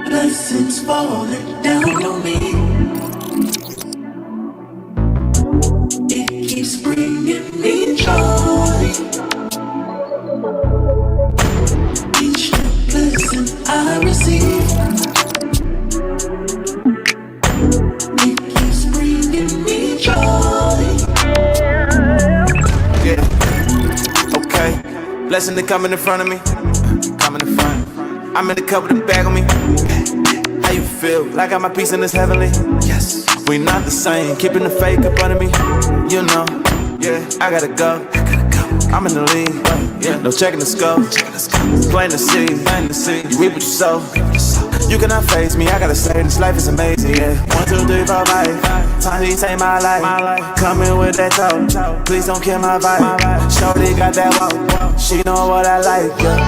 Blessings falling down on me. It keeps bringing me joy. Each blessing I receive, it keeps bringing me joy. Yeah. Okay. Blessing to coming in front of me. Coming in front. I'm in the cup with the bag on me. How you feel? Like I got my piece in this heavenly? Yes. We not the same. Keeping the fake up under me. You know. Yeah. I gotta go. I'm in the lead. Yeah. No checking the scope. Plain to see. You reap what you sow. You cannot face me. I gotta say this life is amazing. Yeah. 1, 2, 3, 4, 5. Time he take my life. Coming with that toe. Please don't kill my vibe. Shorty got that walk. She know what I like. Yeah.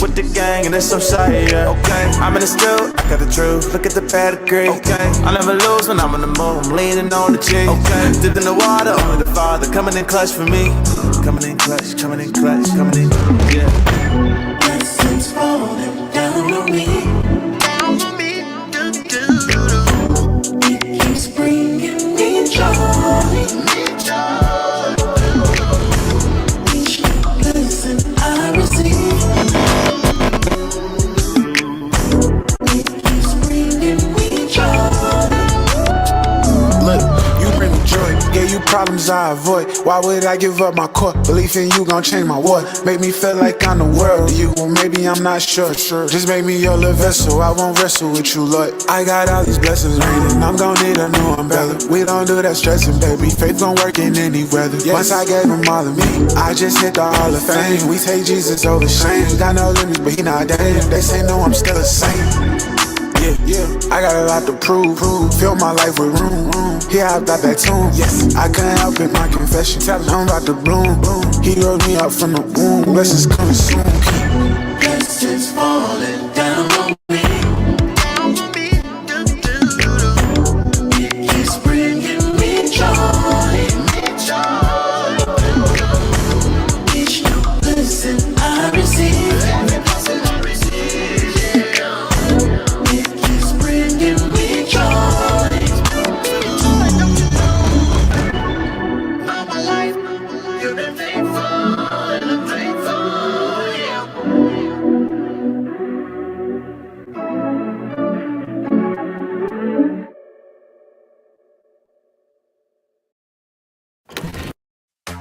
With the gang and it's so shy, yeah. Okay, I'm in the still, I got the truth. Look at the pedigree. Okay, I never lose when I'm on the move. I'm leaning on the G. Okay, dipped in the water, only the Father coming in clutch for me. Coming in clutch, coming in clutch, coming in, yeah. Blessings falling down on me. Down on me, It keeps bringing me joy. Each blessing I receive. Yeah, you problems I avoid. Why would I give up my core? Belief in you gon' change my world. Make me feel like I'm the world. You, well, maybe I'm not sure. Just make me your little vessel. I won't wrestle with you, Lord. I got all these blessings raining. I'm gon' need a new umbrella. We don't do that stressing, baby. Faith gon' work in any weather. Yes. Once I gave him all of me, I just hit the Hall of Fame. We take Jesus over shame. Got no limits, but he not damn. They say no, I'm still the same. Yeah, I got a lot to prove. Fill my life with room. Here I got that tune. Yes, I couldn't help it, my confession. Tell him I'm about to bloom. He wrote me up from the womb. Blessings coming soon. Blessings falling down on me. It keeps bringing me joy. Each new blessing I receive.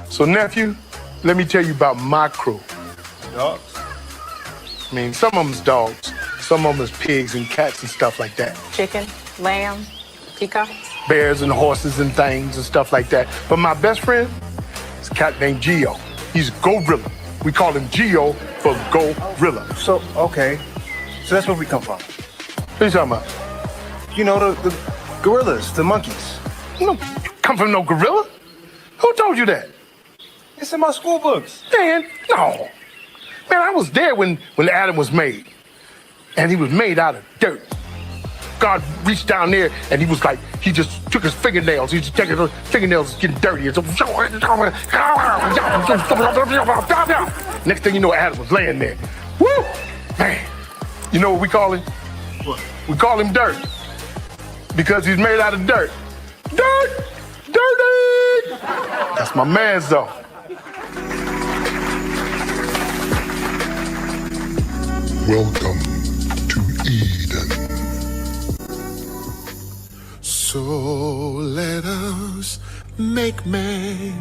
So, nephew, let me tell you about my crew. Dogs? I mean, some of them's dogs, some of them is pigs and cats and stuff like that. Chicken, lamb, peacocks? Bears and horses and things and stuff like that. But my best friend is a cat named Geo. He's Gorilla. We call him Geo for Gorilla. So, okay. So that's where we come from. What are you talking about? You know, the gorillas, the monkeys. You don't come from no gorilla. Who told you that? It's in my school books. Man, no. Man, I was there when Adam was made. And he was made out of dirt. God reached down there and he was like, he just took his fingernails. He just taking his fingernails getting dirty. And so, next thing you know, Adam was laying there. Woo! Man, you know what we call him? What? We call him Dirt. Because he's made out of dirt. Dirt! Dirty! That's my man's though. Welcome to Eden. So let us make man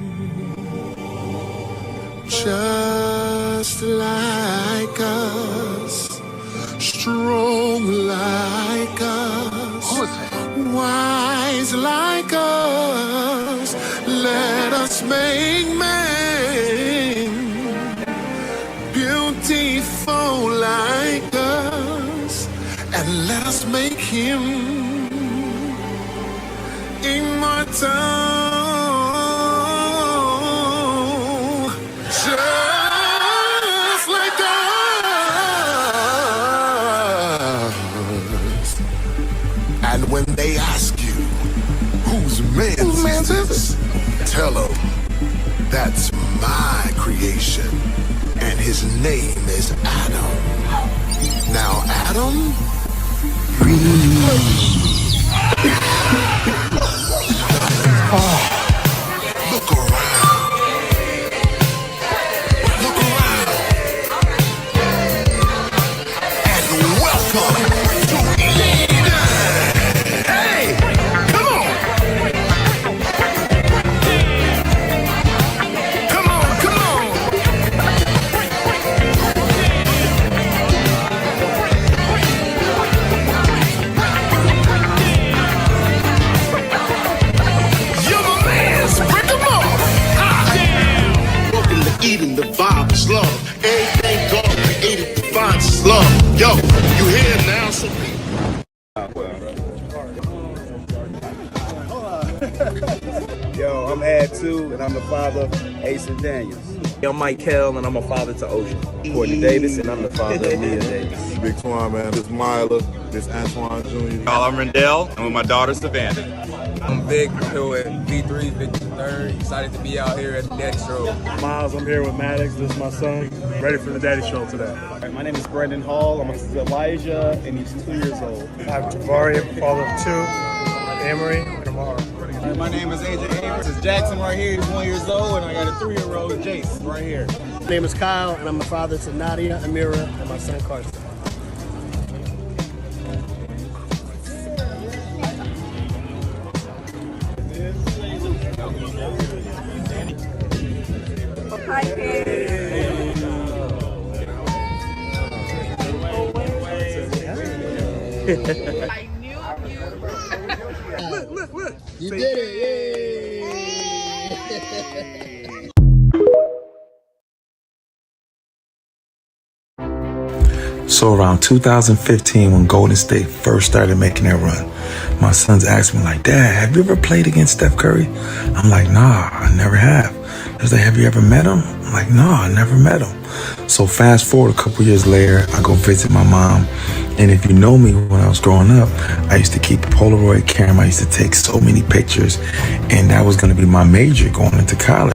just like us, strong like us, wise like us. Let us make man beautiful like us, and let us make him immortal. Just like us. creation, and his name is Adam. Now, Adam, breathe. Look around. Look around. And welcome to Eden. Hey, come on. Come on, come on. You're my man, so break 'em off. Welcome to Eden, the vibe is love. Everything God created defines as love. Yo, you here now, so Yo, I'm Ad 2, and I'm the father of Ace and Daniels. I'm Mike Kell, and I'm a father to Ocean. Courtney Davis, and I'm the father of Mia Davis. Big Twan, man. This Myla, this Antoine Jr. I'm Rendell, and with my daughter Savannah. I'm Vic, I'm here with V3, Vic III. Excited to be out here at the Daddy Show. Miles, I'm here with Maddox. This is my son. Ready for the Daddy Show today. My name is Brendan Hall. I'm Elijah, and he's 2 years old. I'm Jabari, father of 2, Amory, and Amara. My name is AJ Abrams. This is Jackson right here. He's 1 year old, and I got a 3-year-old, Jace, right here. My name is Kyle, and I'm the father to Nadia, Amira, and my son Carson. Hi, I knew you. Look. You did it! Yay! So around 2015, when Golden State first started making that run, my sons asked me like, "Dad, have you ever played against Steph Curry?" I'm like, "Nah, I never have." They was like, "Have you ever met him?" I'm like, "Nah, I never met him." So fast forward a couple years later, I go visit my mom. And if you know me when I was growing up, I used to keep a Polaroid camera. I used to take so many pictures, and that was going to be my major going into college.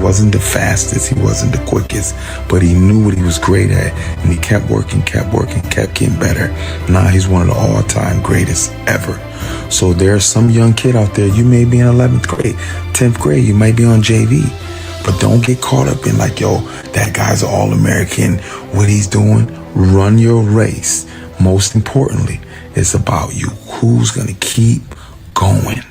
wasn't the fastest, he wasn't the quickest, but he knew what he was great at, and he kept working, kept getting better. Now he's one of the all-time greatest ever. So there's some young kid out there, you may be in 11th grade, 10th grade, you might be on JV, but don't get caught up in like, yo, that guy's an All-American, what he's doing. Run your race. Most importantly, it's about you. Who's gonna keep going?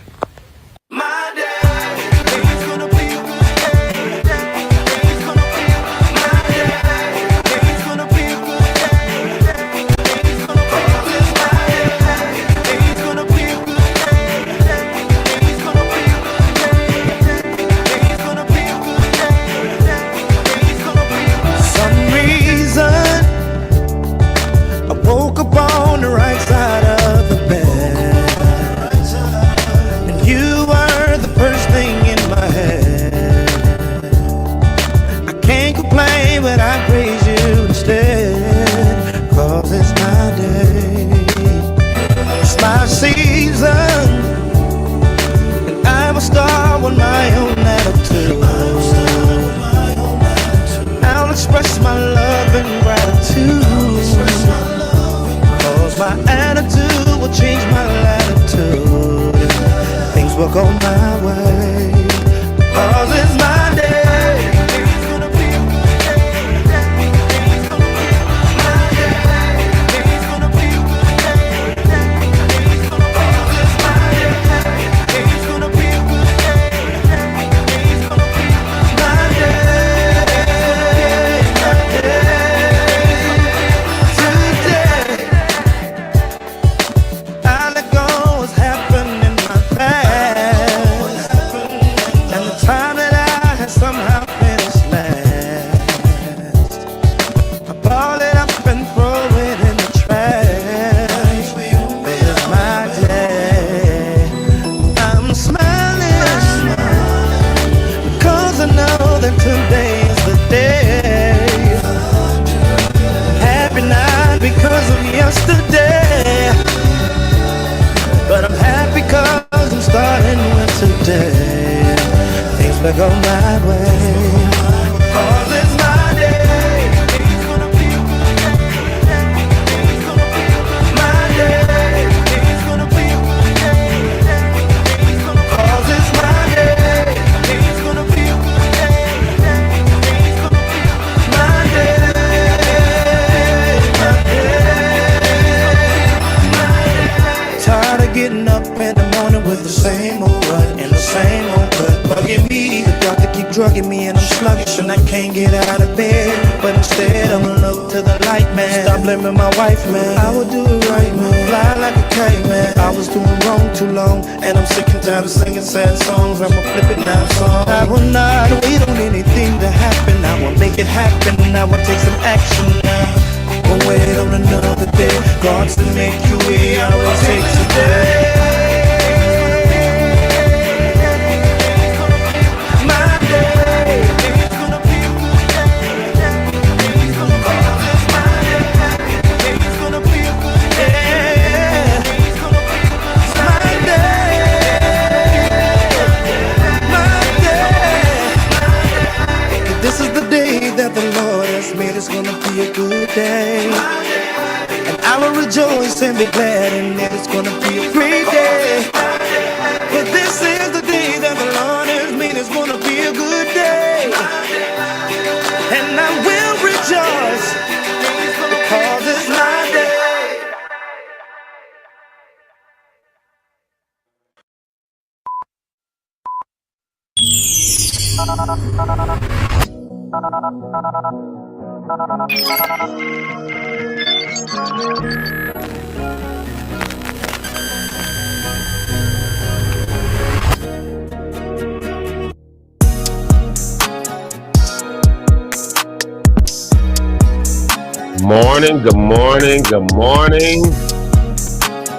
Good morning.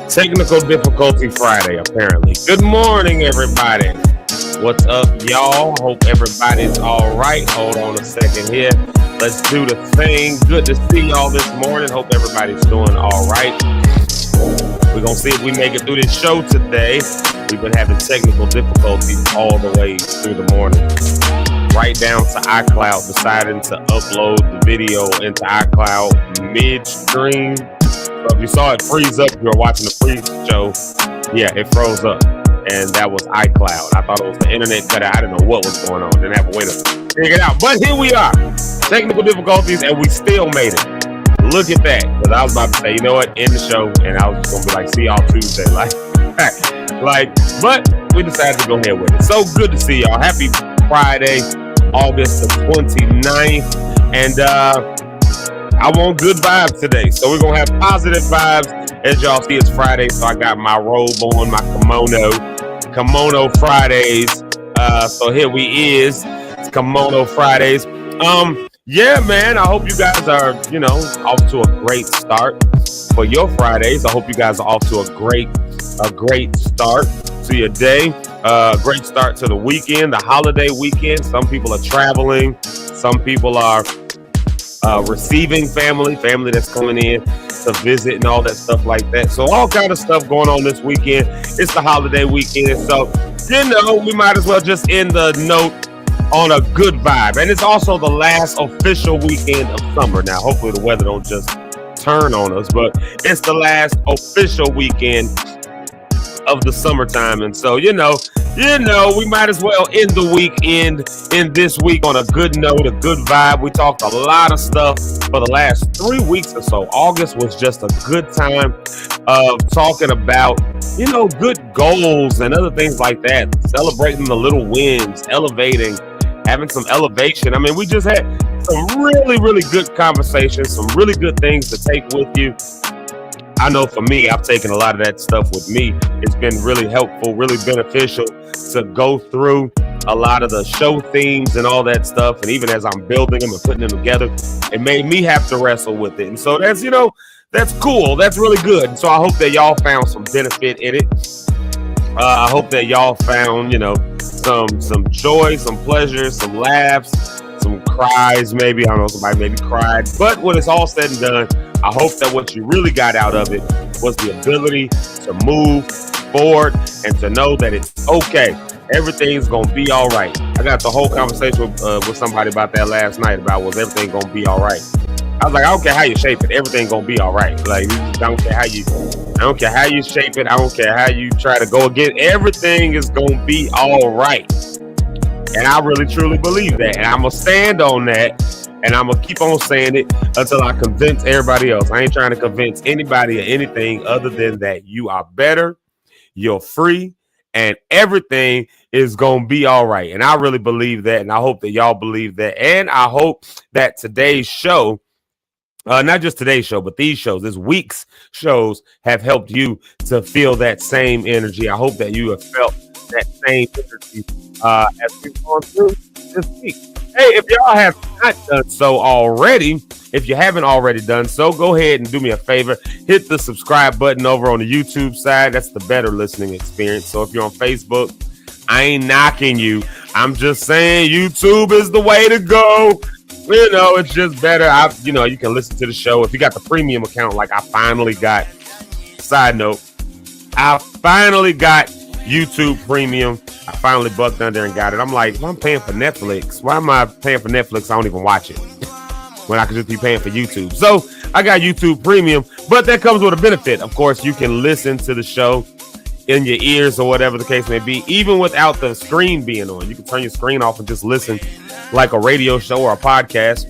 Technical difficulty Friday, apparently. Good morning, everybody. What's up, y'all? Hope everybody's all right. Hold on a second here. Let's do the thing. Good to see y'all this morning. Hope everybody's doing all right. We're going to see if we make it through this show today. We've been having technical difficulties all the way through the morning. right down to iCloud, deciding to upload the video into iCloud midstream. So if you saw it freeze up, you were watching the pre-show, yeah, it froze up. And that was iCloud. I thought it was the internet cut out. I didn't know what was going on. Didn't have a way to figure it out. But here we are. Technical difficulties, and we still made it. Look at that. Because I was about to say, you know what, end the show. And I was just going to be like, see y'all Tuesday. But we decided to go ahead with it. So good to see y'all. Happy Friday, August the 29th. And I want good vibes today. So we're going to have positive vibes. As y'all see, it's Friday, so I got my robe on, my kimono Fridays. So here we is. It's Kimono Fridays. Yeah, man, I hope you guys are, off to a great start for your Fridays. I hope you guys are off to a great start to your day. Great start to the weekend, the holiday weekend. Some people are traveling. Some people are receiving family that's coming in to visit and all that stuff like that. So all kind of stuff going on this weekend. It's the holiday weekend. So, we might as well just end the note on a good vibe. And it's also the last official weekend of summer. Now, hopefully the weather don't just turn on us, but it's the last official weekend of the summertime. And so, we might as well end the weekend in this week on a good note, a good vibe. We talked a lot of stuff for the last 3 weeks or so. August was just a good time of talking about, good goals and other things like that. Celebrating the little wins, elevating, having some elevation. I mean, we just had some really, really good conversations, some really good things to take with you. I know for me, I've taken a lot of that stuff with me. It's been really helpful, really beneficial to go through a lot of the show themes and all that stuff. And even as I'm building them and putting them together, it made me have to wrestle with it. And so that's, that's cool. That's really good. So I hope that y'all found some benefit in it. I hope that y'all found, some joy, some pleasure, some laughs, some cries, maybe. I don't know, somebody maybe cried. But when it's all said and done, I hope that what you really got out of it was the ability to move forward and to know that it's okay. Everything's going to be all right. I got the whole conversation with somebody about that last night about was everything going to be all right. I was like, I don't care how you shape it. Everything's going to be all right. Like, I don't care how you shape it. I don't care how you try to go again. Everything is going to be all right. And I really, truly believe that. And I'm going to stand on that. And I'm going to keep on saying it until I convince everybody else. I ain't trying to convince anybody or anything other than that you are better, you're free, and everything is going to be all right. And I really believe that. And I hope that y'all believe that. And I hope that today's show, not just today's show, but these shows, this week's shows have helped you to feel that same energy. I hope that you have felt that same energy as we've gone through this week. Hey, if y'all have not done so already, if you haven't already done so, go ahead and do me a favor. Hit the subscribe button over on the YouTube side. That's the better listening experience. So if you're on Facebook, I ain't knocking you. I'm just saying YouTube is the way to go. It's just better. You can listen to the show. If you got the premium account, like I finally got, side note, I finally got YouTube Premium. I finally bucked under and got it. I'm like, well, I'm paying for Netflix. Why am I paying for Netflix? I don't even watch it when I could just be paying for YouTube. So I got YouTube Premium, but that comes with a benefit. Of course, you can listen to the show in your ears or whatever the case may be, even without the screen being on. You can turn your screen off and just listen like a radio show or a podcast.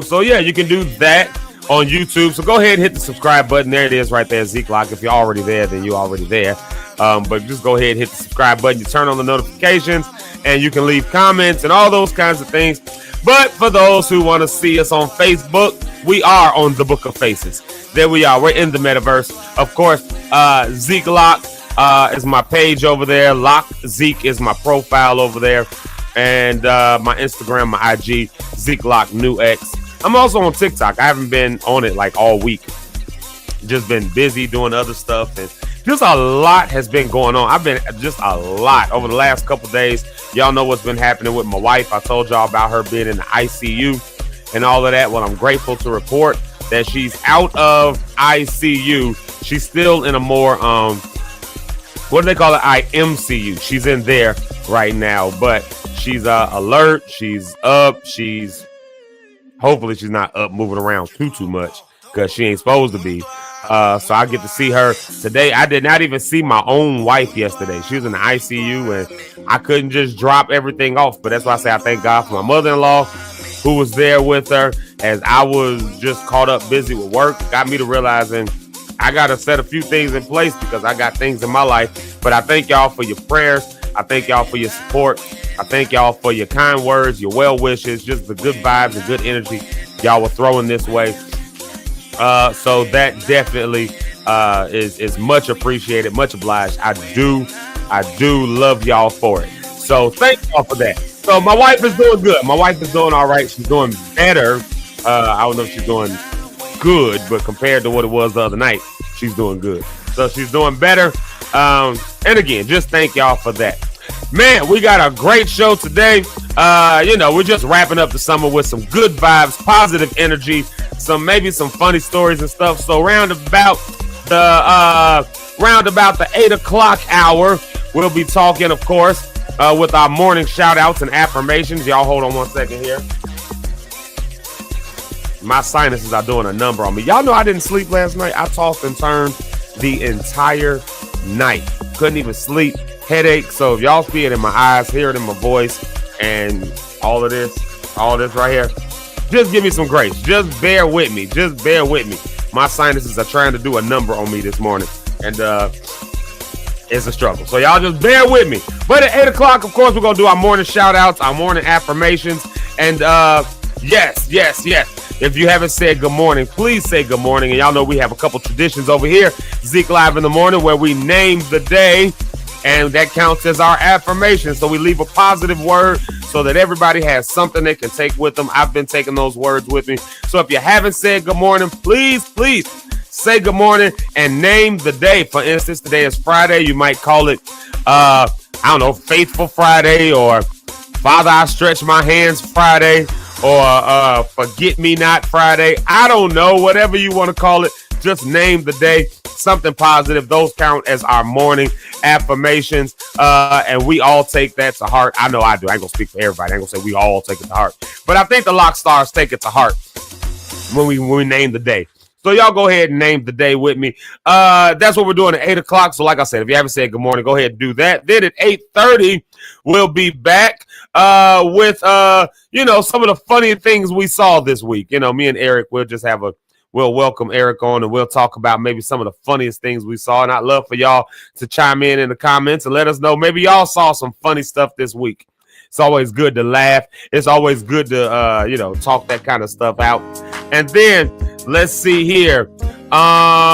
So yeah, you can do that on YouTube. So go ahead and hit the subscribe button. There it is right there, Zeke Lock. If you're already there, then you're already there. But just go ahead and hit the subscribe button. You turn on the notifications and you can leave comments and all those kinds of things. But for those who want to see us on Facebook, we are on the Book of Faces. There we are. We're in the metaverse. Of course, Zeke Lock is my page over there. Locke'd Zeke is my profile over there. And my Instagram, my IG, Zeke Lock New X. I'm also on TikTok. I haven't been on it like all week. Just been busy doing other stuff, and just a lot has been going on. I've been just a lot over the last couple days. Y'all know what's been happening with my wife. I told y'all about her being in the ICU and all of that. Well, I'm grateful to report that she's out of ICU. She's still in a more what do they call it? IMCU. She's in there right now, but She's alert. She's up. Hopefully she's not up moving around too much because she ain't supposed to be. So I get to see her today. I did not even see my own wife yesterday. She was in the ICU and I couldn't just drop everything off. But that's why I say I thank God for my mother-in-law who was there with her as I was just caught up busy with work. Got me to realizing I got to set a few things in place because I got things in my life. But I thank y'all for your prayers. I thank y'all for your support. I thank y'all for your kind words, your well wishes, just the good vibes and good energy y'all were throwing this way. So that definitely is much appreciated, much obliged. I do love y'all for it. So thank y'all for that. So my wife is doing good. My wife is doing all right. She's doing better. I don't know if she's doing good, but compared to what it was the other night, she's doing good. So she's doing better. And again, just thank y'all for that. Man, we got a great show today. We're just wrapping up the summer with some good vibes, positive energy, maybe some funny stories and stuff. So round about the 8 o'clock hour, we'll be talking, of course, with our morning shout outs and affirmations. Y'all hold on one second here. My sinuses are doing a number on me. Y'all know I didn't sleep last night. I tossed and turned the entire night. Couldn't even sleep. Headache. So if y'all see it in my eyes, hear it in my voice, and all of this right here, just give me some grace. Just bear with me. My sinuses are trying to do a number on me this morning, and it's a struggle. So y'all just bear with me. But at 8 o'clock, of course, we're going to do our morning shout outs, our morning affirmations, and yes. If you haven't said good morning, please say good morning. And y'all know we have a couple traditions over here, Zeke Live in the Morning, where we name the day. And that counts as our affirmation. So we leave a positive word so that everybody has something they can take with them. I've been taking those words with me. So if you haven't said good morning, please say good morning and name the day. For instance, today is Friday. You might call it, Faithful Friday, or Father, I Stretch My Hands Friday, or Forget Me Not Friday. I don't know, whatever you want to call it. Just name the day, something positive. Those count as our morning affirmations, and we all take that to heart. I know I do. I ain't gonna speak for everybody. I ain't gonna say we all take it to heart, but I think the Lock Stars take it to heart when we name the day. So y'all go ahead and name the day with me. That's what we're doing at 8 o'clock. So like I said, if you haven't said good morning, go ahead and do that. Then at 8:30, we'll be back with some of the funny things we saw this week. Me and Eric, we'll welcome Eric on, and we'll talk about maybe some of the funniest things we saw. And I'd love for y'all to chime in the comments and let us know. Maybe y'all saw some funny stuff this week. It's always good to laugh. It's always good to, talk that kind of stuff out. And then let's see here. At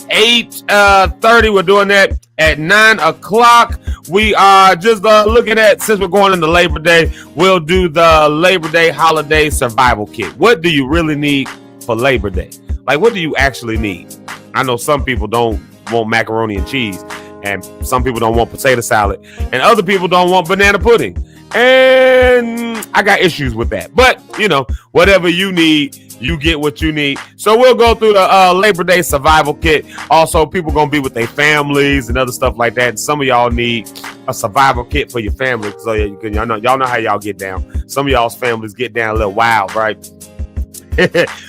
8:30, we're doing that. At 9 o'clock, we are just looking at, since we're going into Labor Day, we'll do the Labor Day holiday survival kit. What do you really need for Labor Day? Like, what do you actually need? I know some people don't want macaroni and cheese, and some people don't want potato salad, and other people don't want banana pudding. And I got issues with that. But, whatever you need, you get what you need. So we'll go through the Labor Day survival kit. Also, people going to be with their families and other stuff like that. And some of y'all need a survival kit for your family. So y'all know how y'all get down. Some of y'all's families get down a little wild, right?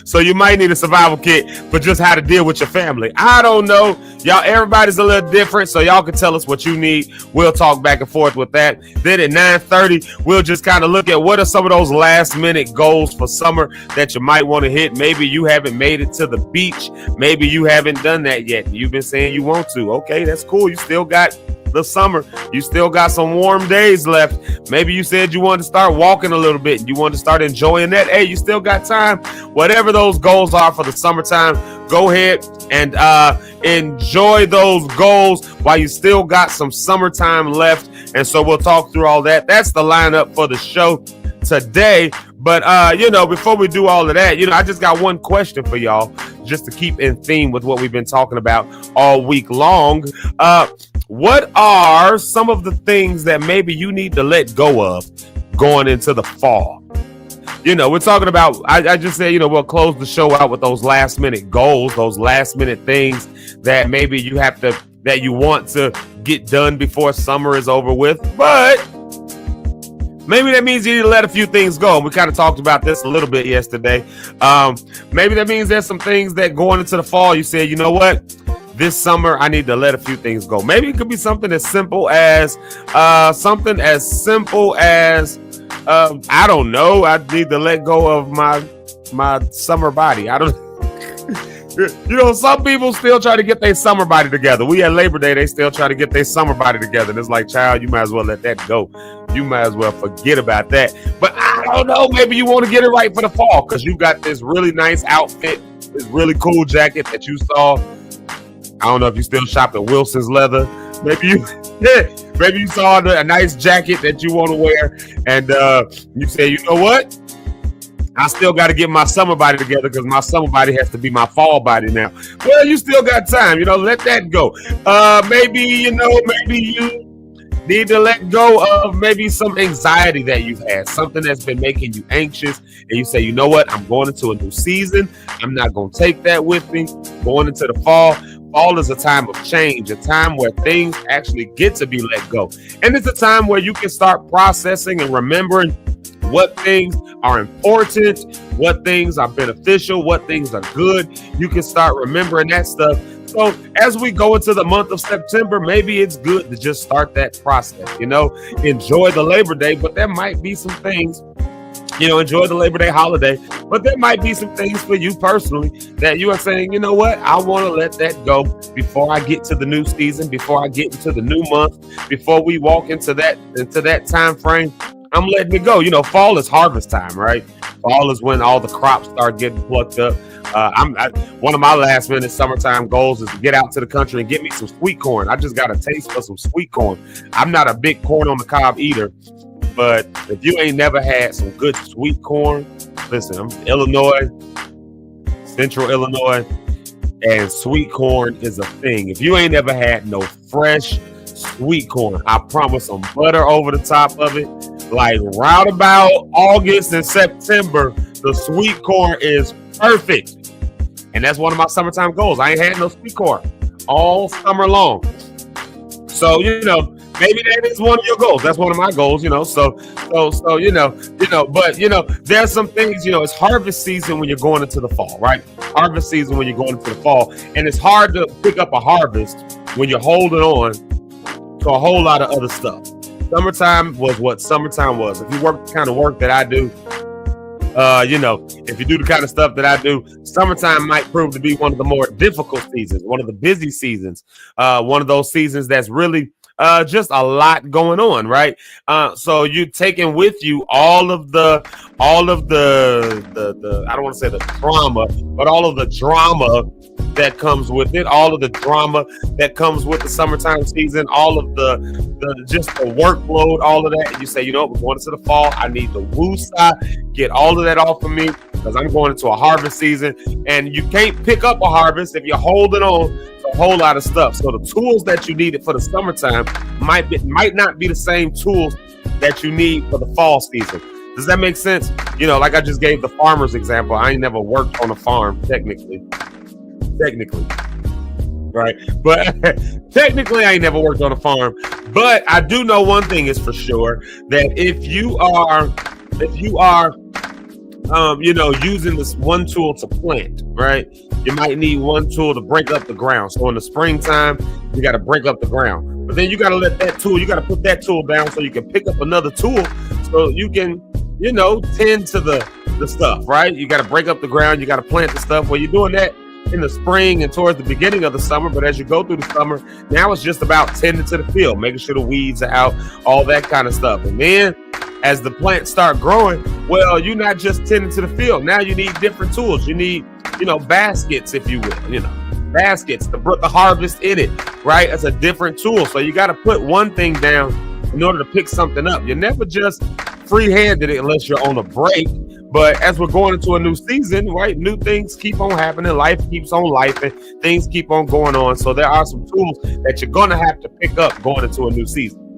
So you might need a survival kit for just how to deal with your family. I don't know. Y'all, everybody's a little different, so y'all can tell us what you need. We'll talk back and forth with that. Then at 9:30, we'll just kind of look at what are some of those last-minute goals for summer that you might want to hit. Maybe you haven't made it to the beach. Maybe you haven't done that yet. You've been saying you want to. Okay, that's cool. You still got the summer. You still got some warm days left. Maybe you said you wanted to start walking a little bit and you want to start enjoying that. Hey, you still got time. Whatever those goals are for the summertime, go ahead and enjoy those goals while you still got some summertime left. And so we'll talk through all that. That's the lineup for the show today. But before we do all of that, I just got one question for y'all, just to keep in theme with what we've been talking about all week long. What are some of the things that maybe you need to let go of going into the fall? We're talking about, I just said, we'll close the show out with those last minute goals, those last minute things that maybe you have to that you want to get done before summer is over with, but maybe that means you need to let a few things go. We kind of talked about this a little bit yesterday. Maybe that means there's some things that going into the fall, you said, you know what? This summer, I need to let a few things go. Maybe it could be something as simple as, I don't know. I need to let go of my summer body. I don't. You know, some people still try to get their summer body together. We at Labor Day, they still try to get their summer body together. And it's like, child, you might as well let that go. You might as well forget about that. But I don't know, maybe you want to get it right for the fall because you got this really nice outfit, this really cool jacket that you saw. I don't know if you still shop at Wilson's Leather. Maybe you saw a nice jacket that you want to wear. And you say, you know what? I still got to get my summer body together because my summer body has to be my fall body now. Well, you still got time, you know, let that go. Maybe you need to let go of maybe some anxiety that you've had, something that's been making you anxious. And you say, you know what? I'm going into a new season. I'm not going to take that with me. Going into the fall. Fall is a time of change, a time where things actually get to be let go. And it's a time where you can start processing and remembering what things are important, what things are beneficial, what things are good. You can start remembering that stuff. So as we go into the month of September, maybe it's good to just start that process, you know, enjoy the Labor Day, but there might be some things, you know, enjoy the Labor Day holiday, but there might be some things for you personally that you are saying, you know what, I want to let that go before I get to the new season, before I get into the new month, before we walk into that time frame. I'm letting it go. You know, fall is harvest time, right? Fall is when all the crops start getting plucked up. One of my last minute summertime goals is to get out to the country and get me some sweet corn. I just got a taste for some sweet corn. I'm not a big corn on the cob eater, but if you ain't never had some good sweet corn, listen, I'm from Illinois, Central Illinois, and sweet corn is a thing. If you ain't never had no fresh sweet corn, I promise some butter over the top of it. Like round about August and September, the sweet corn is perfect. And that's one of my summertime goals. I ain't had no sweet corn all summer long. So, you know, maybe that is one of your goals. That's one of my goals, you know. So, but there's some things, you know, it's harvest season when you're going into the fall, right? Harvest season when you're going into the fall. And it's hard to pick up a harvest when you're holding on to a whole lot of other stuff. Summertime was what summertime was. If you work the kind of work that I do, if you do the kind of stuff that I do, summertime might prove to be one of the more difficult seasons, one of the busy seasons, one of those seasons that's really just a lot going on, right? So you're taking with you all of the I don't want to say the trauma, but all of the drama that comes with it, all of the drama that comes with the summertime season, all of the workload, all of that. And you say, you know what, we're going into the fall. I need to woosah, get all of that off of me because I'm going into a harvest season. And you can't pick up a harvest if you're holding on to a whole lot of stuff. So the tools that you needed for the summertime might not be the same tools that you need for the fall season. Does that make sense? You know, like I just gave the farmer's example. I ain't never worked on a farm technically, right? But technically I ain't never worked on a farm, but I do know one thing is for sure, that if you are using this one tool to plant, right? You might need one tool to break up the ground. So in the springtime, you got to break up the ground, but then you got to let that tool, you got to put that tool down so you can pick up another tool so you can, tend to the stuff, right? You got to break up the ground. You got to plant the stuff. Well, you're doing that in the spring and towards the beginning of the summer, but as you go through the summer, now it's just about tending to the field, making sure the weeds are out, all that kind of stuff. And then as the plants start growing, well, you're not just tending to the field. Now you need different tools. You need, baskets, if you will, baskets to put the harvest in it, right? It's a different tool. So you got to put one thing down in order to pick something up. You're never just free-handed it unless you're on a break. But as we're going into a new season, right, new things keep on happening. Life keeps on life and things keep on going on. So there are some tools that you're going to have to pick up going into a new season,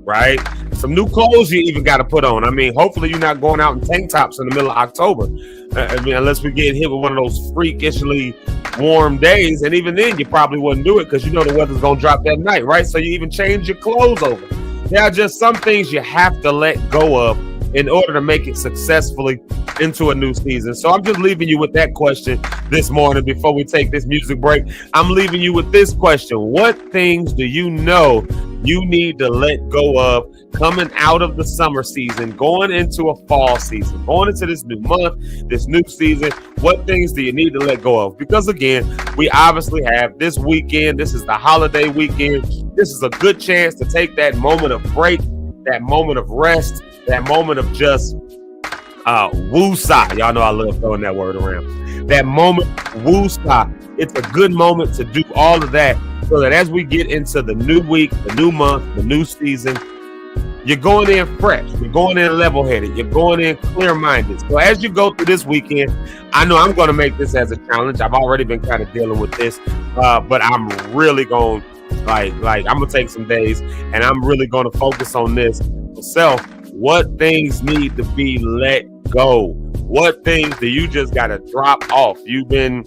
right? Some new clothes you even got to put on. I mean, hopefully you're not going out in tank tops in the middle of October. Unless we get hit with one of those freakishly warm days, and even then you probably wouldn't do it because you know the weather's gonna drop that night, right? So you even change your clothes over. There are just some things you have to let go of in order to make it successfully into a new season. So I'm just leaving you with that question this morning before we take this music break. I'm leaving you with this question. What things do you know you need to let go of coming out of the summer season, going into a fall season, going into this new month, this new season? What things do you need to let go of? Because again, we obviously have this weekend. This is the holiday weekend. This is a good chance to take that moment of break, that moment of rest, that moment of just woo-sa. Y'all know I love throwing that word around. That moment, woo-sa. It's a good moment to do all of that so that as we get into the new week, the new month, the new season, you're going in fresh. You're going in level-headed. You're going in clear-minded. So as you go through this weekend, I know I'm going to make this as a challenge. I've already been kind of dealing with this, but I'm really going like I'm going to take some days and I'm really going to focus on this myself. What things need to be let go? What things do you just got to drop off? You've been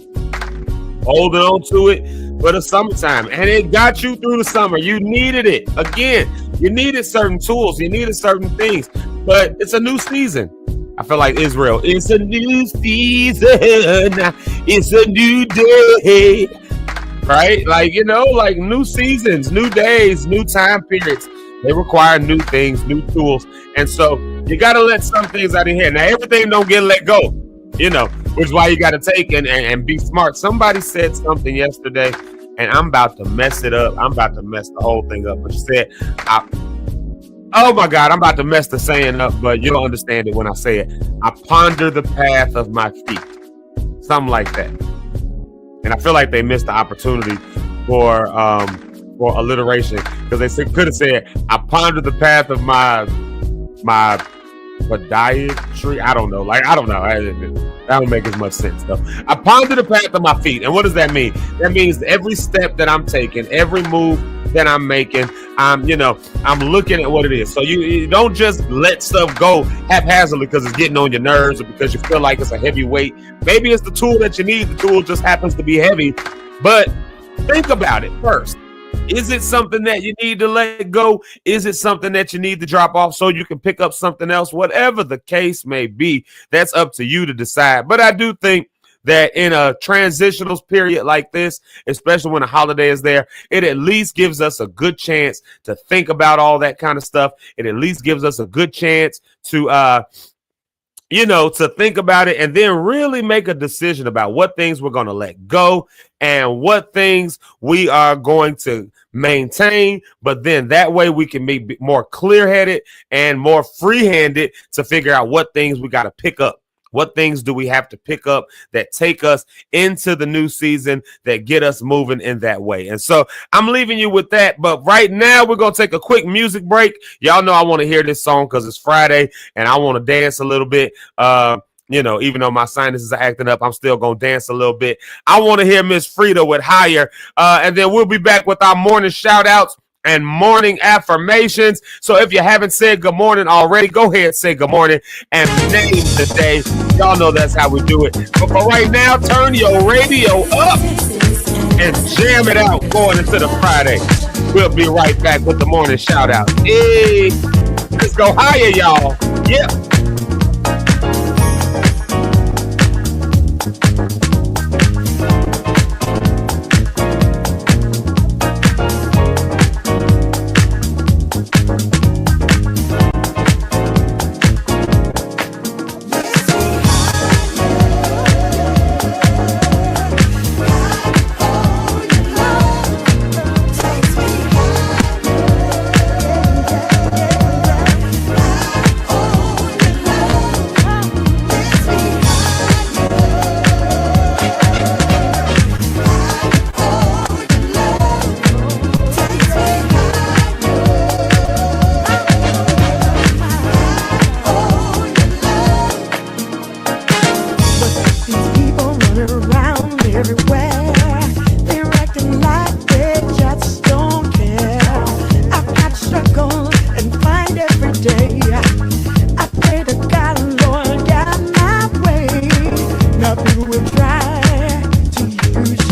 holding on to it for the summertime and it got you through the summer. You needed it. Again, you needed certain tools. You needed certain things, but it's a new season. I feel like Israel. It's a new season. It's a new day. Right? Like, you know, like new seasons, new days, new time periods. They require new things, new tools. And so you got to let some things out of here. Now, everything don't get let go, you know, which is why you got to take and be smart. Somebody said something yesterday, and I'm about to mess it up. I'm about to mess the whole thing up. But she said, oh, my God, I'm about to mess the saying up, but you'll understand it when I say it. I ponder the path of my feet. Something like that. And I feel like they missed the opportunity for alliteration because they could have said, I ponder the path of my podiatry. I don't know. Like, I don't know. That don't make as much sense though. I ponder the path of my feet. And what does that mean? That means every step that I'm taking, every move that I'm making, I'm looking at what it is. So you don't just let stuff go haphazardly because it's getting on your nerves or because you feel like it's a heavy weight. Maybe it's the tool that you need. The tool just happens to be heavy, but think about it first. Is it something that you need to let go? Is it something that you need to drop off so you can pick up something else? Whatever the case may be, that's up to you to decide. But I do think that in a transitional period like this, especially when a holiday is there, it at least gives us a good chance to think about all that kind of stuff. It at least gives us a good chance to to think about it and then really make a decision about what things we're going to let go and what things we are going to maintain. But then that way we can be more clear-headed and more free-handed to figure out what things we got to pick up. What things do we have to pick up that take us into the new season, that get us moving in that way? And so I'm leaving you with that. But right now, we're going to take a quick music break. Y'all know I want to hear this song because it's Friday and I want to dance a little bit. Even though my sinuses are acting up, I'm still going to dance a little bit. I want to hear Miss Frida with Higher. And then we'll be back with our morning shout outs and morning affirmations. So if you haven't said good morning already, go ahead, say good morning and name the day. Y'all know that's how we do it. But for right now, turn your radio up and jam it out going into the Friday. We'll be right back with the morning shout out. Hey, let's go higher, y'all. Yep. Now people will try to use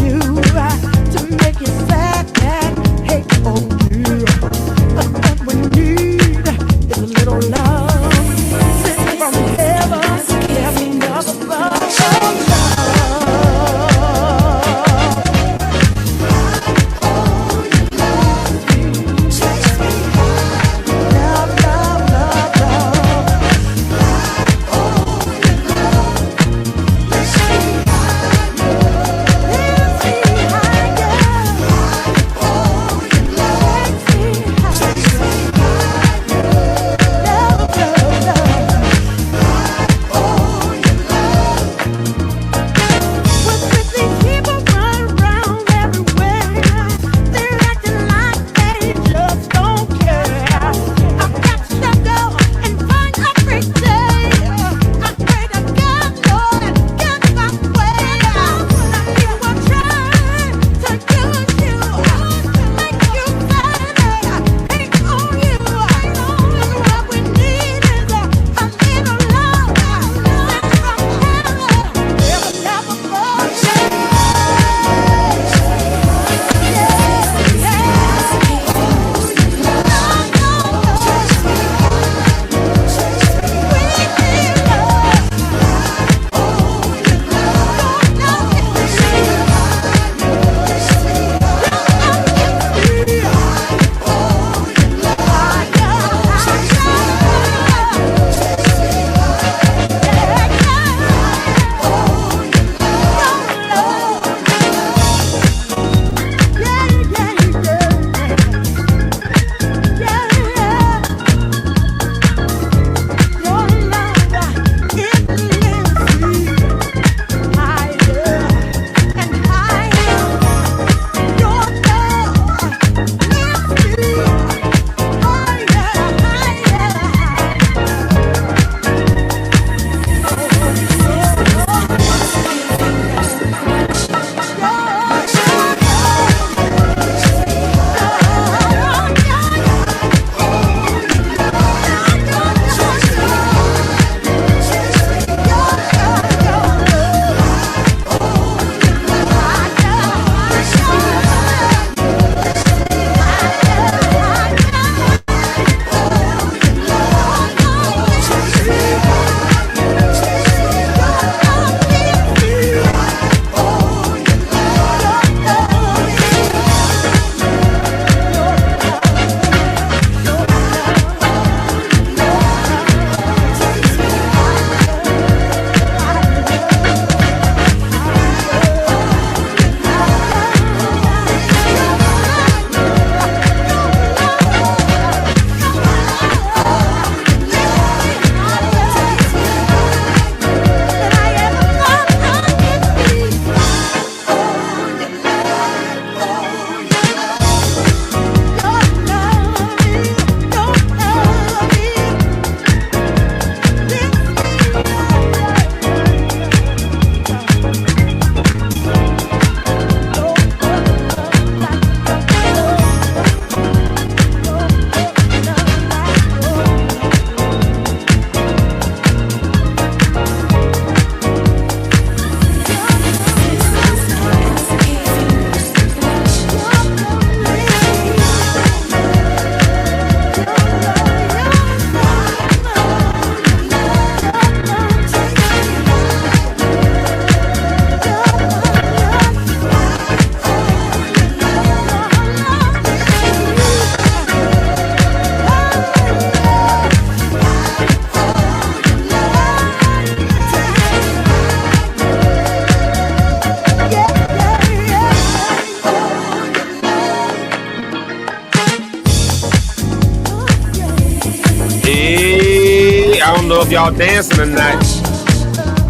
y'all dancing or not.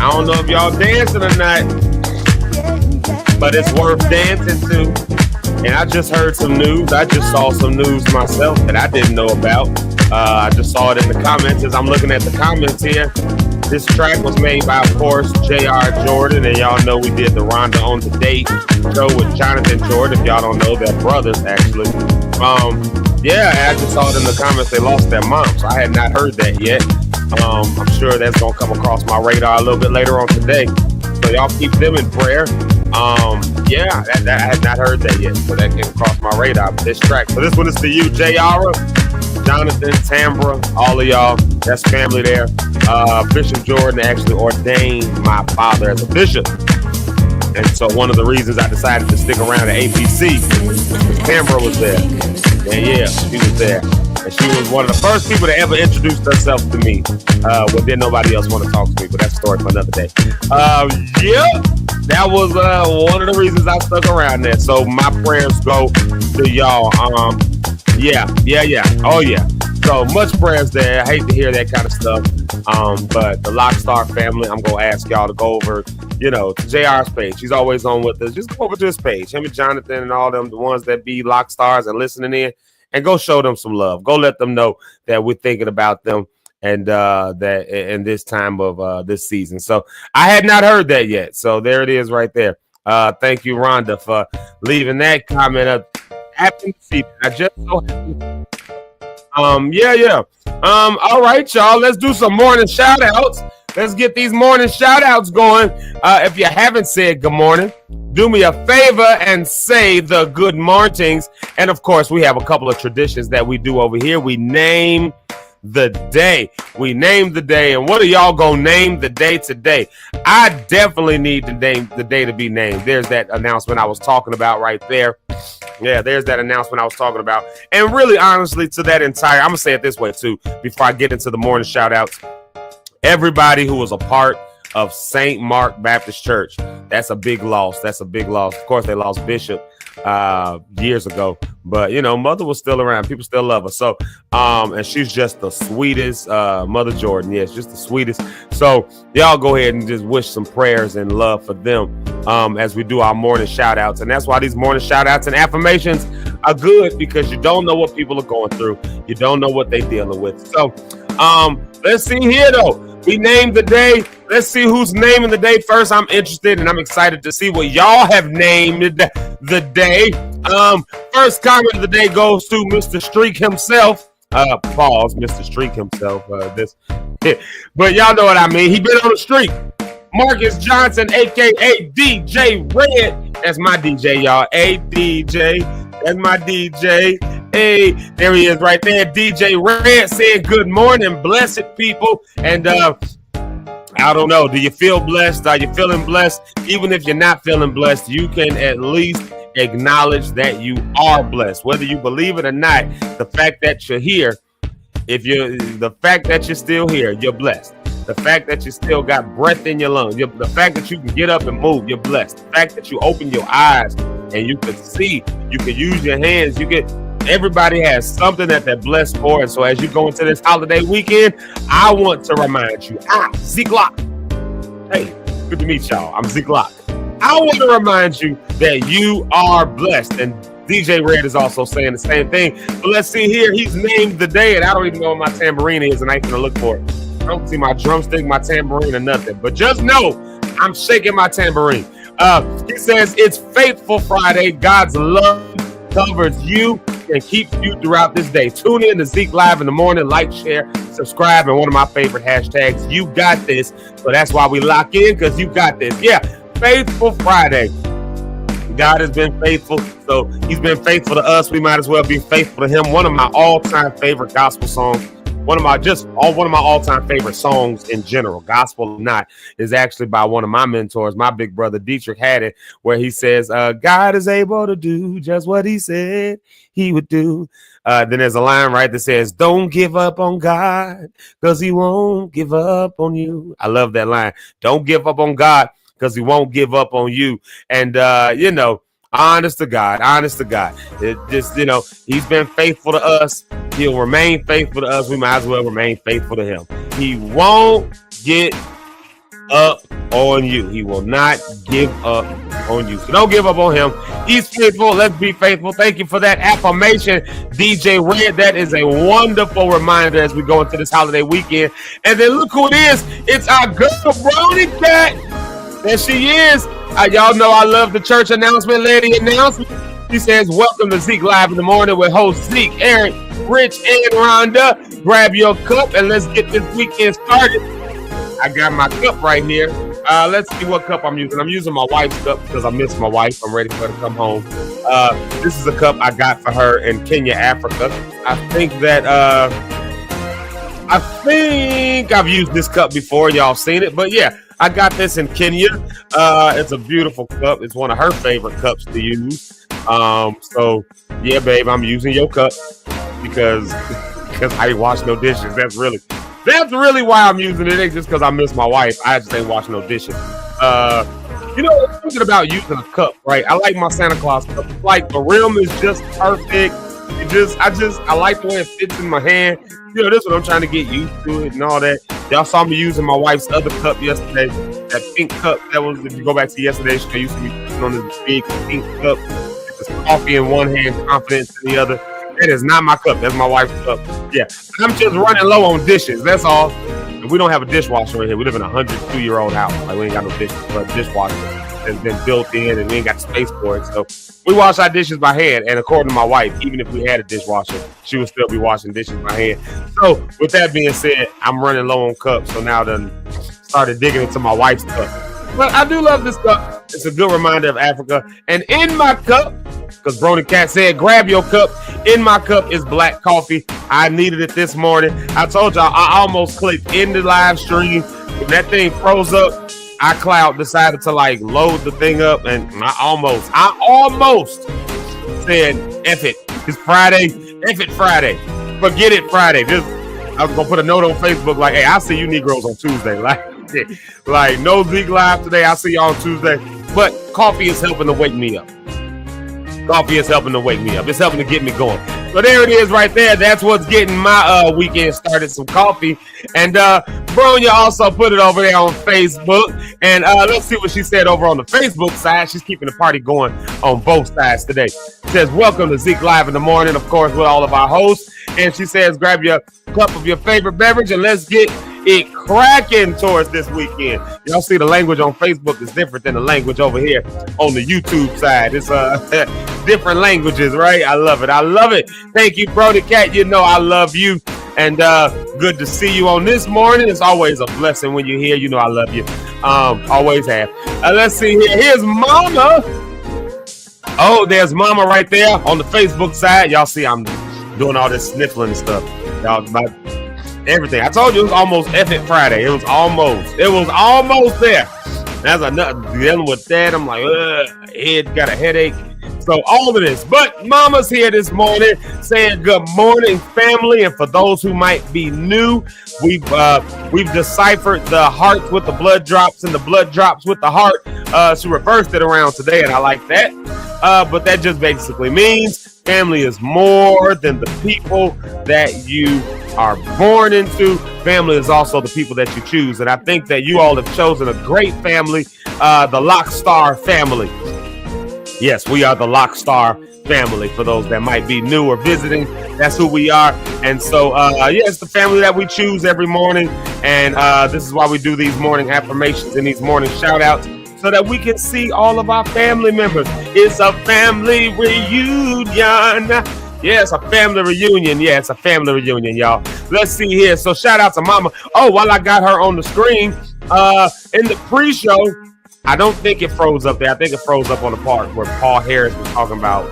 I don't know if y'all dancing or not, but it's worth dancing to. And I just heard some news. I just saw some news myself that I didn't know about. I just saw it in the comments as I'm looking at the comments here. This track was made by, of course, J.R. Jordan, and y'all know we did the Rhonda on the Date show with Jonathan Jordan. If y'all don't know, they're brothers, actually. Yeah, I just saw it in the comments. They lost their mom, so I had not heard that yet. I'm sure that's going to come across my radar a little bit later on today. So y'all keep them in prayer. Yeah, I had not heard that yet, so that came across my radar. This track. So this one is to you, J.R., Jonathan, Tambra, all of y'all. That's family there. Bishop Jordan actually ordained my father as a bishop. And so one of the reasons I decided to stick around at APC, Tambra was there. And yeah, she was there. And she was one of the first people that ever introduced herself to me. When didn't nobody else want to talk to me, but that's a story for another day. Yeah, that was one of the reasons I stuck around there. So my prayers go to y'all. Yeah. Oh yeah. So much prayers there. I hate to hear that kind of stuff. But the Locke'd family, I'm gonna ask y'all to go over, to JR's page. He's always on with us. Just go over to his page. Him and Jonathan and all them, the ones that be Locke'd and listening in, and go show them some love. Go let them know that we're thinking about them and that in this time of this season. So I had not heard that yet. So there it is right there. Thank you, Rhonda, for leaving that comment up. Happy to see that. I just so happy. Yeah. All right, y'all. Let's do some morning shout outs. Let's get these morning shout outs going. If you haven't said good morning, do me a favor and say the good mornings. And of course, we have a couple of traditions that we do over here. We name the day. We name the day. And what are y'all gonna name the day today? I definitely need to name the day to be named. There's that announcement I was talking about right there. Yeah, there's that announcement I was talking about. And really, honestly, to that entire, I'm gonna say it this way too, before I get into the morning shout outs. Everybody who was a part of St. Mark Baptist Church, that's a big loss. That's a big loss. Of course, they lost Bishop years ago, but Mother was still around. People still love her. So and she's just the sweetest, Mother Jordan. Yes, just the sweetest. So y'all go ahead and just wish some prayers and love for them as we do our morning shout outs. And that's why these morning shout outs and affirmations are good, because you don't know what people are going through. You don't know what they're dealing with. So let's see here though. We named the day. Let's see who's naming the day first. I'm interested and I'm excited to see what y'all have named the day. First comment of the day goes to Mr. Streak himself. Pause, Mr. Streak himself. But y'all know what I mean. He been on the streak. Marcus Johnson, aka DJ Red. That's my DJ, y'all. Hey, DJ. That's my DJ. Hey, there he is right there. DJ Red saying good morning, blessed people. And I don't know, do you feel blessed? Are you feeling blessed? Even if you're not feeling blessed, you can at least acknowledge that you are blessed. Whether you believe it or not, the fact that you're here, the fact that you're still here, you're blessed. The fact that you still got breath in your lungs, the fact that you can get up and move, you're blessed. The fact that you open your eyes and you can see, you can use your hands, everybody has something that they're blessed for. And so as you go into this holiday weekend, I want to remind you, Zeke. Hey, good to meet y'all. I'm Zeke. I want to remind you that you are blessed. And DJ Red is also saying the same thing. But let's see here. He's named the day, and I don't even know what my tambourine is, and I ain't gonna look for it. I don't see my drumstick, my tambourine, or nothing. But just know I'm shaking my tambourine. He says it's Faithful Friday. God's love covers you and keeps you throughout this day. Tune in to Zeke Live in the morning. Like, share, subscribe, and one of my favorite hashtags, you got this. So that's why we lock in, because you got this. Yeah, Faithful Friday. God has been faithful, so he's been faithful to us. We might as well be faithful to him. One of my all-time favorite gospel songs, one of my all-time favorite songs in general, gospel or not, is actually by one of my mentors, my big brother Dietrich Haddon, where he says, God is able to do just what he said he would do. Then there's a line, right, that says, don't give up on God, because he won't give up on you. I love that line. Don't give up on God, because he won't give up on you. And, Honest to God. It just, he's been faithful to us. He'll remain faithful to us. We might as well remain faithful to him. He won't get up on you. He will not give up on you. So don't give up on him. He's faithful. Let's be faithful. Thank you for that affirmation, DJ Red. That is a wonderful reminder as we go into this holiday weekend. And then look who it is. It's our girl, Brony Cat. There she is. Y'all know I love the church announcement, lady announcement. She says, welcome to Zeke Live in the Morning with host Zeke, Eric, Rich, and Rhonda. Grab your cup and let's get this weekend started. I got my cup right here. Let's see what cup I'm using. I'm using my wife's cup because I miss my wife. I'm ready for her to come home. This is a cup I got for her in Kenya, Africa. I think I've used this cup before. Y'all seen it, but yeah. I got this in Kenya. It's a beautiful cup. It's one of her favorite cups to use. So yeah, babe, I'm using your cup because I ain't wash no dishes. That's really why I'm using it. Ain't just because I miss my wife. I just ain't wash no dishes. Thinking about using a cup, right? I like my Santa Claus cup. It's like the rim is just perfect. I like the way it fits in my hand. This is what I'm trying to get used to it and all that. Y'all saw me using my wife's other cup yesterday. That pink cup. That was, if you go back to yesterday, she used to be sitting on this big pink cup. It's coffee in one hand, confidence in the other. That is not my cup. That's my wife's cup. Yeah. I'm just running low on dishes. That's all. And we don't have a dishwasher right here. We live in a 102-year-old house. Like, we ain't got no dishes, but a dishwasher has been built in and we ain't got space for it. So we wash our dishes by hand. And according to my wife, even if we had a dishwasher, she would still be washing dishes by hand. So with that being said, I'm running low on cups. So now I started digging into my wife's cup. But I do love this cup. It's a good reminder of Africa. And in my cup, because Brony Cat said, grab your cup. In my cup is black coffee. I needed it this morning. I told y'all I almost clicked in the live stream. When that thing froze up, iCloud decided to load the thing up, and I almost said, F it. It's Friday. F it Friday. Forget it Friday. I was gonna put a note on Facebook like, hey, I'll see you Negroes on Tuesday. Like no Zeke Live today. I'll see y'all on Tuesday. But coffee is helping to wake me up. It's helping to get me going. So there it is right there. That's what's getting my weekend started, some coffee. And Bronya also put it over there on Facebook. And let's see what she said over on the Facebook side. She's keeping the party going on both sides today. She says, welcome to Zeke Live in the Morning, of course, with all of our hosts. And she says, grab your cup of your favorite beverage and let's get it cracking towards this weekend. Y'all see the language on Facebook is different than the language over here on the YouTube side. It's different languages, right? I love it. Thank you, Brody Cat. You know I love you. And good to see you on this morning. It's always a blessing when you're here. You know I love you. Always have. Let's see here. Here's Mama. Oh, there's Mama right there on the Facebook side. Y'all see I'm doing all this sniffling and stuff. Y'all, everything. I told you it was almost F it Friday. It was almost there. That's another dealing with that. I'm like, head got a headache. So all of this, but Mama's here this morning saying good morning, family. And for those who might be new, we've deciphered the hearts with the blood drops and the blood drops with the heart. She reversed it around today, and I like that. But that just basically means family is more than the people that you are born into. Family is also the people that you choose. And I think that you all have chosen a great family, the Lockstar family. Yes, we are the Lockstar family. For those that might be new or visiting, that's who we are. And so, it's the family that we choose every morning. And this is why we do these morning affirmations and these morning shout outs, so that we can see all of our family members. It's a family reunion. Yeah, it's a family reunion. Yeah, it's a family reunion, y'all. Let's see here. So shout out to Mama. Oh, while I got her on the screen, in the pre-show, I don't think it froze up there. I think it froze up on the part where Paul Harris was talking about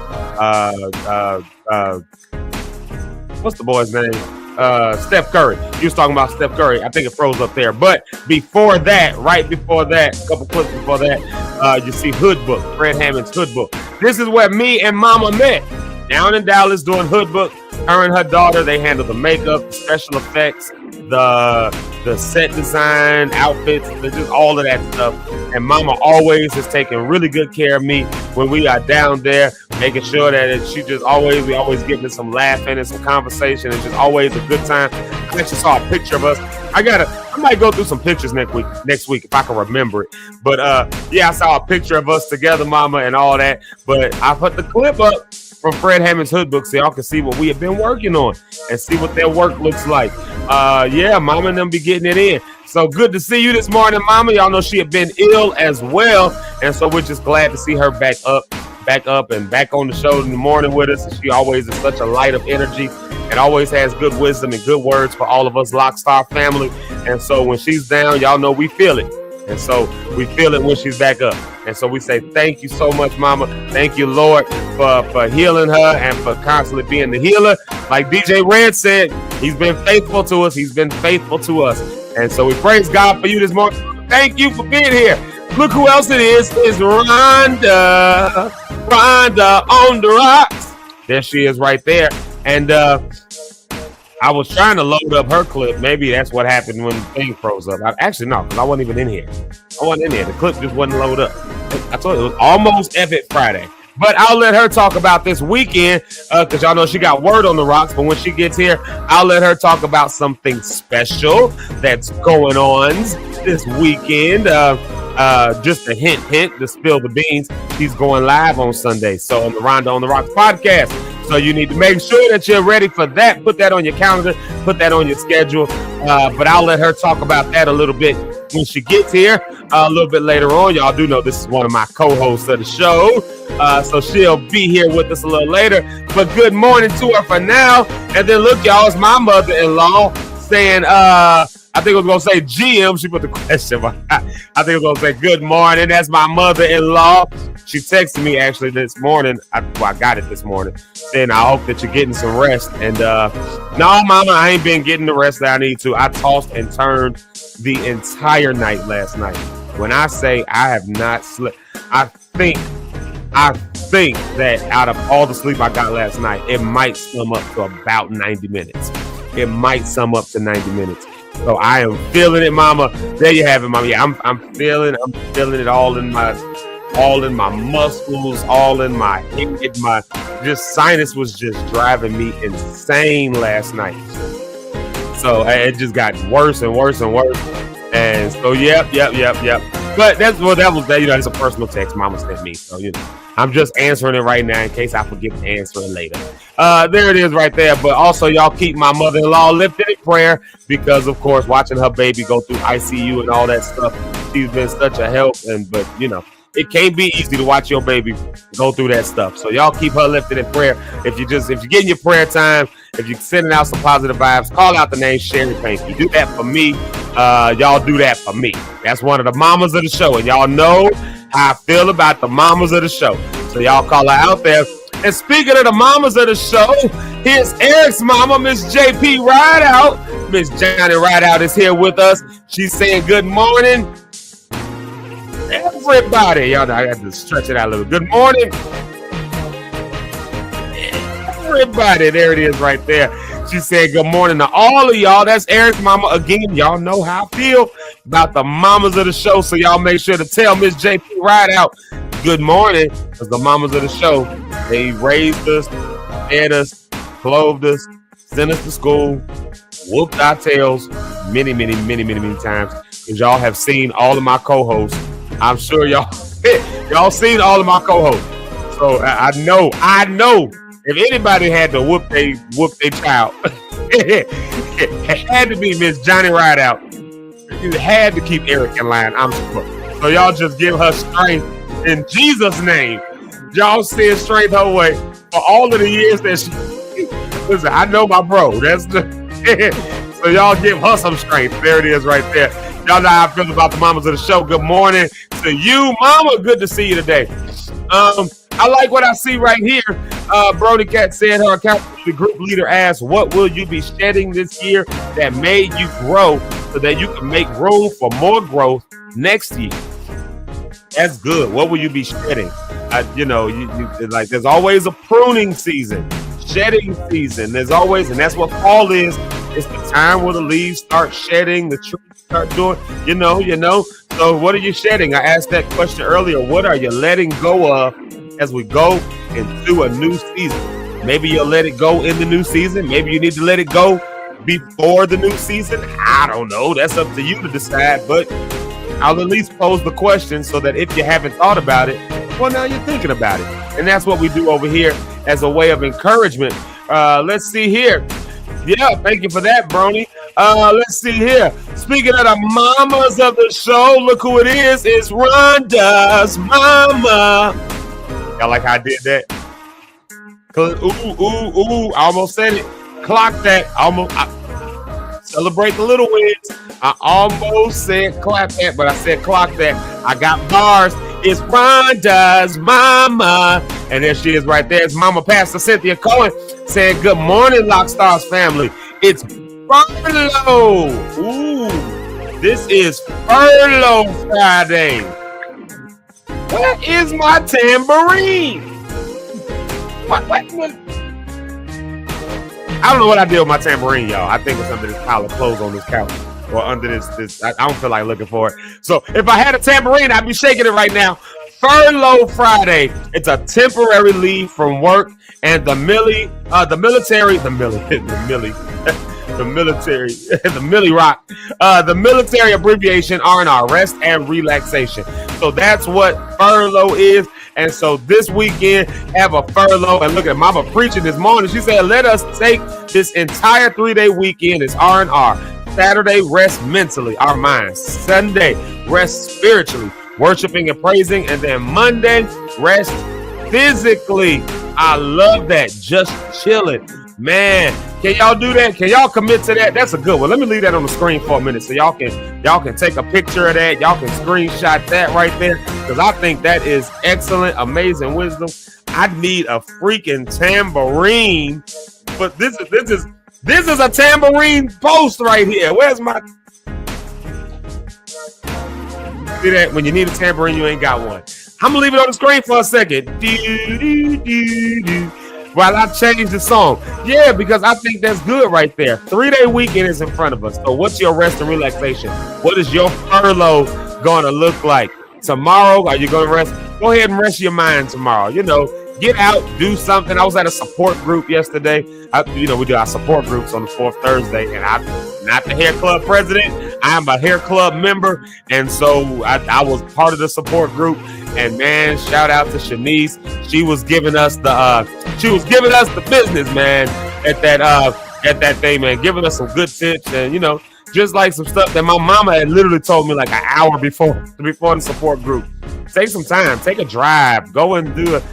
what's the boy's name? Steph Curry. He was talking about Steph Curry. I think it froze up there. But before that, right before that, a couple clips before that, you see Hood Book, Fred Hammond's Hood Book. This is where me and Mama met. Down in Dallas doing Hood Book. Her and her daughter, they handle the makeup, the special effects, the set design, outfits, just all of that stuff. And Mama always has taken really good care of me when we are down there, making sure that we always giving some laughing and some conversation. It's just always a good time. I actually saw a picture of us. I might go through some pictures next week if I can remember it. But I saw a picture of us together, Mama, and all that. But I put the clip up from Fred Hammond's Hood Book so y'all can see what we have been working on and see what their work looks like. Mama and them be getting it in. So good to see you this morning, Mama. Y'all know she had been ill as well. And so we're just glad to see her back up and back on the show in the morning with us. And she always is such a light of energy and always has good wisdom and good words for all of us Lockstar family. And so when she's down, y'all know we feel it. And so we feel it when she's back up. And so we say, thank you so much, Mama. Thank you, Lord, for healing her and for constantly being the healer. Like DJ Red said, he's been faithful to us. He's been faithful to us. And so we praise God for you this morning. Thank you for being here. Look who else it is. It's Rhonda. Rhonda on the rocks. There she is right there. And I was trying to load up her clip. Maybe that's what happened when the thing froze up. Actually, no, because I wasn't even in here. The clip just wasn't loaded up. I told you it was almost Epic Friday. But I'll let her talk about this weekend because y'all know she got word on the rocks. But when she gets here, I'll let her talk about something special that's going on this weekend. Just a hint, to spill the beans. She's going live on Sunday. So on the Rhonda on the Rocks podcast. So you need to make sure that you're ready for that. Put that on your calendar. Put that on your schedule. But I'll let her talk about that a little bit when she gets here a little bit later on. Y'all do know this is one of my co-hosts of the show. So she'll be here with us a little later. But good morning to her for now. And then look, y'all, it's my mother-in-law saying, I think I was going to say GM. She put the question. I think I was going to say good morning. That's my mother-in-law. She texted me actually this morning. I got it this morning. Saying I hope that you're getting some rest. And no, Mama, I ain't been getting the rest that I need to. I tossed and turned the entire night last night. When I say I have not slept, I think that out of all the sleep I got last night, it might sum up to about 90 minutes. It might sum up to 90 minutes. So I am feeling it, Mama. There you have it, Mama. Yeah, I'm feeling it all in my muscles, all in my head. My just sinus was just driving me insane last night. So it just got worse and worse and worse. And so yep. But that was it's a personal text Mama sent me. So I'm just answering it right now in case I forget to answer it later. There it is right there. But also, y'all keep my mother-in-law lifted in prayer because, of course, watching her baby go through ICU and all that stuff, she's been such a help. But it can't be easy to watch your baby go through that stuff. So y'all keep her lifted in prayer. If you're getting your prayer time, if you're sending out some positive vibes, call out the name Sherry Panky. Do that for me. Y'all do that for me. That's one of the mamas of the show. And y'all know how I feel about the mamas of the show. So y'all call her out there. And speaking of the mamas of the show, here's Eric's mama, Miss JP Rideout. Miss Johnny Rideout is here with us. She's saying good morning. Everybody, y'all know I got to stretch it out a little. Good morning, everybody. There it is right there. She said good morning to all of y'all. That's Eric's mama again. Y'all know how I feel about the mamas of the show. So y'all make sure to tell Miss JP Rideout good morning, because the mamas of the show, they raised us, fed us, clothed us, sent us to school, whooped our tails many times. Because y'all have seen all of my co-hosts. I'm sure y'all seen all of my co-hosts. So I know if anybody had to whoop their child, it had to be Miss Johnny Rideout. You had to keep Eric in line, I'm sure. So y'all just give her strength in Jesus' name. Y'all send strength her way for all of the years that she. Listen, I know my bro. That's the. So y'all give her some strength. There it is right there. Y'all know how I feel about the mamas of the show. Good morning to you, Mama. Good to see you today. I like what I see right here. Brody Cat said her accountability group leader asked, what will you be shedding this year that made you grow so that you can make room for more growth next year? That's good. What will you be shedding? Like there's always a pruning season, shedding season. There's always, and that's what fall is. It's the time where the leaves start shedding, the trees start doing, you know. So what are you shedding? I asked that question earlier. What are you letting go of as we go into a new season. Maybe you'll let it go in the new season. Maybe you need to let it go before the new season. I don't know. That's up to you to decide. But I'll at least pose the question so that if you haven't thought about it, well, now you're thinking about it. And that's what we do over here as a way of encouragement. Let's see here. Yeah, thank you for that, Brony. Let's see here. Speaking of the mamas of the show, look who it is. It's Rhonda's mama. Y'all like how I did that? Ooh, I almost said it. Clock that. Celebrate the little wins. I almost said clap that, but I said clock that. I got bars. It's Rhonda's mama. And there she is right there. It's Mama Pastor Cynthia Cohen saying, good morning, Lockstars family. It's Furlough. Ooh, this is Furlough Friday. Where is my tambourine? What? I don't know what I did with my tambourine, y'all. I think it's under this pile of clothes on this couch. Or under this. I don't feel like looking for it. So if I had a tambourine, I'd be shaking it right now. Furlough Friday. It's a temporary leave from work, and the military abbreviation R&R, rest and relaxation. So that's what furlough is. And so this weekend, have a furlough. And look at Mama preaching this morning. She said, let us take this entire 3-day weekend as R&R. Saturday, rest mentally, our minds. Sunday, rest spiritually, worshiping and praising. And then Monday, rest physically. I love that. Just chilling. Man, can y'all do that? Can y'all commit to that? That's a good one. Let me leave that on the screen for a minute so y'all can take a picture of that. Y'all can screenshot that right there because I think that is excellent, amazing wisdom. I need a freaking tambourine, but this is a tambourine post right here. Where's my? See that? When you need a tambourine, you ain't got one. I'm gonna leave it on the screen for a second. While I change the song. Yeah, because I think that's good right there. 3-day weekend is in front of us. So what's your rest and relaxation? What is your furlough going to look like? Tomorrow, are you going to rest? Go ahead and rest your mind tomorrow. You know, get out, do something. I was at a support group yesterday. We do our support groups on the fourth Thursday, and I'm not the hair club president. I'm a hair club member, and so I was part of the support group. And man, shout out to Shanice. She was giving us the business, man, at that thing, man, giving us some good tips and just like some stuff that my mama had literally told me like an hour before the support group. Take some time, take a drive, go and do it.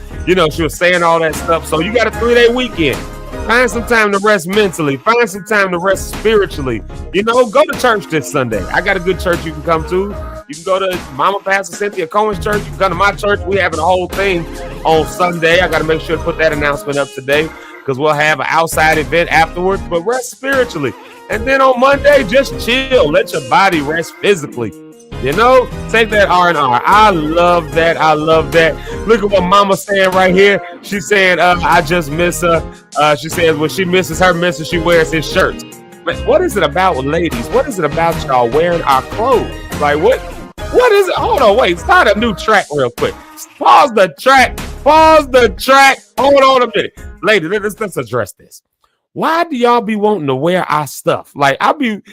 She was saying all that stuff. So you got a 3-day weekend. Find some time to rest mentally. Find some time to rest spiritually. Go to church this Sunday. I got a good church you can come to. You can go to Mama Pastor Cynthia Cohen's church. You can come to my church. We having a whole thing on Sunday. I got to make sure to put that announcement up today because we'll have an outside event afterwards. But rest spiritually. And then on Monday, just chill. Let your body rest physically. Take that R&R. I love that. I love that. Look at what Mama's saying right here. She's saying, I just miss her. She says when she misses her missus, she wears his shirts. But what is it about with ladies? What is it about y'all wearing our clothes? Like, what is it? Hold on, wait. Start a new track real quick. Pause the track. Hold on a minute. Ladies, let's address this. Why do y'all be wanting to wear our stuff? Like, I be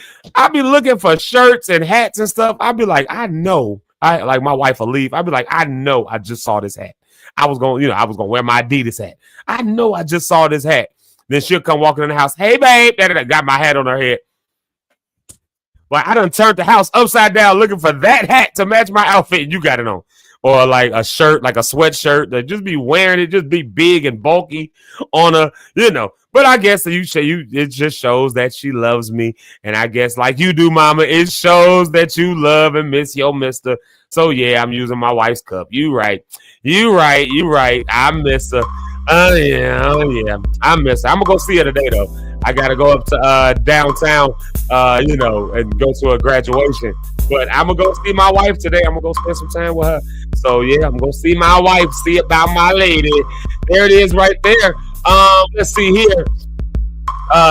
looking for shirts and hats and stuff. I'll be like, I know. Like my wife will leave. I'll be like, I know I just saw this hat. I was going to wear my Adidas hat. I know I just saw this hat. Then she'll come walking in the house. Hey, babe. Got my hat on her head. Like, I done turned the house upside down looking for that hat to match my outfit. And you got it on. Or like a shirt, like a sweatshirt. That just be wearing it, just be big and bulky on a, But I guess it just shows that she loves me. And I guess like you do, Mama, it shows that you love and miss your mister. So, yeah, I'm using my wife's cup. You right. I miss her. Oh, yeah. I miss her. I'm going to go see her today, though. I got to go up to downtown, and go to a graduation. But I'm going to go see my wife today. I'm going to go spend some time with her. So, yeah, I'm going to see my wife, see about my lady. There it is right there. Let's see here.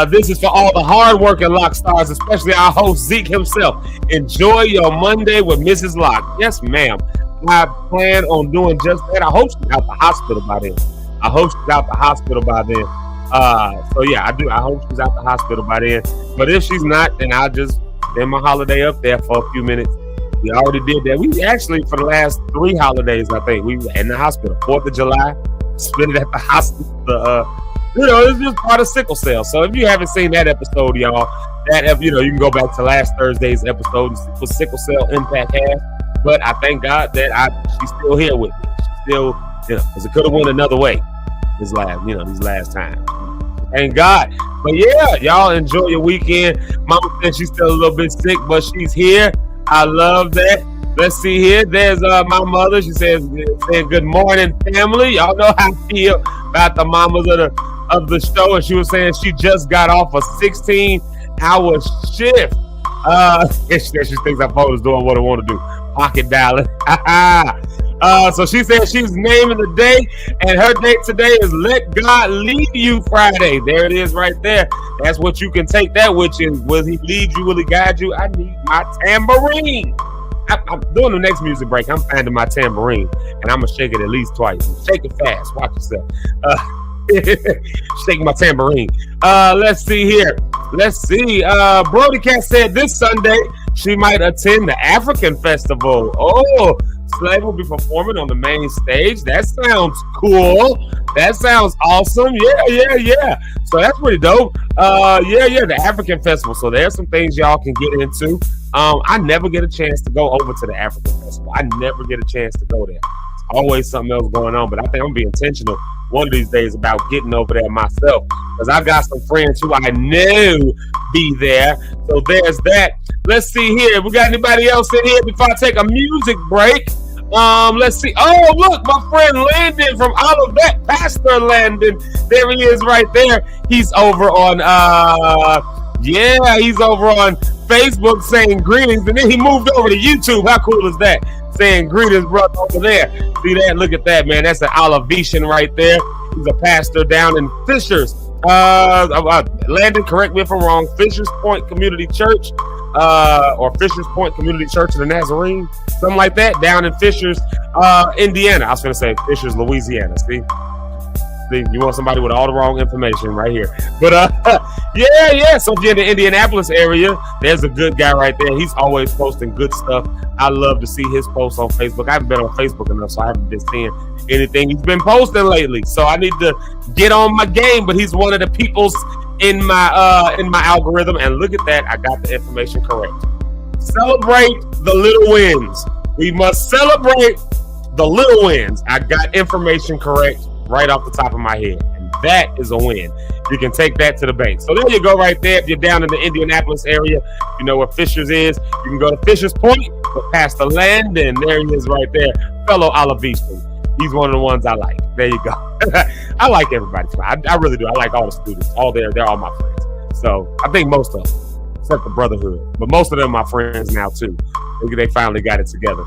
This is for all the hardworking Lock stars, especially our host, Zeke himself. Enjoy your Monday with Mrs. Locke. Yes, ma'am. I plan on doing just that. I hope she's out the hospital by then. So yeah, I do. I hope she's out the hospital by then. But if she's not, then I'll just spend my holiday up there for a few minutes. We already did that. We actually, for the last 3 holidays, I think, we were in the hospital. 4th of July, spent it at the hospital. It's just part of sickle cell. So if you haven't seen that episode, y'all, you can go back to last Thursday's episode and see what sickle cell impact has. But I thank God that she's still here with me. She's still, because it could have went another way these last times. Thank God. But yeah, y'all enjoy your weekend. Mama said she's still a little bit sick, but she's here. I love that. Let's see here. There's my mother. She says good morning, family. Y'all know how I feel about the mamas of the show. And she was saying she just got off a 16-hour shift. She thinks our phone is doing what I want to do. Pocket dialing. So she said she's naming the day, and her date today is Let God Lead You Friday. There it is right there. That's what you can take that, which is, will he lead you? Will he guide you? I need my tambourine. I'm doing the next music break. I'm finding my tambourine, and I'm going to shake it at least twice. Shake it fast. Watch yourself. Shaking my tambourine. Let's see here. Brody Cat said this Sunday she might attend the African Festival. Oh, Slave will be performing on the main stage. That sounds cool. That sounds awesome. Yeah. So that's pretty dope. The African Festival. So there's some things y'all can get into. I never get a chance to go over to the African Festival. I never get a chance to go there. It's always something else going on, but I think I'm gonna be intentional one of these days about getting over there myself, because I got some friends who I knew be there. So there's that. Let's see here. We got anybody else in here before I take a music break? Let's see. Oh, look, my friend Landon from Olivet, Pastor Landon. There he is right there. He's over on he's over on Facebook saying greetings, and then he moved over to YouTube. How cool is that? Saying greetings, brother, over there. See that? Look at that, man. That's an Olivetian right there. He's a pastor down in Fishers. Landon, correct me if I'm wrong. Fishers Point Community Church, or Fishers Point Community Church of the Nazarene, something like that, down in Fishers, Indiana. I was going to say Fishers, Louisiana. See, you want somebody with all the wrong information right here. But yeah. So if you're in the Indianapolis area, there's a good guy right there. He's always posting good stuff. I love to see his posts on Facebook. I haven't been on Facebook enough, so I haven't been seeing anything he's been posting lately. So I need to get on my game. But he's one of the peoples in my algorithm. And look at that, I got the information correct. Celebrate the little wins. We must celebrate the little wins. I got information correct right off the top of my head, and that is a win. You can take that to the bank. So there you go right there. If you're down in the Indianapolis area, you know where Fishers is. You can go to Fishers Point with Pastor Landon. There he is right there, fellow Olivetian. He's one of the ones I like. There you go. I like everybody. I really do. I like all the students. They're all my friends. So I think most of them, except the brotherhood, but most of them are my friends now too. They finally got it together.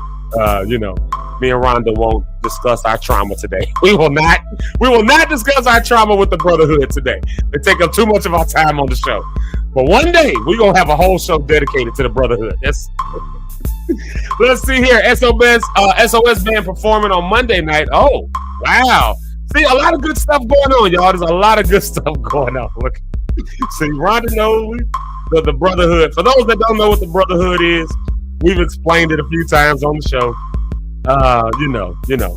Me and Rhonda won't discuss our trauma today. We will not discuss our trauma with the brotherhood today. They take up too much of our time on the show. But one day we're gonna have a whole show dedicated to the brotherhood. Let's see here. SOS band performing on Monday night. Oh, wow. See, a lot of good stuff going on, y'all. There's a lot of good stuff going on. Look. See, Rhonda knows the brotherhood. For those that don't know what the brotherhood is, we've explained it a few times on the show.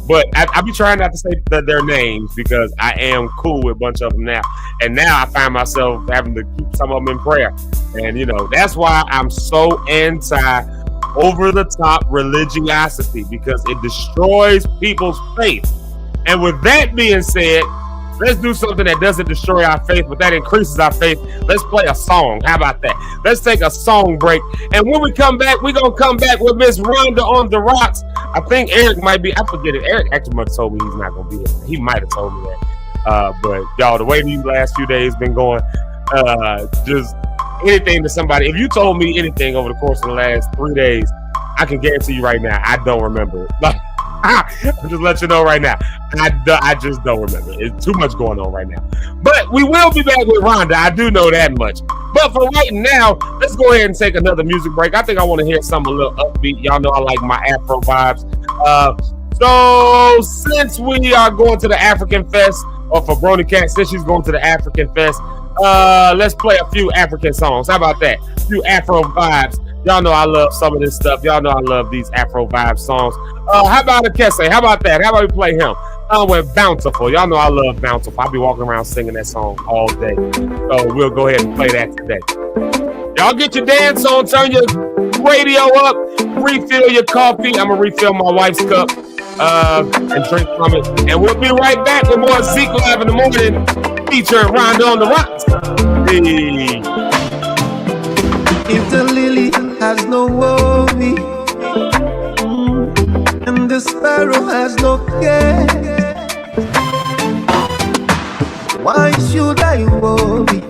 But I be trying not to say their names because I am cool with a bunch of them now. And now I find myself having to keep some of them in prayer. And, that's why I'm so anti over-the-top religiosity, because it destroys people's faith. And with that being said, let's do something that doesn't destroy our faith, but that increases our faith. Let's play a song. How about that? Let's take a song break. And when we come back, we're going to come back with Miss Rhonda on the rocks. I think Eric might be, I forget it. Eric actually might have told me he's not going to be here. He might have told me that. But y'all, the way these last few days been going, just anything to somebody. If you told me anything over the course of the last 3 days, I can guarantee you right now, I don't remember it. I'm just let you know right now. I just don't remember. It's too much going on right now. But we will be back with Rhonda. I do know that much. But for right now, let's go ahead and take another music break. I think I want to hear something a little upbeat. Y'all know I like my Afro vibes. So since we are going to the African Fest, or for Brony Cat, since she's going to the African Fest, let's play a few African songs. How about that? A few Afro vibes. Y'all know I love some of this stuff. Y'all know I love these Afro vibe songs. How about Akese? How about that? How about we play him? With Bountiful. Y'all know I love Bountiful. I'll be walking around singing that song all day. So we'll go ahead and play that today. Y'all get your dance on, turn your radio up, refill your coffee. I'm going to refill my wife's cup and drink from it. And we'll be right back with more Zeke Live in the Morning featuring Rhonda on the Rocks. Hey. If the lily has no worry and the sparrow has no care, why should I worry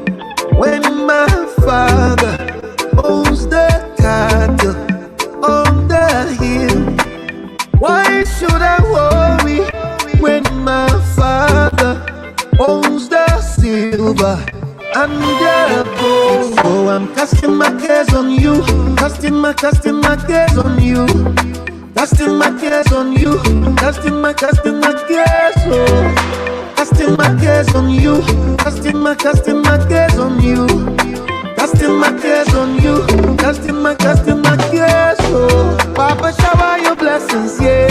when my Father owns the cattle on the hill? Why should I worry when my Father owns the silver and the gold? So I'm casting my cares on you, casting my cares on you, casting my cares on you, casting my cares, oh. Casting my cares on you, casting my cares on you, casting my cares on you, casting my cares, oh. Papa, shower your blessings, yeah.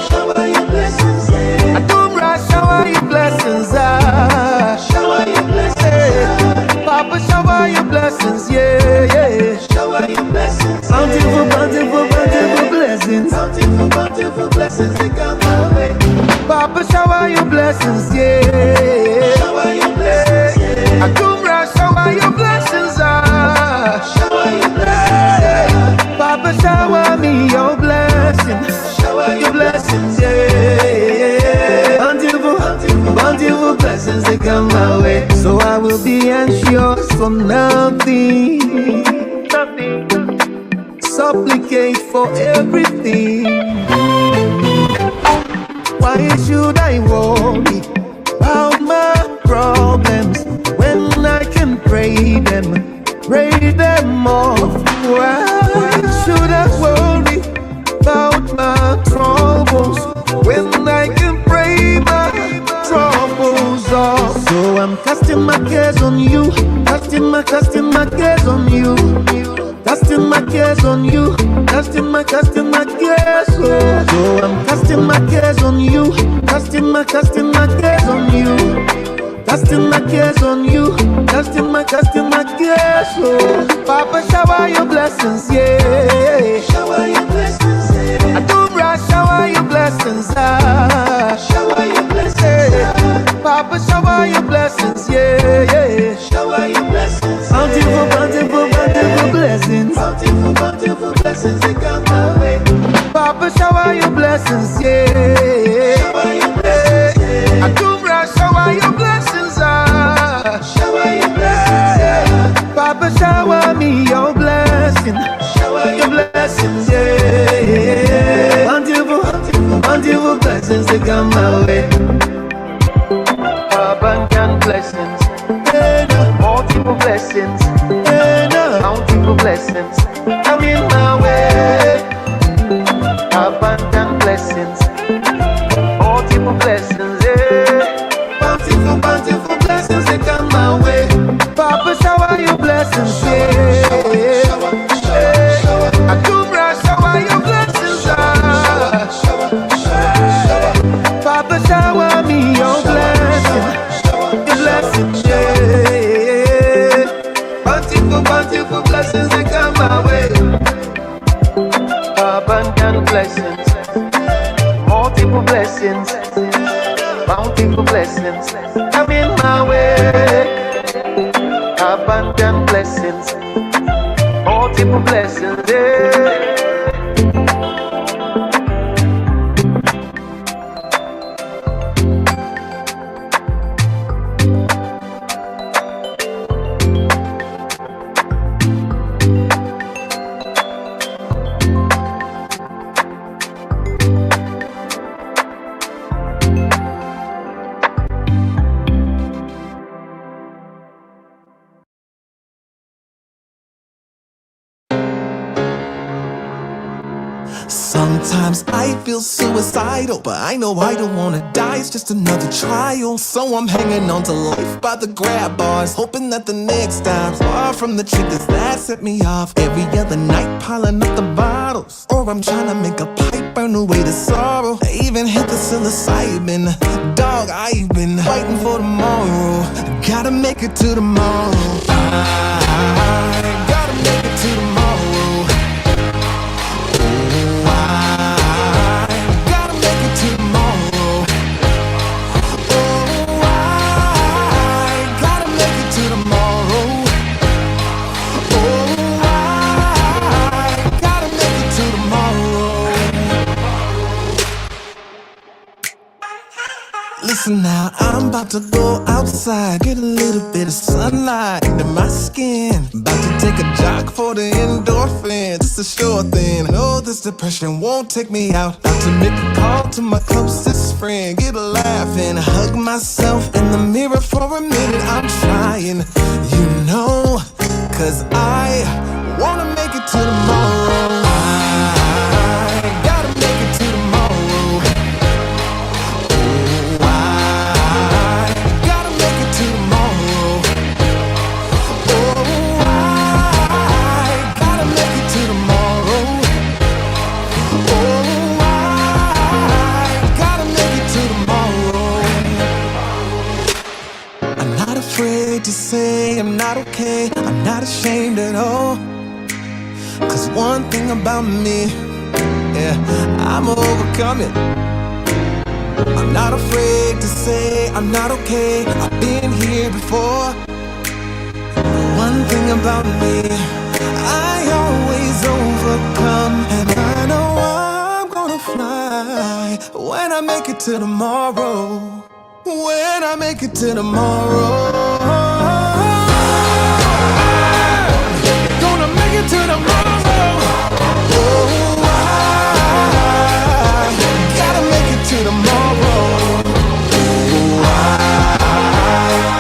Shower your blessings, yeah. I don't rush, shower your blessings, ah. Shower your blessings, yeah. Papa, shower your blessings, yeah. Shower your blessings, bountiful, bountiful, bountiful blessings, bountiful, bountiful blessings, they come my way. Papa, shower your blessings, yeah. Shower your blessings, yeah. I don't rush, shower your blessings, ah. Shower your blessings, yeah. Papa, shower me your blessings, shower your blessings, yeah. Bountiful blessings, they come my way. So I will be anxious for nothing, supplicate for everything. Why should I worry about my problems when I can pray them off? Why should I worry about my troubles when I can pray my troubles off? So I'm casting my cares on you, casting my cares on you, casting my cares on you, casting my cares, oh. So I'm casting my cares on you, casting my cares on you, casting my cares on you, casting my cares, oh. Papa, shower your blessings, yeah. Shower your blessings, yeah. I don't rush, shower your blessings, ah. Shower your blessings, yeah. Papa, shower your blessings, yeah. Shower your blessings, bountiful, bountiful, bountiful blessings, bountiful, bountiful blessings, they come my way. Papa, shower your blessings, yeah. Shower your blessings, yeah. I don't rush, shower your blessings, ah. Shower your blessings, yeah. Papa, shower me your blessing, shower your blessings, yeah. Bountiful, bountiful blessings, they come my way. Abundant blessings, multiple blessings, bountiful blessings, come in my way. Abundant blessings, multiple blessings, yeah. Bountiful, bountiful blessings, they come my way. Papa, shower your blessings, yeah. I do brush, shower your blessings, ah. Papa, shower me your blessings, yeah. Bountiful, bountiful blessings, they come my way. Abundant blessings, multiple blessings, bountiful blessings, come in my way. Abundant blessings, multiple blessings, yeah. Sometimes I feel suicidal, but I know I don't wanna die, it's just another trial. So I'm hanging on to life by the grab bars, hoping that the next time's far from the triggers that set me off. Every other night piling up the bottles, or I'm trying to make a pipe burn away the sorrow. I even hit the psilocybin. Dog, I've been fighting for tomorrow. Gotta make it to tomorrow. I gotta make it to tomorrow. Oh, I gotta make it to tomorrow. Oh, I gotta make it to tomorrow. Oh, I gotta make it to tomorrow. Listen now, I'm about to go outside, get a little bit of sunlight into my skin. About to take a jog for the endorphins, it's a sure thing. I know this depression won't take me out. About to make a call to my closest friend, get a laugh and hug myself in the mirror for a minute. I'm trying, you know, cause I wanna make it to tomorrow. I gotta make it to tomorrow. To say I'm not okay, I'm not ashamed at all. Cause one thing about me, yeah, I'm overcoming. I'm not afraid to say I'm not okay, I've been here before. One thing about me, I always overcome. And I know I'm gonna fly when I make it to tomorrow. When I make it to tomorrow. Gonna make it to tomorrow. Oh, I gotta make it to tomorrow. Oh, I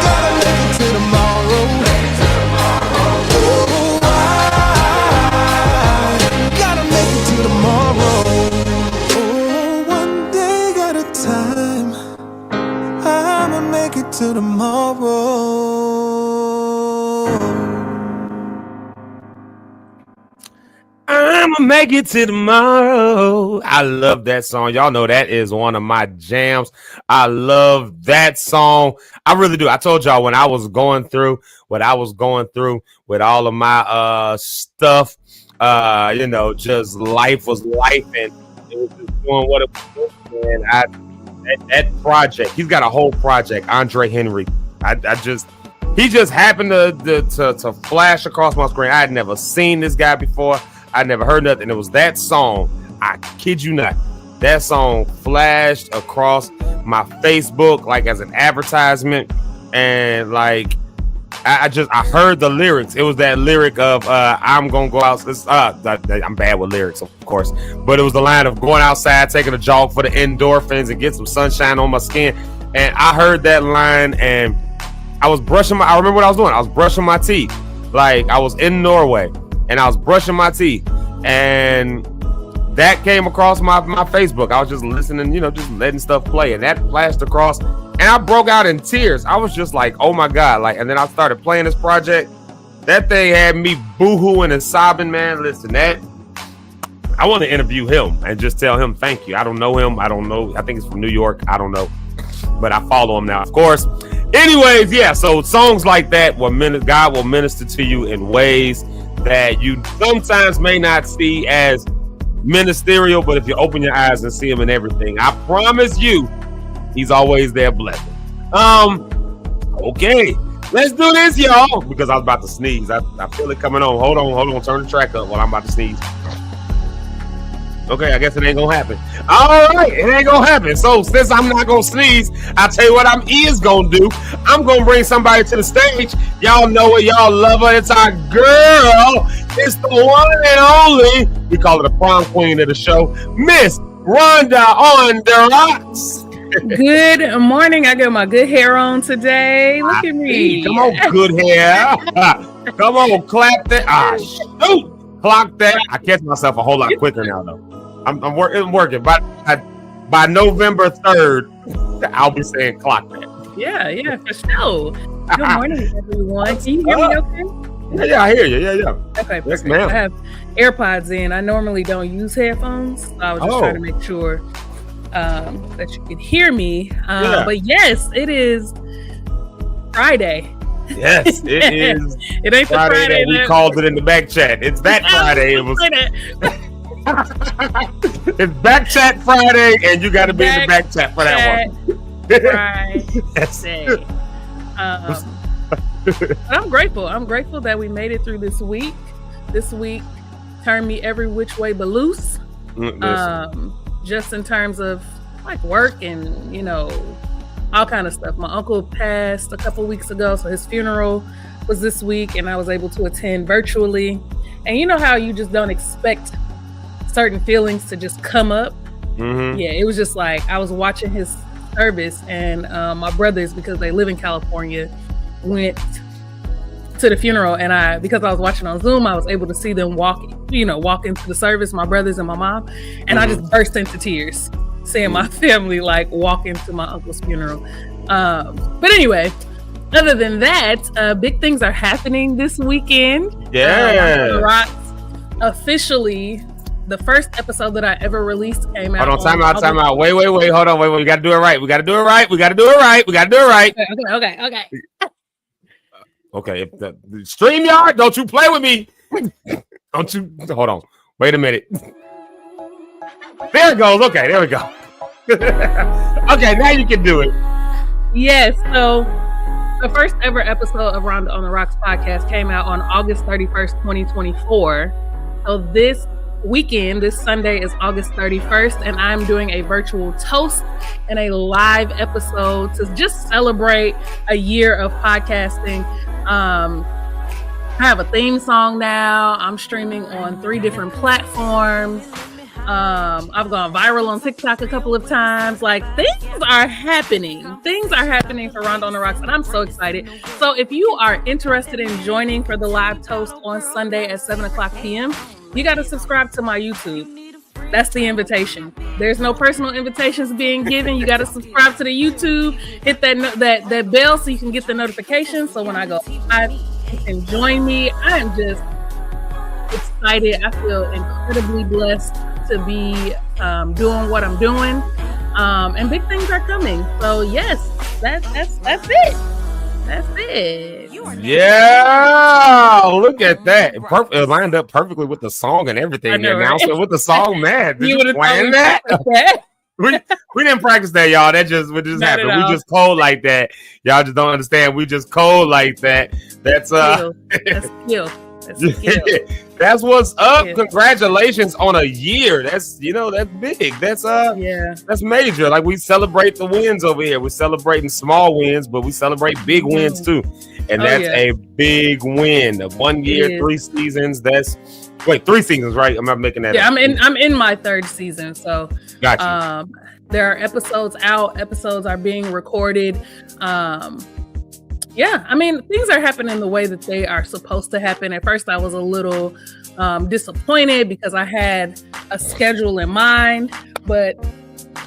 gotta make it to tomorrow. Oh, I gotta make it to tomorrow. Oh, one day at a time, I'ma make it to tomorrow. I'ma make it to tomorrow. I love that song. Y'all know that is one of my jams. I love that song. I really do. I told y'all when I was going through what I was going through with all of my stuff, you know, just life was life, and it was just doing what it was doing. And that project, he's got a whole project, Andre Henry. He just happened to flash across my screen. I had never seen this guy before. I never heard nothing. It was that song. I kid you not. That song flashed across my Facebook like as an advertisement, and like I heard the lyrics. It was that lyric of I'm gonna go out. I'm bad with lyrics, of course, but it was the line of going outside, taking a jog for the endorphins and get some sunshine on my skin. And I heard that line, and I was brushing I remember what I was doing. I was brushing my teeth. Like I was in Norway, and I was brushing my teeth, and that came across my Facebook. I was just listening, you know, just letting stuff play, and that flashed across, and I broke out in tears. I was just like, oh my God. Like, and then I started playing this project. That thing had me boo-hooing and sobbing, man. Listen, I want to interview him and just tell him thank you. I don't know him. I don't know. I think he's from New York. I don't know. But I follow him now, of course. Anyways, yeah, so songs like that, God will minister to you in ways that you sometimes may not see as ministerial, but if you open your eyes and see him in everything, I promise you, he's always there blessing. Okay, let's do this, y'all, because I was about to sneeze. I feel it coming on. Hold on, turn the track up while I'm about to sneeze. Okay, I guess it ain't gonna happen. All right, it ain't gonna happen. So since I'm not gonna sneeze, I'll tell you what I is gonna do. I'm gonna bring somebody to the stage. Y'all know it, y'all love her. It's our girl. It's the one and only. We call her the prom queen of the show, Miss Rhonda on the rocks. Good morning. I got my good hair on today. Look at me. Come on, good hair. Come on, clap that. Shoot. Clock that. I catch myself a whole lot quicker now, though. I'm working. By November 3rd, I'll be saying clock that. Yeah, for sure. Good morning, everyone. Can you hear me okay? Yeah, I hear you. Yeah. Okay, yes, perfect. ma'am. I have AirPods in. I normally don't use headphones, so I was just trying to make sure that you could hear me. But yes, it is Friday. Yes, it is. It ain't Friday the Friday that we called it in the back chat. It's that Friday. It was. It's back chat Friday, and you got to be in the back chat for that one. Friday. I'm grateful. I'm grateful that we made it through this week. This week turned me every which way but loose. Just in terms of like work and, you know, all kind of stuff. My uncle passed a couple weeks ago, so his funeral was this week, and I was able to attend virtually. And you know how you just don't expect certain feelings to just come up? Mm-hmm. Yeah, it was just like I was watching his service, and my brothers, because they live in California, went to the funeral, and because I was watching on Zoom, I was able to see them walk into the service, my brothers and my mom, and I just burst into tears seeing my family like walk into my uncle's funeral. But anyway, other than that, big things are happening this weekend. Yeah. Rocks officially, the first episode that I ever released came out. Hold on, time out. Wait. Hold on, wait. We got to do it right. Okay. If the StreamYard, don't you play with me. Don't you? Hold on. Wait a minute. There it goes. Okay, there we go. Okay, now you can do it. Yes. So the first ever episode of Rhonda on the Rocks podcast came out on August 31st, 2024. So this weekend, this Sunday is August 31st, and I'm doing a virtual toast and a live episode to just celebrate a year of podcasting. I have a theme song now. I'm streaming on 3 different platforms. I've gone viral on TikTok a couple of times. Like, things are happening. Things are happening for Rhonda on the Rocks, and I'm so excited. So if you are interested in joining for the live toast on Sunday at 7:00 p.m., you got to subscribe to my YouTube. That's the invitation. There's no personal invitations being given. You got to subscribe to the YouTube. Hit that bell so you can get the notifications. So when I go live, you can join me. I'm just excited. I feel incredibly blessed to be doing what I'm doing, and big things are coming. So yes, that's it. That's it. Yeah, look at that. It lined up perfectly with the song and everything. The announcement with the song, man. Did you plan that? We didn't practice that, y'all. That just happened. We just cold like that. Y'all just don't understand. We just cold like that. That's skill. That's what's up. Yeah. Congratulations on a year. That's big. That's major. Like, we celebrate the wins over here. We're celebrating small wins, but we celebrate big wins too. And that's a big win. 1 year, 3 seasons. 3 seasons, right? I'm not making that. Yeah, up. I'm in my 3rd season. So gotcha. There are episodes out. Episodes are being recorded. Yeah, I mean, things are happening the way that they are supposed to happen. At first, I was a little disappointed because I had a schedule in mind, but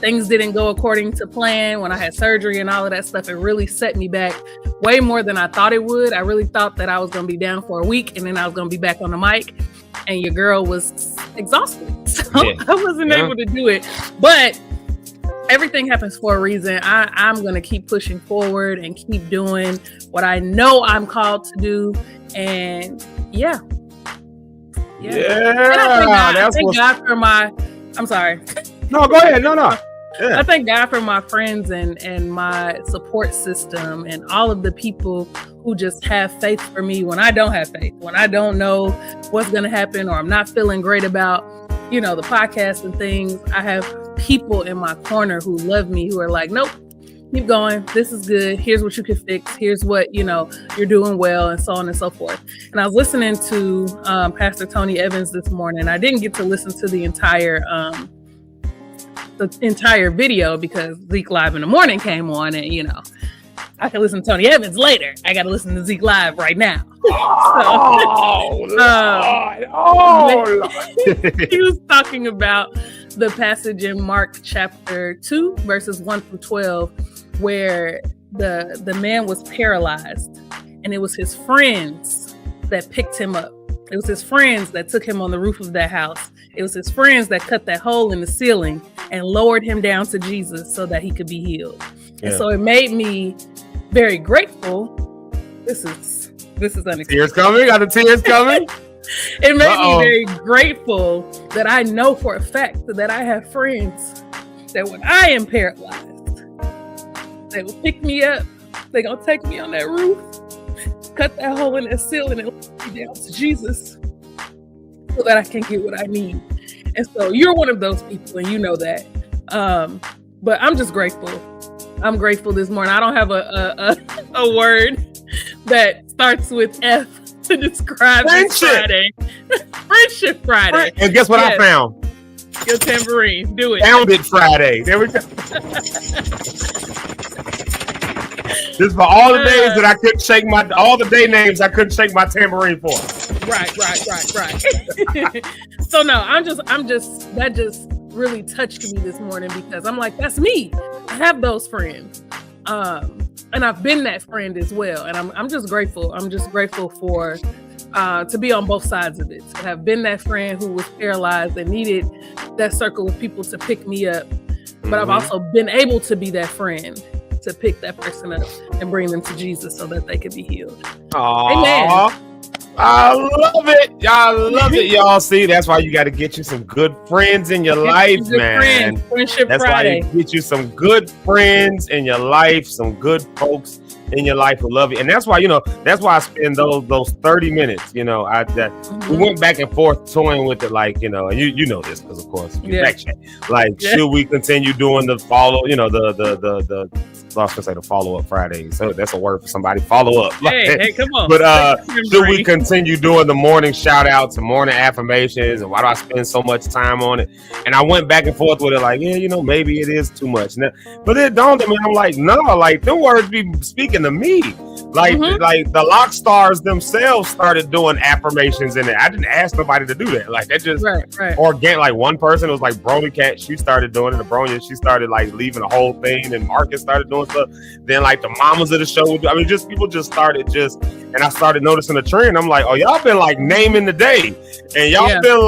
things didn't go according to plan. When I had surgery and all of that stuff, it really set me back way more than I thought it would. I really thought that I was going to be down for a week, and then I was going to be back on the mic, and your girl was exhausted. So I wasn't able to do it. But everything happens for a reason. I'm going to keep pushing forward and keep doing what I know I'm called to do. And yeah. And I thank God for my, I'm sorry. No, go ahead. No. Yeah. I thank God for my friends and my support system and all of the people who just have faith for me when I don't have faith, when I don't know what's going to happen, or I'm not feeling great about, the podcast and things. I have people in my corner who love me, who are like, nope, keep going. This is good. Here's what you can fix. Here's what, you're doing well, and so on and so forth. And I was listening to Pastor Tony Evans this morning. I didn't get to listen to the entire video because Zeke Live in the Morning came on, and I can listen to Tony Evans later. I got to listen to Zeke Live right now. Lord. He was talking about the passage in Mark chapter 2, verses 1 through 12, where the man was paralyzed, and it was his friends that picked him up. It was his friends that took him on the roof of that house. It was his friends that cut that hole in the ceiling and lowered him down to Jesus so that he could be healed. Yeah. And so it made me very grateful. This is unexpected. Tears coming? Got the tears coming? It made me very grateful that I know for a fact that I have friends that when I am paralyzed, they will pick me up. They're going to take me on that roof, cut that hole in that ceiling, and lead me down to Jesus so that I can get what I need. And so you're one of those people, and you know that. But I'm just grateful. I'm grateful this morning. I don't have a word that starts with F to describe this Friday. Friendship Friday. And guess what I found? Your tambourine. Do it. Found it Friday. There we go. Just for all the days that I couldn't shake all the day names I couldn't shake my tambourine for. Right. So no, that just really touched me this morning because I'm like, that's me. I have those friends. And I've been that friend as well. And I'm just grateful. I'm just grateful for to be on both sides of it. To have been that friend who was paralyzed and needed that circle of people to pick me up. But I've also been able to be that friend to pick that person up and bring them to Jesus so that they could be healed. Aww. Amen. I love it. I love it, y'all. See, that's why you got to get you some good friends in your life, man. Friendship that's Friday. Why you get you some good friends in your life, some good folks in your life who love you. And that's why, that's why I spend those 30 minutes, we went back and forth toying with it, like, and you know this because of course you back chat. Like, should we continue doing the follow, I was gonna say the follow-up Friday. So that's a word for somebody. Follow up. Hey, come on. But should we continue doing the morning shout outs and morning affirmations? And why do I spend so much time on it? And I went back and forth with it, like, maybe it is too much. But it dawned on me, I'm like, no, like them words be speaking to me. Like, like the lock stars themselves started doing affirmations in it. I didn't ask nobody to do that. Like that just organic. Like one person, it was like Brony Cat, she started doing it. The Bronya, she started like leaving the whole thing, and Marcus started doing stuff. Then like the mamas of the show, I mean, just people just started and I started noticing a trend. I'm like, oh, y'all been like naming the day, and y'all been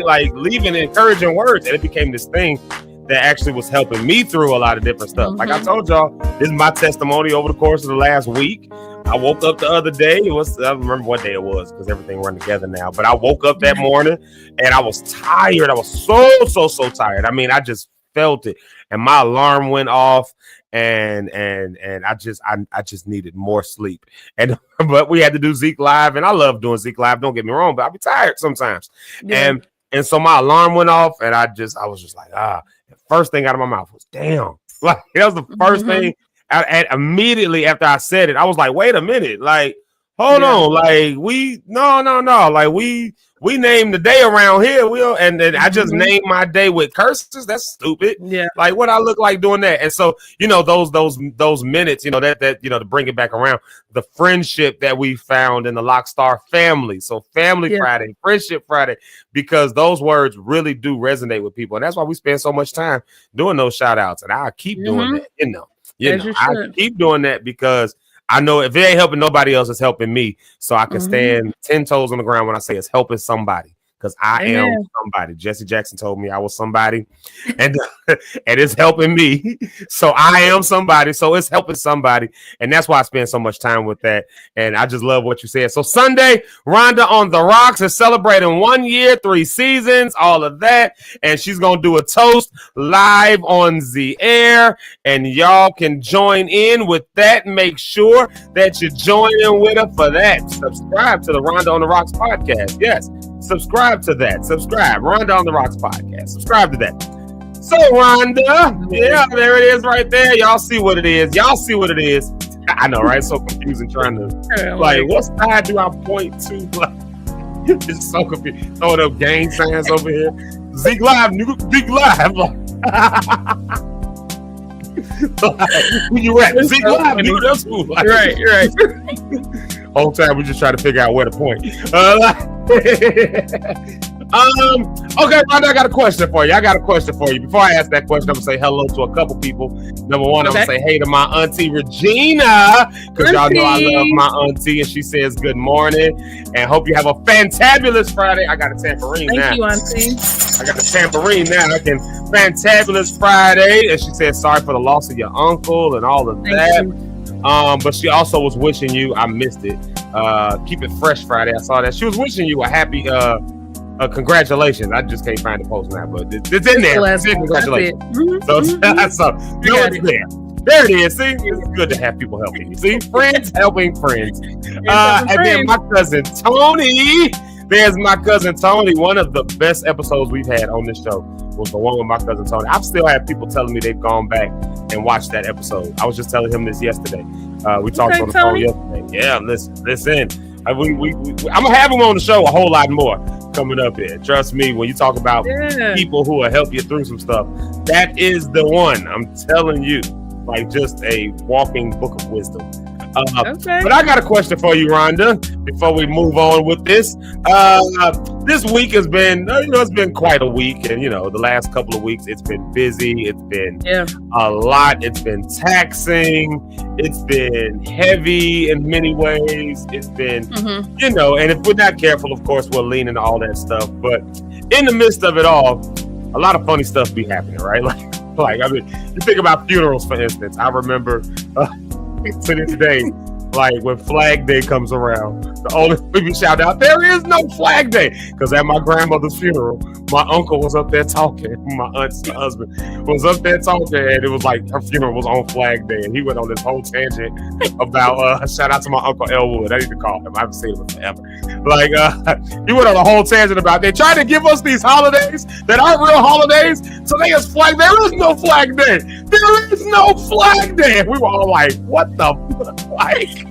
like leaving encouraging words, and it became this thing that actually was helping me through a lot of different stuff. Like I told y'all, this is my testimony over the course of the last week. I woke up the other day. I don't remember what day it was because everything run together now. But I woke up that morning and I was tired. I was so tired. I mean, I just felt it, and my alarm went off, and I just needed more sleep. And but we had to do Zeke live, and I love doing Zeke live. Don't get me wrong, but I'll be tired sometimes. And so my alarm went off, and I was just like, The first thing out of my mouth was damn. Like that was the first thing. And immediately after I said it, I was like, wait a minute, like, hold on, like no, like we named the day around here, and then I just named my day with curses. That's stupid. Yeah, like what I look like doing that. And so those minutes, that to bring it back around, the friendship that we found in the Lockstar family. So Family Friday, Friendship Friday, because those words really do resonate with people, and that's why we spend so much time doing those shout outs. And I keep doing that, I keep doing that because I know if it ain't helping nobody else, it's helping me. So I can stand 10 toes on the ground when I say it's helping somebody, because I am somebody. Jesse Jackson told me I was somebody, and it's helping me. So I am somebody. So it's helping somebody. And that's why I spend so much time with that. And I just love what you said. So Sunday, Rhonda on the Rocks is celebrating 1 year, 3 seasons, all of that. And she's going to do a toast live on the air. And y'all can join in with that. Make sure that you join in with her for that. Subscribe to the Rhonda on the Rocks podcast. Yes. Subscribe to that. Subscribe. Rhonda on the Rocks podcast. Subscribe to that. So, Rhonda, there it is right there. Y'all see what it is. I know, right? So confusing trying to, like, what side do I point to? Like, it's so confusing. Throwing up gang signs over here. Zeke Live, Zeke Live. Who you at? Zeke Live, nigga. That's who. Like, right. Whole time we just try to figure out where to point. Okay, Rhonda, I got a question for you. Before I ask that question, I'm gonna say hello to a couple people. Number one, I'm gonna say hey to my auntie Regina, because y'all know I love my auntie, and she says good morning and hope you have a fantabulous Friday. I got a tambourine now. Thank you, auntie. I got a tambourine now. I can fantabulous Friday, and she said sorry for the loss of your uncle and all of that. But she also was wishing you. I missed it. Keep it fresh Friday. I saw that she was wishing you a happy. Congratulations. I just can't find the post now, but it's in there. It's in congratulations. So you know it's there. There it is. See, it's good to have people helping you. See, friends helping friends. And then my cousin Tony. There's my cousin Tony. One of the best episodes we've had on this show was the one with my cousin Tony. I still have people telling me they've gone back and watched that episode. I was just telling him this yesterday. We talked on the phone yesterday. Yeah, listen. I'm gonna have him on the show a whole lot more coming up here. Trust me, when you talk about people who will help you through some stuff, that is the one. I'm telling you, like just a walking book of wisdom. But I got a question for you, Rhonda, before we move on with this. This week has been, it's been quite a week. And, the last couple of weeks, it's been busy. It's been a lot. It's been taxing. It's been heavy in many ways. It's been, and if we're not careful, of course, we'll lean into all that stuff. But in the midst of it all, a lot of funny stuff be happening, right? Like I mean, you think about funerals, for instance. I remember... to this day, like when Flag Day comes around, the only people shout out, there is no Flag Day. Because at my grandmother's funeral, my uncle was up there talking. My aunt's husband was up there talking, and it was like her funeral was on Flag Day. And he went on this whole tangent about, shout out to my Uncle Elwood. I need to call him. I haven't seen him forever. Like, he went on a whole tangent about they trying to give us these holidays that aren't real holidays. So they is Flag. There is no Flag Day. There is no Flag Day. And we were all like, what the like?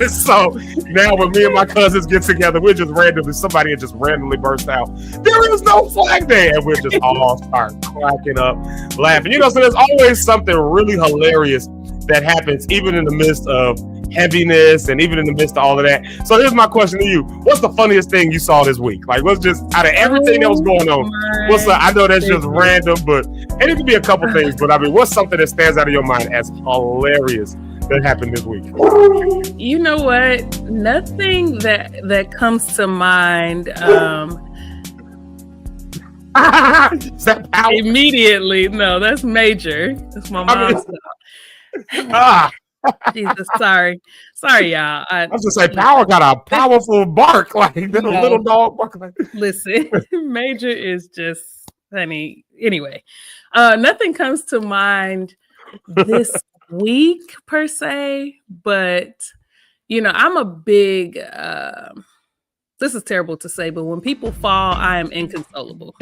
So now when me and my cousins get together, we're just randomly, somebody just randomly burst out, there is no Flag Day, and we're just all start cracking up, laughing. So there's always something really hilarious that happens even in the midst of heaviness and even in the midst of all of that. So here's my question to you. What's the funniest thing you saw this week? Like, what's just out of everything that was going on, I know that's just random, and it could be a couple things, but I mean, what's something that stands out of your mind as hilarious that happened this week? You know what? Nothing that comes to mind immediately. No, that's major. That's my mom's stuff. Jesus, sorry, y'all. I was gonna say, Power got a powerful bark, like little dog bark. Listen, Major is just funny. Anyway, nothing comes to mind this week per se, but I'm a big. This is terrible to say, but when people fall, I am inconsolable.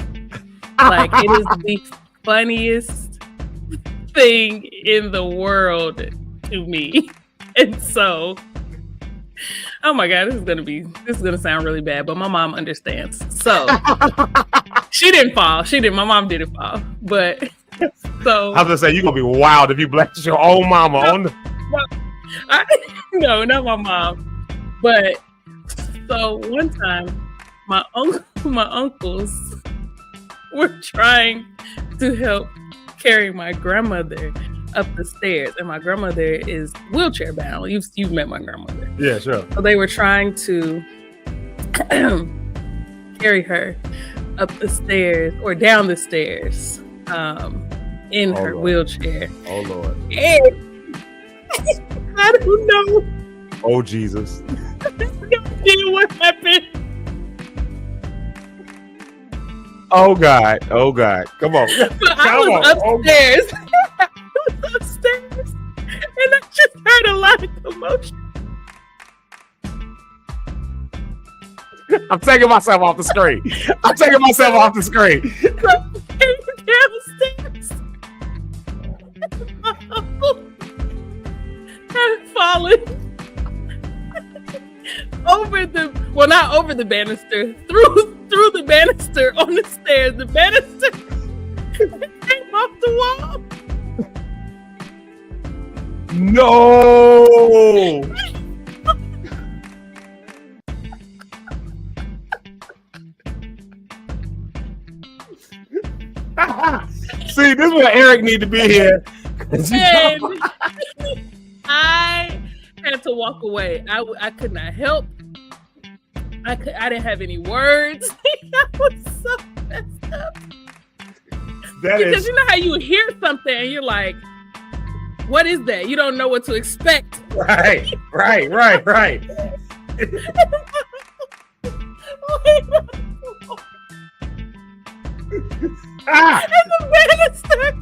Like, it is the funniest thing in the world to me. And so, oh my God, this is gonna sound really bad, but my mom understands. So she didn't fall. My mom didn't fall. But so I was gonna say, you're gonna be wild if you blast your own mama on the no, not my mom. But so one time my uncles were trying to help carry my grandmother up the stairs, and my grandmother is wheelchair bound. You've met my grandmother. Yeah, sure. So they were trying to carry her up the stairs or down the stairs in her wheelchair. Oh Lord. And I don't know. Oh Jesus. I have no idea what happened. Oh God. Come on. But I was upstairs. Upstairs, and I just heard a lot of commotion. I'm taking myself off the screen. So downstairs. Had fallen not over the banister, through the banister on the stairs. The banister came off the wall. No. why Eric need to be here. And I had to walk away. I could not help. I didn't have any words. I was so messed up. Because you know how you hear something and you're like, what is that? You don't know what to expect. Right. And the banister.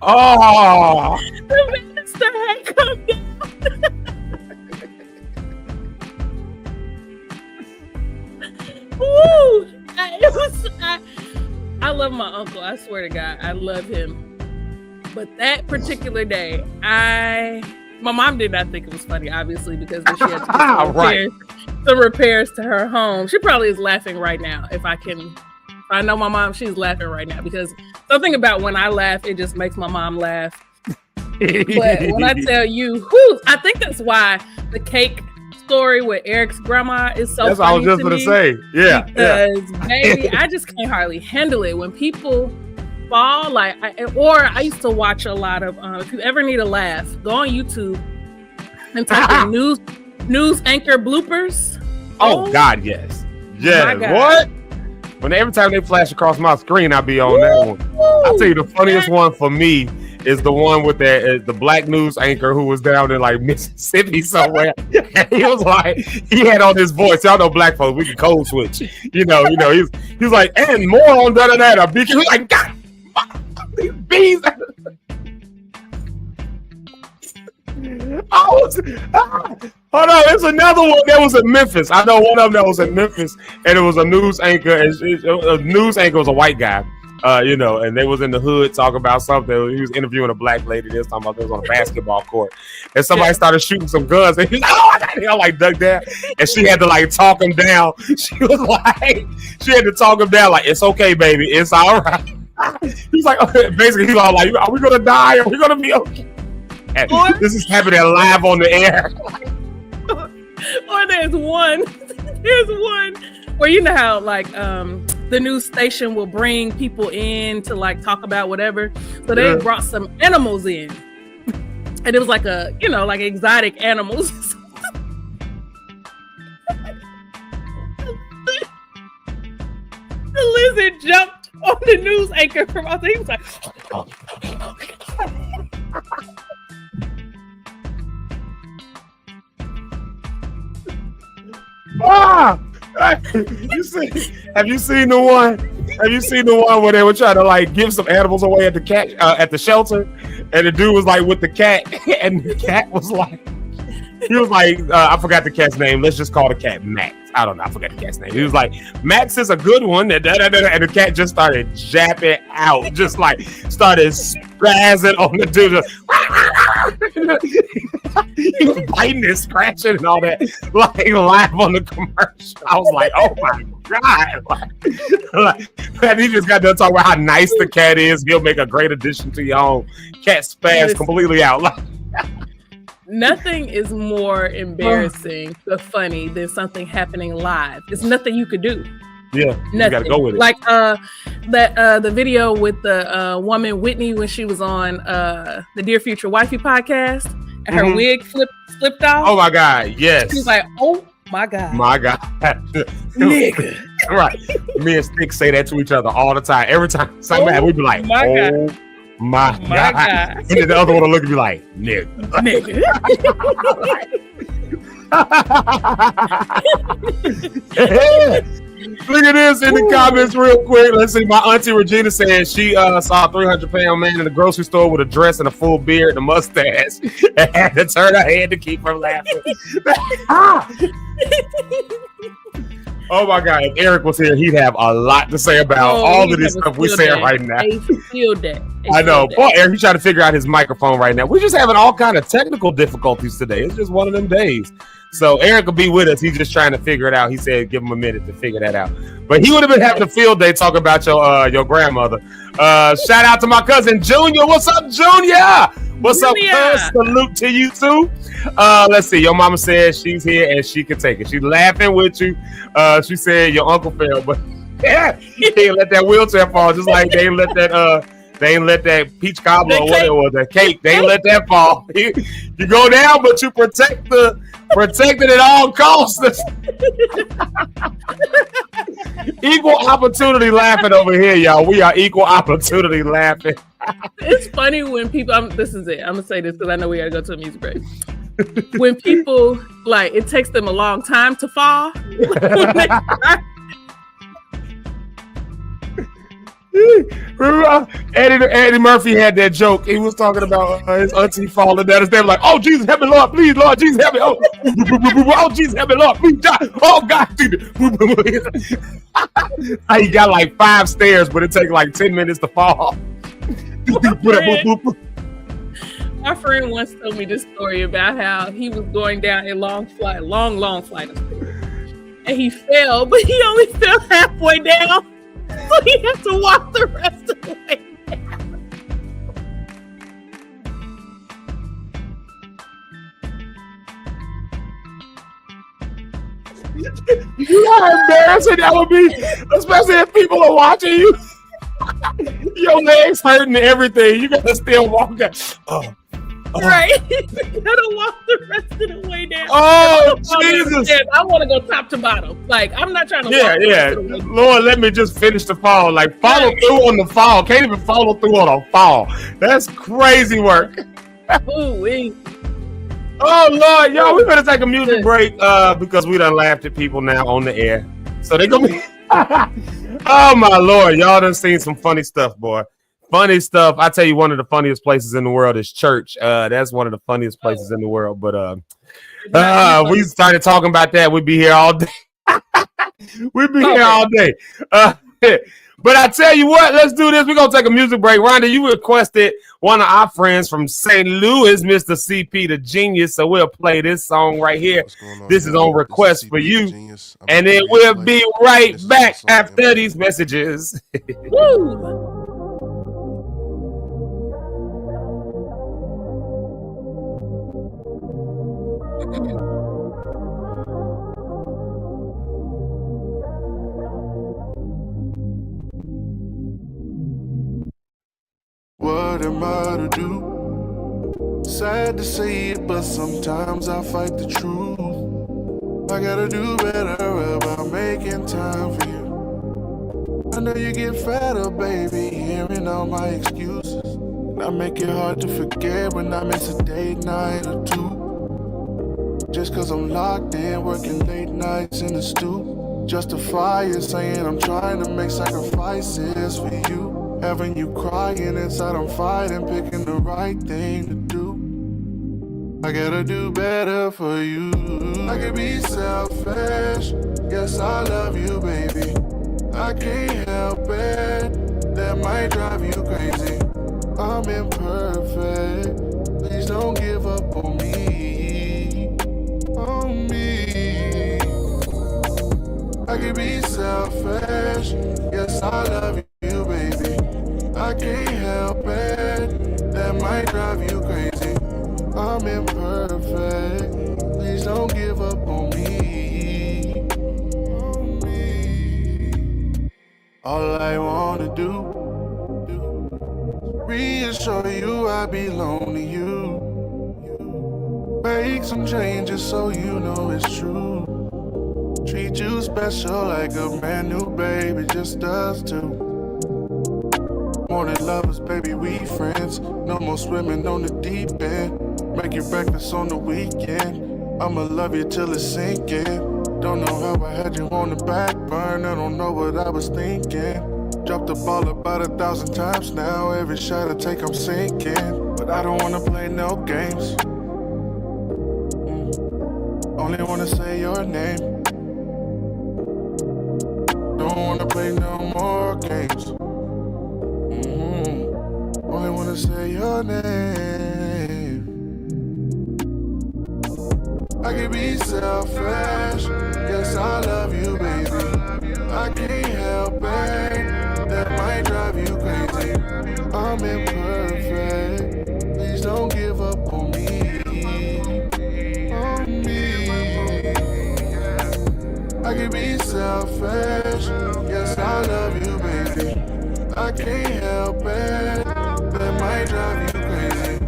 Oh. The banister had come down. Woo! I love my uncle. I swear to God, I love him. But that particular day, my mom did not think it was funny, obviously, because she had to do some repairs to her home. She probably is laughing right now. If I know my mom, she's laughing right now because something about when I laugh, it just makes my mom laugh. But when I tell you, I think that's why the cake story with Eric's grandma is so that's funny. That's what I was just going to say. Yeah. Because, baby, I just can't hardly handle it. When people fall, I used to watch a lot of, if you ever need a laugh, go on YouTube and type in news anchor bloopers. Oh, God, yes. Yes. What? Every time they flash across my screen, I'll be on that one. I'll tell you, the funniest one for me is the one with the black news anchor who was down in like Mississippi somewhere. And he was like, he had on his voice. Y'all know black folks, we can code switch. He was like, and more on that. He was like, God, these bees. Hold on, there's another one that was in Memphis. I know one of them that was in Memphis, and it was a news anchor. A news anchor was a white guy. And they was in the hood talking about something. He was interviewing a black lady. They was talking about they was on a basketball court, and somebody started shooting some guns. And he's like, "Oh, I like duck down," and she had to like talk him down. She had to talk him down like, "It's okay, baby, it's all right." He's like, okay. Basically, he's all like, "Are we gonna die? Are we gonna be okay?" And this is happening live on the air. Or there's one where you know how like the news station will bring people in to like talk about whatever. So they brought some animals in. And it was like like exotic animals. The lizard jumped on the news anchor from out there. He was like, have you seen the one? Have you seen the one where they were trying to like give some animals away at the shelter, and the dude was like with the cat, and the cat was like, he was like, I forgot the cat's name. Let's just call the cat Max. I don't know. I forgot the cat's name. He was like, Max is a good one. And the cat just started japping out, just like started spazzing on the dude. He was biting and scratching and all that, like live on the commercial. I was like, oh my God. And he just got done talking about how nice the cat is. He'll make a great addition to your home. Cat spaz completely out. Nothing is more embarrassing but funny than something happening live. It's nothing you could do. Yeah, nothing. You gotta go with it. Like the video with the woman Whitney when she was on the Dear Future Wifey podcast and her wig flipped off. Oh my God, yes. She was like, oh my God. My God. Nigga. Right. Me and Stick say that to each other all the time. Every time something happens, we be like, God. My God. And then the other one will look at me like, nigga. Look at this in the comments real quick. Let's see. My auntie Regina said she saw a 300-pound man in the grocery store with a dress and a full beard and a mustache and had to turn her head to keep her laughing. Oh my God, if Eric was here, he'd have a lot to say about all of this stuff we're saying right now. I know. Boy, Eric, he's trying to figure out his microphone right now. We're just having all kind of technical difficulties today. It's just one of them days. So Eric will be with us. He's just trying to figure it out. He said, give him a minute to figure that out. But he would have been having a field day talking about your grandmother. Shout out to my cousin, Junior. What's up, Junior? What's up, cuz? Salute to you, too. Let's see. Your mama said she's here and she can take it. She's laughing with you. She said your uncle fell, but Yeah, they ain't let that wheelchair fall, just like they ain't let that peach cobbler or whatever was, that cake. They ain't let that fall. You go down, but you protect it at all costs. Equal opportunity laughing over here, y'all. We are equal opportunity laughing. It's funny when people. This is it. I'm gonna say this because I know we gotta go to a music break. When people like, it takes them a long time to fall. Remember, Eddie Murphy had that joke. He was talking about his auntie falling down the stairs, like, "Oh Jesus, help me, Lord, please, Lord Jesus, help me! Oh Jesus, help me, Lord, please, God. Oh God!" He got like 5 stairs, but it takes like 10 minutes to fall. My friend once told me this story about how he was going down a long flight of stairs, and he fell, but he only fell halfway down. So he had to walk the rest of the way down. You know how embarrassing that would be, especially if people are watching you. Your legs hurting and everything. You gotta still walk down. Right. You gotta walk the rest of the way down. Oh, Jesus. I want to go top to bottom. Like, I'm not trying to walk the rest of the way down. Lord, let me just finish the fall. Like, follow through on the fall. Can't even follow through on a fall. That's crazy work. Ooh-wee. Oh, Lord, y'all, we better take a music break because we done laughed at people now on the air. So they gonna be... Oh, my Lord. Y'all done seen some funny stuff, boy. Funny stuff. I tell you, one of the funniest places in the world is church. That's one of the funniest places in the world. But we started talking about that. We'd be here all day. We'd be here all day. But I tell you what, let's do this. We're going to take a music break. Rhonda, you requested one of our friends from St. Louis, Mr. CP the Genius. So we'll play this song right here. This is on request for you. And then we'll be right back after these messages. Woo! What am I to do? Sad to say it, but sometimes I fight the truth. I gotta do better about making time for you. I know you get fed up, baby, hearing all my excuses. And I make it hard to forget when I miss a date night or two. Just cause I'm locked in, working late nights in the stew. Justify it, saying I'm trying to make sacrifices for you. Having you crying inside, I'm fighting, picking the right thing to do. I gotta do better for you. I can be selfish, yes I love you, baby. I can't help it, that might drive you crazy. I'm imperfect, please don't give up on me. On me. I can be selfish, yes I love you, baby. I can't help it, that might drive you crazy. I'm imperfect, please don't give up on me. On me. All I wanna do, reassure you I belong to you. Make some changes so you know it's true. Treat you special like a brand new baby, just us two. Morning lovers, baby, we friends. No more swimming on the deep end. Make you breakfast on the weekend. I'ma love you till it's sinking. Don't know how I had you on the back burner. Don't know what I was thinking. Dropped the ball about 1,000 times now. Every shot I take, I'm sinking. But I don't wanna play no games. Only wanna say your name. Don't wanna play no more games. Only wanna say your name. I can be selfish, yes I love you, baby. I can't help it, that might drive you crazy. I'm imperfect, please don't give up on me. On me. I can be selfish, yes I I can't help it. That might drive you crazy.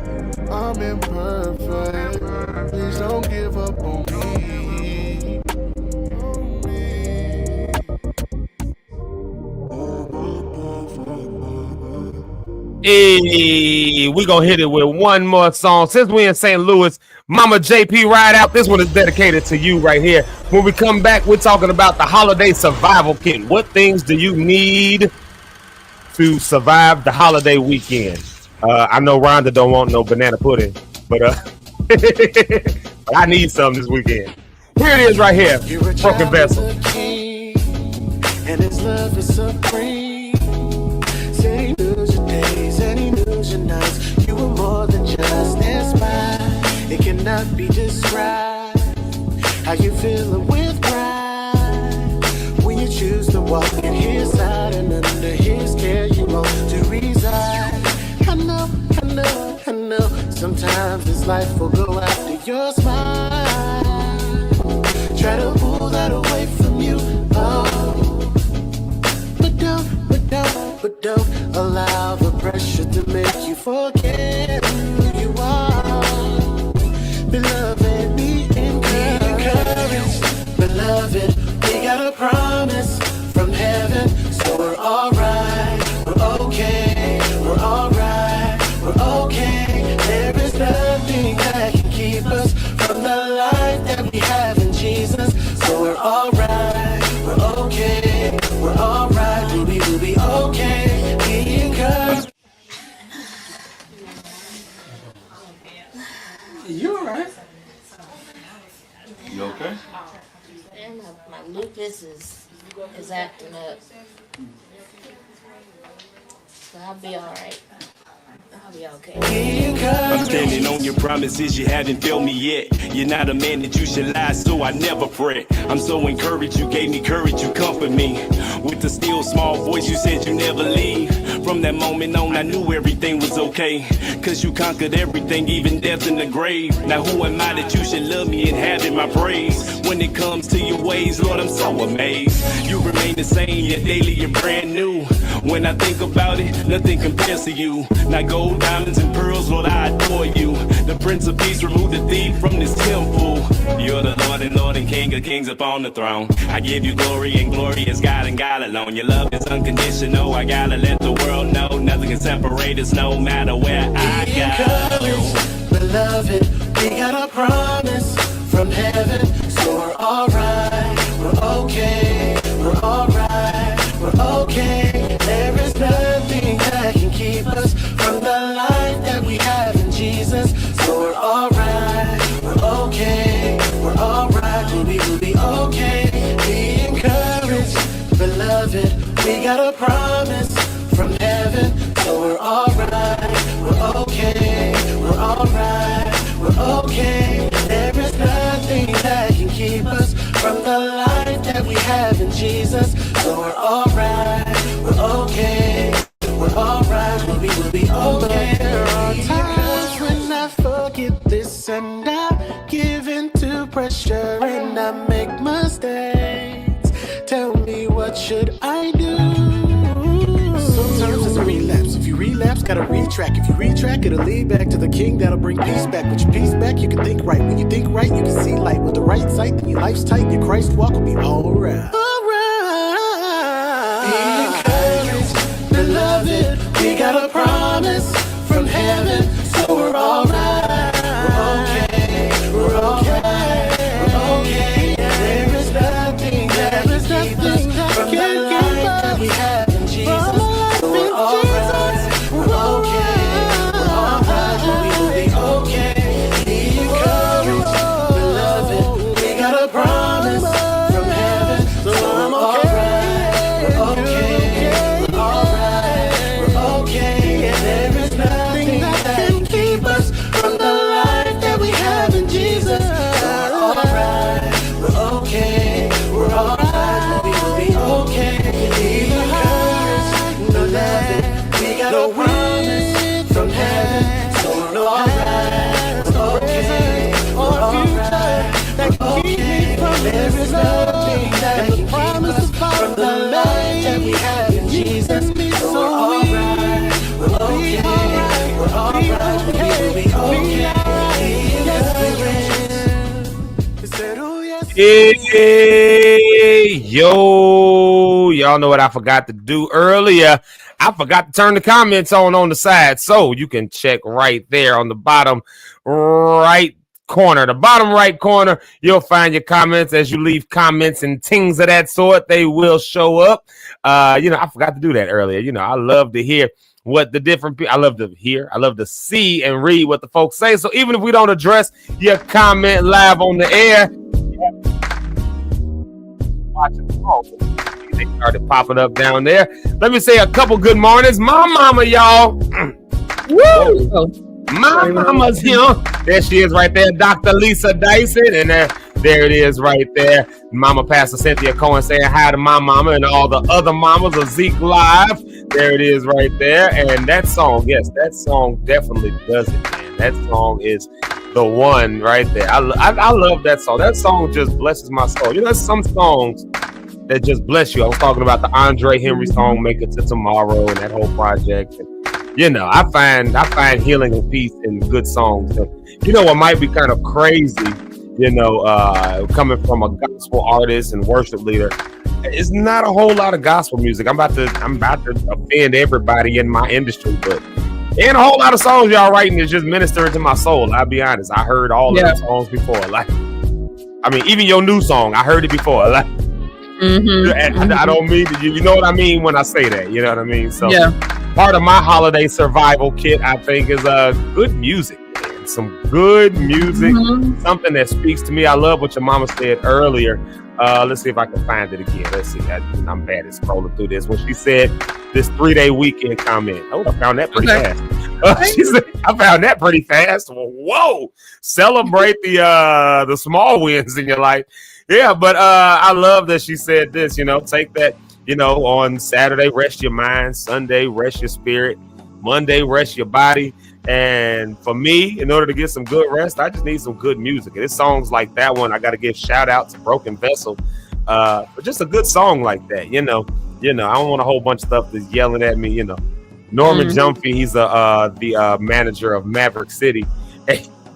I'm imperfect. Please don't give up on me. Hey, we gonna hit it with one more song. Since we in St. Louis, Mama JP Ride Out. This one is dedicated to you right here. When we come back, we're talking about the holiday survival kit. What things do you need to survive the holiday weekend? I know Rhonda don't want no banana pudding, but I need some this weekend. Here it is right here, Broken Vessel. And his love is supreme. Said he knows your days and he knows your nights. You were more than just as mine. It cannot be described how you feeling with pride when you choose to walk in his side and under his care you want to reside. I know. Sometimes this life will go after your smile. Try to pull that away from you. Oh. But don't allow the pressure to make you forget who you are. Beloved, be encouraged. Beloved, we got a promise from heaven, so we're alright, we're okay, we're alright, we're okay. There is nothing that can keep us from the life that we have in Jesus, so we're alright, we're okay, we're alright, we'll be okay, be encouraged. You alright? You okay? And my lupus is acting up. So I'll be alright. I'll be okay. I'm standing on your promises, you haven't failed me yet. You're not a man that you should lie, so I never fret. I'm so encouraged, you gave me courage, you comfort me. With the still small voice, you said you never leave. From that moment on, I knew everything was okay. Cause you conquered everything, even death in the grave. Now who am I that you should love me and have in my praise? When it comes to your ways, Lord, I'm so amazed. You remain the same, yet daily you're brand new. When I think about it, nothing compares to you. Now gold, diamonds, and pearls, Lord, I adore you. The Prince of Peace, remove the thief from this temple. You're the Lord and King of Kings upon the throne. I give you glory, and glory is God and God alone. Your love is unconditional, I gotta let the world know. Nothing can separate us, no matter where I go. Beloved, we got a promise from heaven, so we're alright, we're okay, we're alright, we're okay. There is nothing that can keep us from the life that we have in Jesus, so we're alright, we're okay, we're alright, we'll be okay. Be encouraged, beloved, we got a promise from heaven, so we're alright, we're okay, we're alright, we're okay. There is nothing that can keep us from the life that we have in Jesus, so we're alright, we're okay, we're alright, we'll be okay. There are times when I forget this and I give in to pressure and I make mistakes. Tell me, what should I do? Sometimes it's a relapse. If you relapse, gotta retrack. If you retrack, it'll lead back to the King that'll bring peace back. With your peace back, you can think right. When you think right, you can see light. With the right sight, then your life's tight. Your Christ walk will be alright. Be encouraged, beloved. We got a promise from heaven, so we're alright. We're okay. We're alright. We're okay. There is nothing that can keep us from the life that we have in Jesus. So we're alright. We're okay. We're alright. We will be okay. Be encouraged, beloved. We got a promise from heaven, so I'm alright. We're okay. We're alright. We're okay. And there is nothing that can keep us from the life that we have in Jesus. So we're alright. We're okay. We're alright. We will be okay. Be encouraged, beloved. We got a promise from heaven, so we're alright. We're okay. We're alright. We're okay. There is nothing that can keep us from the life that we have in Jesus. So we're Hey, yo, y'all know what I forgot to do earlier. I forgot to turn the comments on the side, so you can check right there on the bottom right corner. The bottom right corner, you'll find your comments. As you leave comments and things of that sort, they will show up. I forgot to do that earlier. I love to hear what the different people, I love to see and read what the folks say. So even if we don't address your comment live on the air, watching the phone, they started popping up down there. Let me say a couple good mornings. My mama, y'all. Woo! My mama's here. There she is right there, Dr. Lisa Dyson. And there it is right there. Mama Pastor Cynthia Cohen saying hi to my mama and all the other mamas of Zeke Live. There it is right there. And that song, yes, that song definitely does it, man. That song is the one right there. I love that song. That song just blesses my soul. There's some songs that just bless you. I was talking about the Andre Henry song, Make It to Tomorrow, and that whole project. And, I find healing and peace in good songs. And what might be kind of crazy, coming from a gospel artist and worship leader, it's not a whole lot of gospel music. I'm about to offend everybody in my industry, but ain't a whole lot of songs y'all writing is just ministering to my soul. I'll be honest. I heard all of the songs before. Even your new song, I heard it before. I don't mean to, you know what I mean when I say that. You know what I mean? So part of my holiday survival kit, I think, is good music. Man. Some good music, something that speaks to me. I love what your mama said earlier. Let's see if I can find it again. Let's see. I'm bad at scrolling through this. When she said this 3-day weekend comment. Oh, I found that pretty fast. She said, I found that pretty fast. Whoa. Celebrate the small wins in your life. Yeah, but I love that she said this, take that, on Saturday, rest your mind. Sunday, rest your spirit. Monday, rest your body. And for me, in order to get some good rest, I just need some good music. And it's songs like that one. I got to give shout out to Broken Vessel. But just a good song like that, I don't want a whole bunch of stuff that's yelling at me, Norman Jumpy, he's the manager of Maverick City.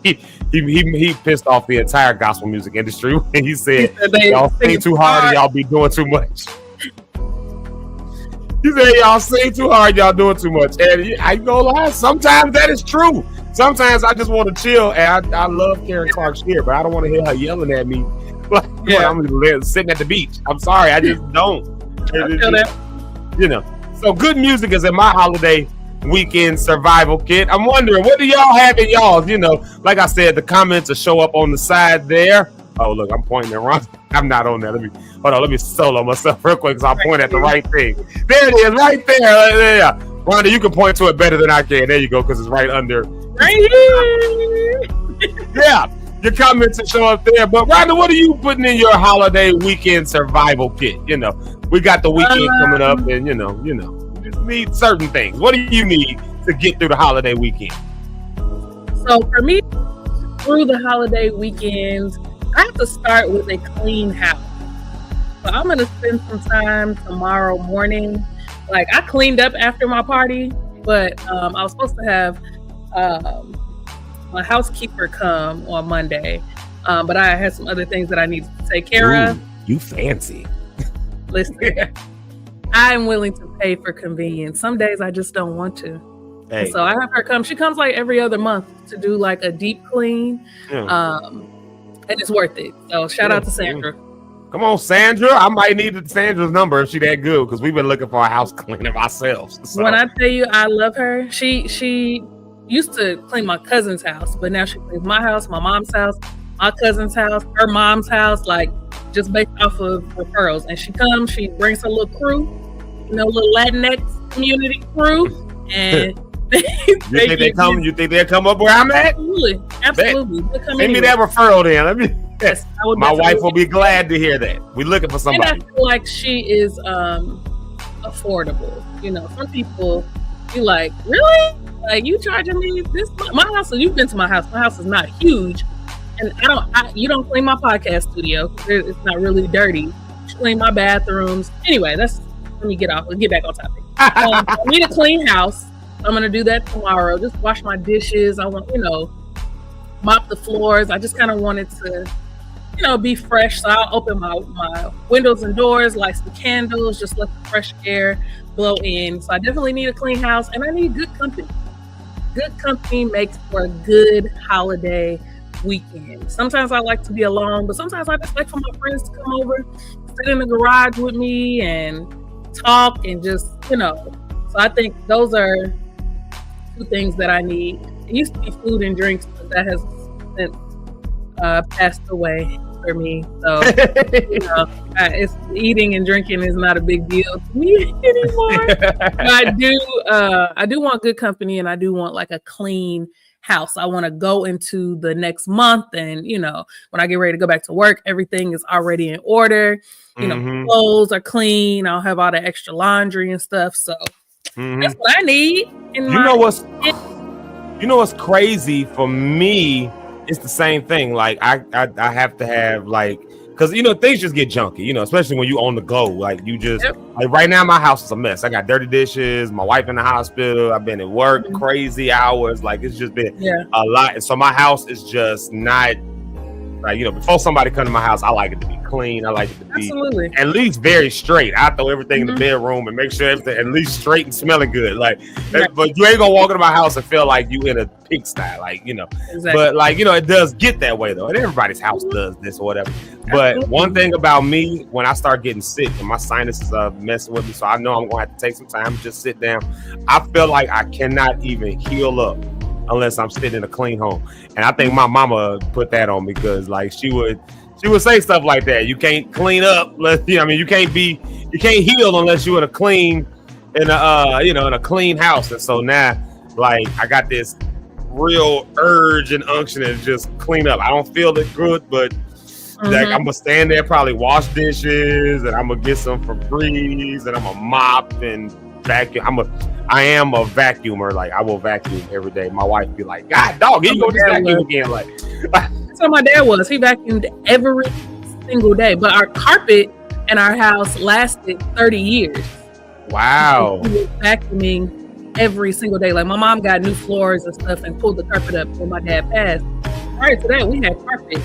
He pissed off the entire gospel music industry when he said y'all sing too hard and y'all be doing too much. He said y'all sing too hard, y'all doing too much. And I ain't gonna lie, sometimes that is true. Sometimes I just want to chill, and I love Karen Clark's here, but I don't want to hear her yelling at me like I'm sitting at the beach. I'm sorry, I just don't. So good music is in my holiday weekend survival kit. I'm wondering, what do y'all have in y'all's? Like I said, the comments will show up on the side there. Oh, look, I'm pointing at Rhonda. I'm not on there. Let me solo myself real quick because I'm pointing at the right thing. There it is, right there. Rhonda, you can point to it better than I can. There you go, because it's right under. Right here. Yeah, your comments will show up there. But Rhonda, what are you putting in your holiday weekend survival kit? We got the weekend coming up, and you just need certain things. What do you need to get through the holiday weekend? So for me, through the holiday weekends, I have to start with a clean house. So I'm going to spend some time tomorrow morning. Like, I cleaned up after my party, but I was supposed to have my housekeeper come on Monday. But I had some other things that I needed to take care of. You fancy. Listen, I'm willing to pay for convenience. Some days I just don't want to. Hey. So I have her come. She comes like every other month to do like a deep clean. And it's worth it. So shout out to Sandra. Come on, Sandra. I might need Sandra's number if she that good, because we've been looking for a house cleaner ourselves. So. When I tell you I love her, she used to clean my cousin's house, but now she cleans my house, my mom's house, my cousin's house, her mom's house, like just based off of referrals. And she comes, she brings her little crew, little Latinx community crew, and You think they'll come up where I'm at? Absolutely. Send me that referral then. My wife will be glad to hear that. We're looking for somebody. And I feel like she is affordable. Some people be like, really? Like, you charging me this? My house, you've been to my house. My house is not huge. And you don't clean my podcast studio. It's not really dirty. You clean my bathrooms. Anyway, let me get back on topic. I need a clean house. I'm going to do that tomorrow. Just wash my dishes. I want, mop the floors. I just kind of wanted to be fresh. So I'll open my windows and doors, light some candles, just let the fresh air blow in. So I definitely need a clean house, and I need good company. Good company makes for a good holiday weekend. Sometimes I like to be alone, but sometimes I just like for my friends to come over, sit in the garage with me and talk and just, So I think those are two things that I need. It used to be food and drinks, but that has since passed away for me. So, it's eating and drinking is not a big deal to me anymore. But I do want good company, and I do want like a clean house. I want to go into the next month, and when I get ready to go back to work, everything is already in order. Clothes are clean. I'll have all the extra laundry and stuff. So that's what I need. You know what's crazy for me? It's the same thing. Like I have to have like, because things just get junky, especially when you on the go. Like you just like right now, my house is a mess. I got dirty dishes, my wife in the hospital, I've been at work crazy hours. Like it's just been a lot. And so my house is just not like, before somebody come to my house, I like it to be clean. I like it to be at least very straight. I throw everything in the bedroom and make sure everything at least straight and smelling good. Like, but you ain't gonna walk into my house and feel like you in a pigsty, like, Exactly. But like, it does get that way though. And everybody's house does this or whatever. But one thing about me, when I start getting sick and my sinuses are messing with me, so I know I'm gonna have to take some time and just sit down. I feel like I cannot even heal up unless I'm sitting in a clean home. And I think my mama put that on me, because like she would say stuff like that. You can't clean up, you can't heal unless you're in a clean in a clean house. And so now like I got this real urge and unction to just clean up. I don't feel it good, but like I'm gonna stand there, probably wash dishes, and I'm gonna get some Febreze, and I'm gonna mop and vacuum. I am a vacuumer. Like I will vacuum every day. My wife be like, "God, dog, here you go this vacuum again." Like that's what my dad was. He vacuumed every single day. But our carpet in our house lasted 30 years. Wow. He was vacuuming every single day. Like my mom got new floors and stuff and pulled the carpet up when my dad passed. Prior to that, we had carpet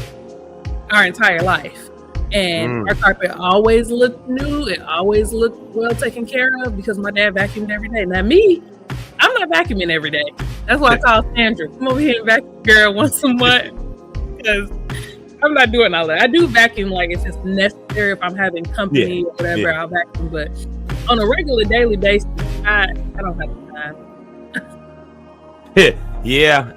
our entire life. And our carpet always looked new. It always looked well taken care of because my dad vacuumed every day. Now me, I'm not vacuuming every day. That's why I call Sandra. Come over here and vacuum, girl, once a month. Because I'm not doing all that. I do vacuum like if it's necessary. If I'm having company or whatever, I'll vacuum. But on a regular daily basis, I don't have the time. Yeah.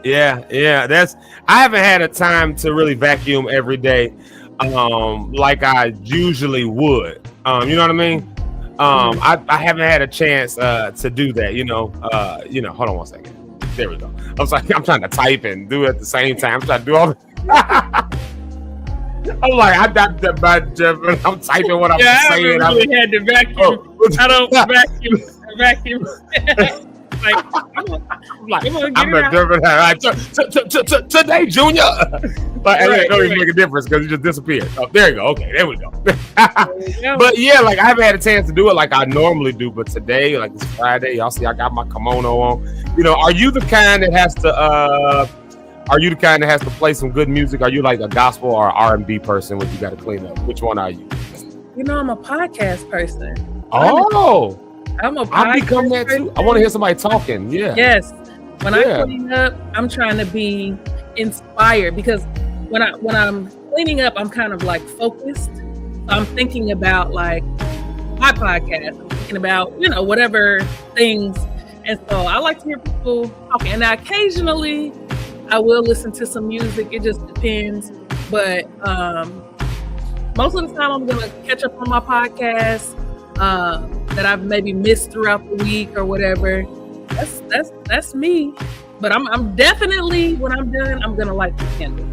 I haven't had a time to really vacuum every day. Like I usually would. You know what I mean? I haven't had a chance to do that, hold on one second. There we go. I'm sorry, I'm trying to type and do it at the same time. I'm trying to do all I'm like, I'm typing what I'm saying. I really had to vacuum. I don't vacuum. Today, Junior. Like, it don't even make a difference because he just disappeared. Oh, there you go. Okay, there we go. But yeah, like I haven't had a chance to do it like I normally do. But today, like it's Friday, y'all see I got my kimono on. Are you the kind that has to play some good music? Are you like a gospel or R&B person when you got to clean up? Which one are you? I'm a podcast person. Oh. I'm a podcast I become that too. I want to hear somebody talking. Yeah. Yes. When I clean up, I'm trying to be inspired because when I'm cleaning up, I'm kind of like focused. So I'm thinking about like my podcast. I'm thinking about, whatever things. And so I like to hear people talking. And occasionally I will listen to some music. It just depends. But most of the time I'm going to catch up on my podcast. That I've maybe missed throughout the week or whatever. That's me. But I'm definitely, when I'm done, I'm gonna light the candle.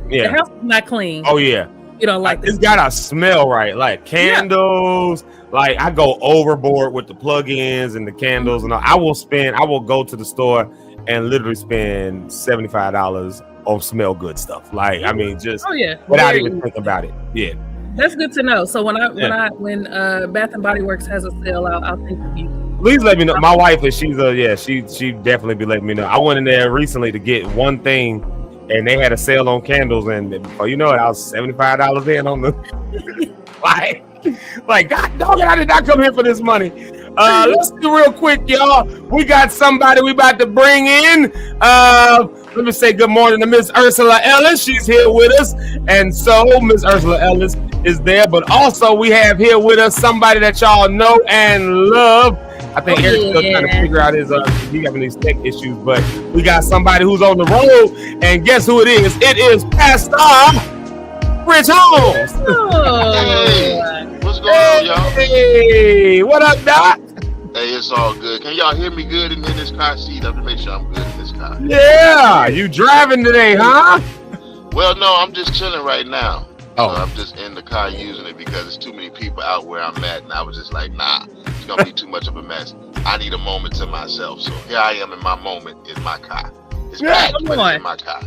Yeah. The house is not clean. Oh yeah. You don't like it's gotta smell right. Like candles. Like I go overboard with the plug-ins and the candles, and I will go to the store and literally spend $75 on smell good stuff. Like I mean, just without even thinking about it. Yeah. That's good to know. So when Bath and Body Works has a sale, I'll think of you. Please let me know. My wife is she definitely be letting me know. I went in there recently to get one thing and they had a sale on candles, and before you know it, I was $75 in on the like God dog it, I did not come here for this money. Let's do real quick, y'all. We got somebody we about to bring in. Let me say good morning to Miss Ursula Ellis. She's here with us, and so Miss Ursula Ellis is there, but also we have here with us somebody that y'all know and love. I think Eric's still trying to figure out his he having these tech issues, but we got somebody who's on the road, and guess who it is? It is Pastor Rich Holmes. Hey, what's going on, y'all? Hey, what up, Doc? Hey, it's all good. Can y'all hear me good in this car seat? I have to make sure I'm good in this car. Yeah, you driving today, huh? Well, no, I'm just chilling right now. Oh. I'm just in the car using it because there's too many people out where I'm at, and I was just like, nah, it's gonna be too much of a mess. I need a moment to myself. So here I am in my moment in my car. It's packed, but it's in my car.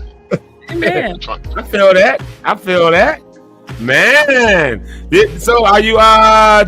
Amen. I feel that. Man. So are you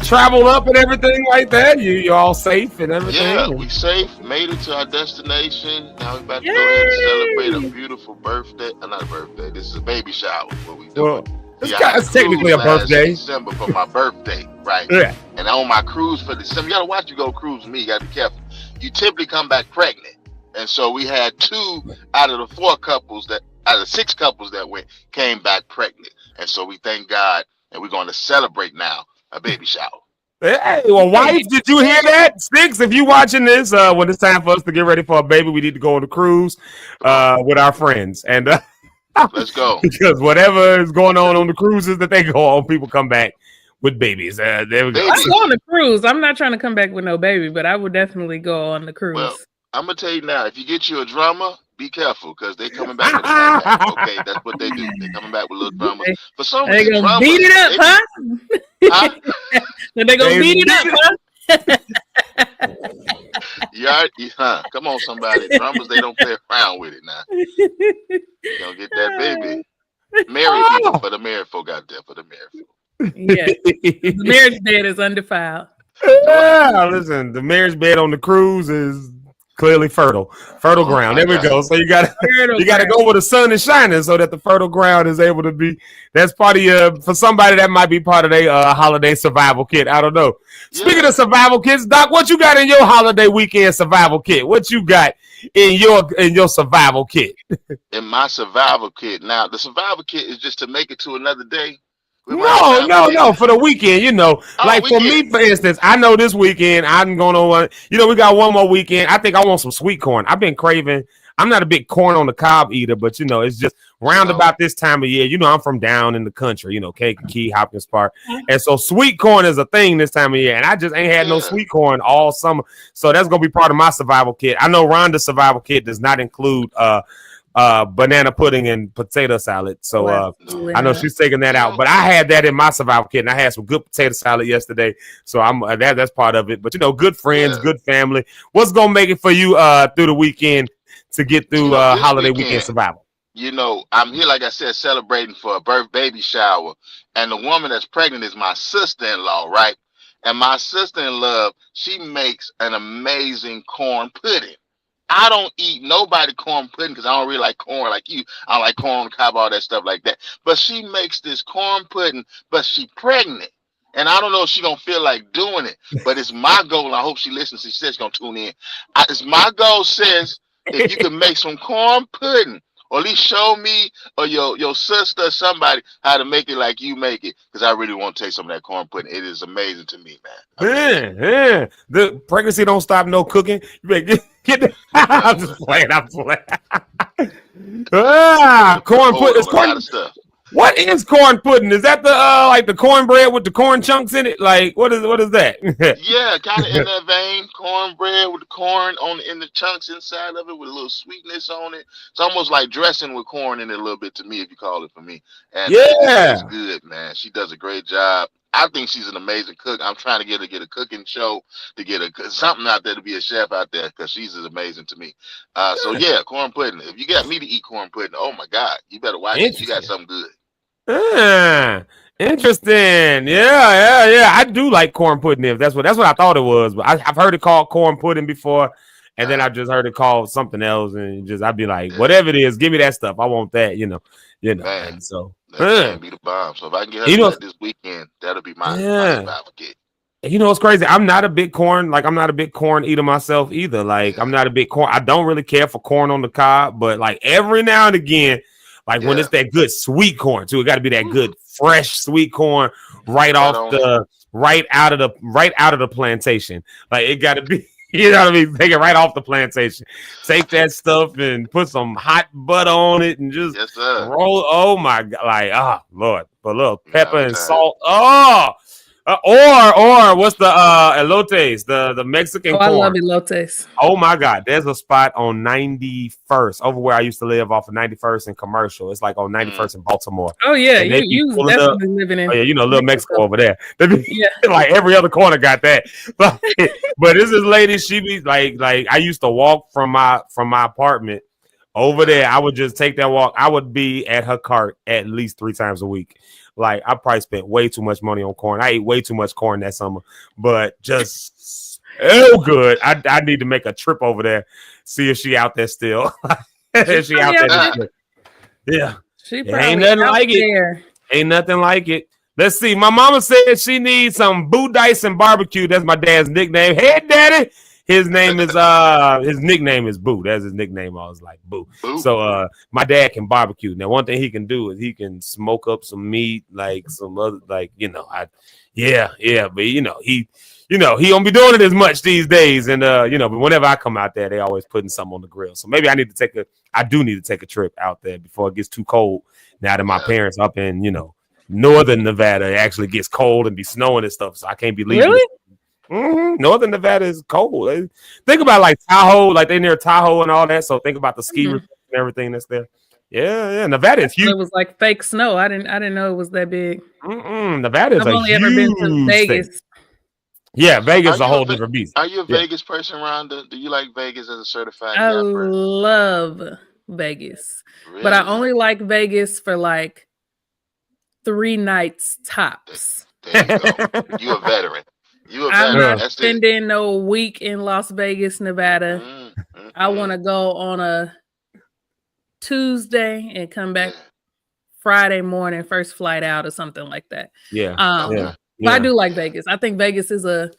travel up and everything like that? You all safe and everything? Yeah, we safe. Made it to our destination. Now we're about to go ahead and celebrate a beautiful birthday. Not a birthday. This is a baby shower. What we doing? It's technically a birthday. December for my birthday, right? Yeah. And on my cruise for December, you gotta watch you go cruise with me. You gotta be careful. You typically come back pregnant, and so we had 2 out of the 4 couples that. Out of 6 couples that came back pregnant. And so we thank God, and we're going to celebrate now a baby shower. Hey, well, wife, did you hear that? Sticks, if you watching this, when it's time for us to get ready for a baby, we need to go on a cruise with our friends. And let's go. Because whatever is going on the cruises that they go on, people come back with babies. There we go. I'm going on the cruise. I'm not trying to come back with no baby, but I would definitely go on the cruise. Well, I'm going to tell you now, if you get you a drummer, be careful, because they coming back with a backpack. Okay, that's what they do. They coming back with little drummers. For some reason, they gonna beat it up, huh? They gonna beat it up, huh? Come on, somebody. Drummers, they don't play around with it now. You gonna get that baby. Married people, for the married folk out there, for the married folk. Yeah, the marriage bed is undefiled. Listen, the marriage bed on the cruise is clearly fertile ground. There we go. So you gotta go where the sun is shining, so that the fertile ground is able to be. That's part of your, for somebody that might be part of their holiday survival kit. I don't know. Yeah. Speaking of survival kits, Doc, what you got in your holiday weekend survival kit? What you got in your survival kit? In my survival kit, now the survival kit is just to make it to another day. No. For the weekend, like weekend. For me, for instance, I know this weekend I'm going to, we got one more weekend. I think I want some sweet corn. I've been craving. I'm not a big corn on the cob eater, but it's just round about this time of year. I'm from down in the country, Kankakee, Hopkins Park, and so sweet corn is a thing this time of year. And I just ain't had no sweet corn all summer, so that's gonna be part of my survival kit. I know Rhonda's survival kit does not include banana pudding and potato salad. So I know she's taking that out, but I had that in my survival kit, and I had some good potato salad yesterday. So I'm that's part of it. But good friends, good family. What's gonna make it for you through the weekend to get through holiday weekend survival? I'm here, like I said, celebrating for a baby shower, and the woman that's pregnant is my sister-in-law, right? And my sister-in-law, she makes an amazing corn pudding. I don't eat nobody corn pudding because I don't really like corn like you. I don't like corn on the cob, all that stuff like that. But she makes this corn pudding, but she pregnant. And I don't know if she gonna feel like doing it, but it's my goal. I hope she listens. She says she's gonna tune in. It's my goal, says, if you can make some corn pudding, or at least show me or your sister or somebody how to make it like you make it, because I really want to taste some of that corn pudding. It is amazing to me, man. Yeah. The pregnancy don't stop no cooking. You better get the I'm just playing. Corn pudding. Corn stuff. What is corn pudding? Is that the like the cornbread with the corn chunks in it? Like what is that? Yeah, kind of in that vein. Cornbread with the corn in the chunks inside of it with a little sweetness on it. It's almost like dressing with corn in it a little bit to me, if you call it for me. And it's good, man. She does a great job. I think she's an amazing cook. I'm trying to get a cooking show, to get something out there to be a chef out there, because she's as amazing to me. So yeah, corn pudding. If you got me to eat corn pudding, oh my God, you better watch it. You got something good. Interesting. Yeah. I do like corn pudding. If that's what I thought it was, but I've heard it called corn pudding before, And then I just heard it called something else, and I'd be like, whatever it is, give me that stuff. I want that, Man, And so that can be the bomb. So if I can get her that this weekend, that'll be my survival kit. It's crazy. I'm not a big corn eater myself either. Like I'm not a big corn. I don't really care for corn on the cob, but like every now and again, like when it's that good sweet corn too, it got to be that good fresh sweet corn right out of the plantation. Like it got to be. You know what I mean? Take it right off the plantation. Take that stuff and put some hot butter on it and just roll. Oh my God! Like Lord, put a little pepper and salt. Or what's the elotes, the Mexican corn? I love elotes. Oh my God, there's a spot on 91st over where I used to live off of 91st and Commercial. It's like on 91st in Baltimore. Oh yeah, you definitely living in. Oh yeah, little Mexico over there. Like every other corner got that. But this is lady, she be like I used to walk from my apartment over there. I would just take that walk. I would be at her cart at least 3 times a week. Like I probably spent way too much money on corn. I ate way too much corn that summer, but just good. I need to make a trip over there, see if she out there still. If she out there still. Yeah. She ain't nothing like it. Ain't nothing like it. Let's see. My mama said she needs some Boo Dice and barbecue. That's my dad's nickname. Hey, Daddy. His name is his nickname is Boo. That's his nickname. I was like Boo. So my dad can barbecue. Now one thing he can do is he can smoke up some meat, like some other, like but he don't be doing it as much these days. And but whenever I come out there, they always putting something on the grill. So maybe I do need to take a trip out there before it gets too cold. Now that my parents up in northern Nevada, it actually gets cold and be snowing and stuff. So I can't be leaving. Really? Northern Nevada is cold. Think about like Tahoe, like they near Tahoe and all that. So think about the ski resort and everything that's there. Yeah, Nevada is huge. It was like fake snow. I didn't know it was that big. Nevada is I've only ever been to Vegas. State. Yeah, Vegas is a whole different beast. Are you a Vegas person, Rhonda? Do you like Vegas as a certified I gambler? love Vegas, Really? but I only like Vegas for like 3 nights tops. There you go. You a veteran. I'm not spending no week in Las Vegas, Nevada. I want to go on a Tuesday and come back Friday morning, first flight out or something like that. But I do like Vegas. I think Vegas is a